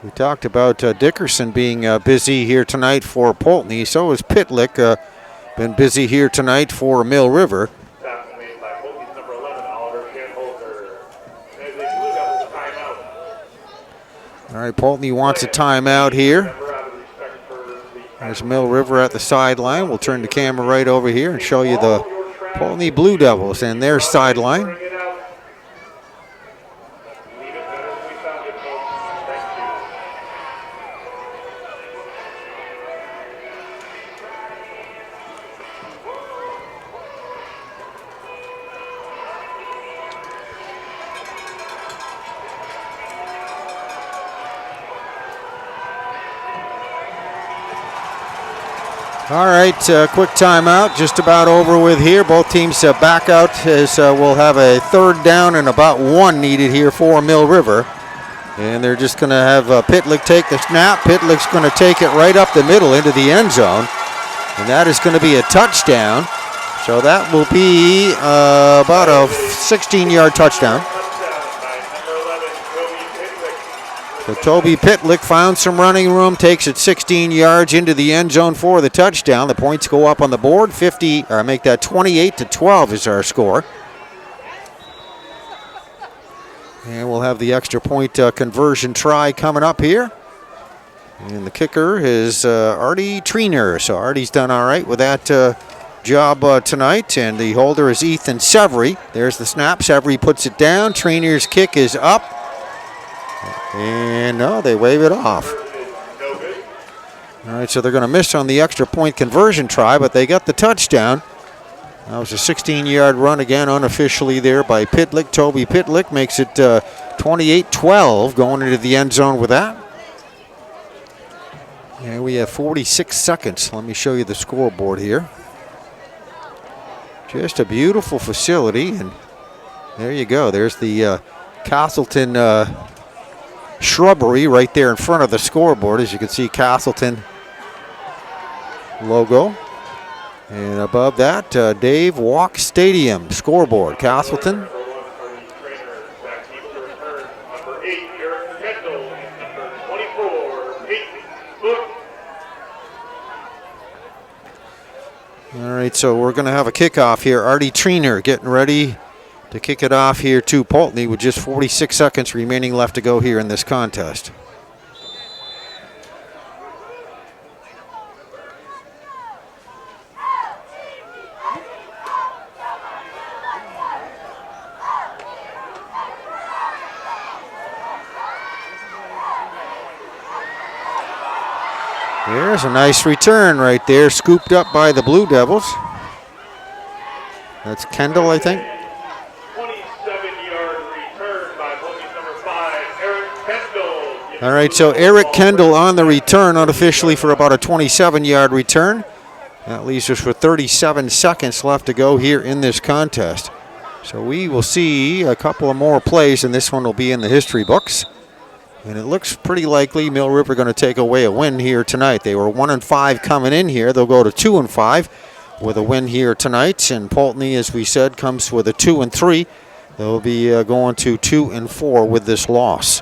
We talked about Dickerson being busy here tonight for Poultney. So is Pitlick, been busy here tonight for Mill River. All right, Poultney wants a timeout here. There's Mill River at the sideline. We'll turn the camera right over here and show you the Poultney Blue Devils and their sideline. All right, quick timeout, just about over with here. Both teams back out as we'll have a third down and about one needed here for Mill River. And they're just going to have Pitlick take the snap. Pitlick's going to take it right up the middle into the end zone. And that is going to be a touchdown. So that will be about a 16-yard touchdown. So Toby Pitlick found some running room, takes it 16 yards into the end zone for the touchdown. The points go up on the board. 28-12 is our score. And we'll have the extra point conversion try coming up here. And the kicker is Artie Treener. So Artie's done all right with that job tonight. And the holder is Ethan Severy. There's the snap. Severy puts it down. Treener's kick is up. And no, they wave it off. All right, so they're going to miss on the extra point conversion try, but they got the touchdown. That was a 16-yard run again, unofficially there by Pitlick. Toby Pitlick makes it 28-12 going into the end zone with that. And we have 46 seconds. Let me show you the scoreboard here. Just a beautiful facility, and there you go. There's the Castleton shrubbery right there in front of the scoreboard. As you can see, Castleton logo. And above that, Dave Walk Stadium scoreboard, Castleton. Number 8, Eric Kendall. Number 24, Peyton Book. All right, so we're going to have a kickoff here. Artie Treener getting ready to kick it off here to Poultney with just 46 seconds remaining left to go here in this contest. There's a nice return right there, scooped up by the Blue Devils. That's Kendall, I think. 27-yard return by Poultney's number 5, Eric Kendall. All right, so Eric Kendall on the return, unofficially for about a 27-yard return. That leaves us with 37 seconds left to go here in this contest. So we will see a couple of more plays, and this one will be in the history books. And it looks pretty likely Mill River going to take away a win here tonight. They were 1-5 coming in here. They'll go to 2-5 with a win here tonight. And Poultney, as we said, comes with a 2-3. They'll be going to 2-4 with this loss.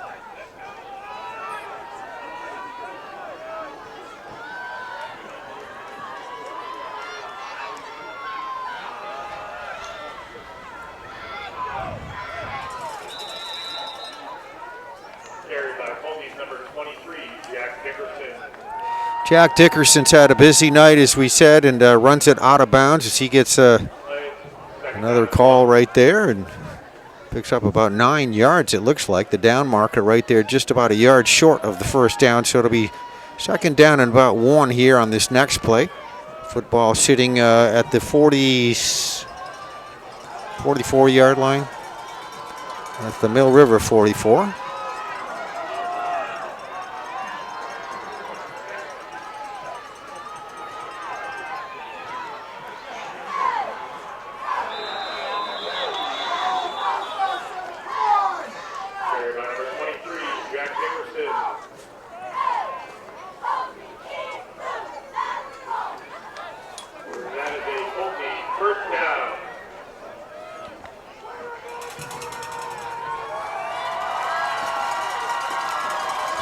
Jack Dickerson's had a busy night, as we said, and runs it out of bounds as he gets another call right there and picks up about 9 yards, it looks like. The down marker right there, just about a yard short of the first down, so it'll be second down and about 1 here on this next play. Football sitting at the 44-yard line. That's the Mill River 44.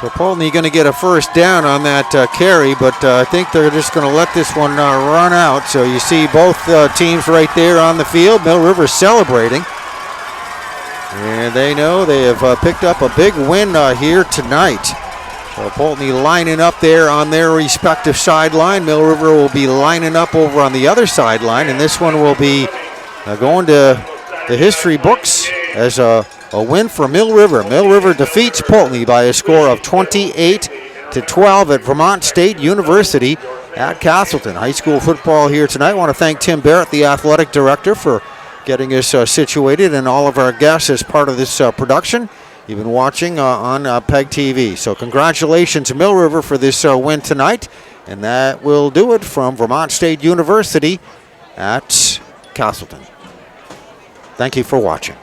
So Poultney going to get a first down on that carry, but I think they're just going to let this one run out. So you see both teams right there on the field. Mill River celebrating. And they know they have picked up a big win here tonight. So Poultney lining up there on their respective sideline. Mill River will be lining up over on the other sideline, and this one will be going to the history books as a win for Mill River. Mill River defeats Poultney by a score of 28-12 at Vermont State University at Castleton. High school football here tonight. I want to thank Tim Barrett, the athletic director, for getting us situated, and all of our guests as part of this production. You've been watching on PEGTV. So congratulations, Mill River, for this win tonight. And that will do it from Vermont State University at Castleton. Thank you for watching.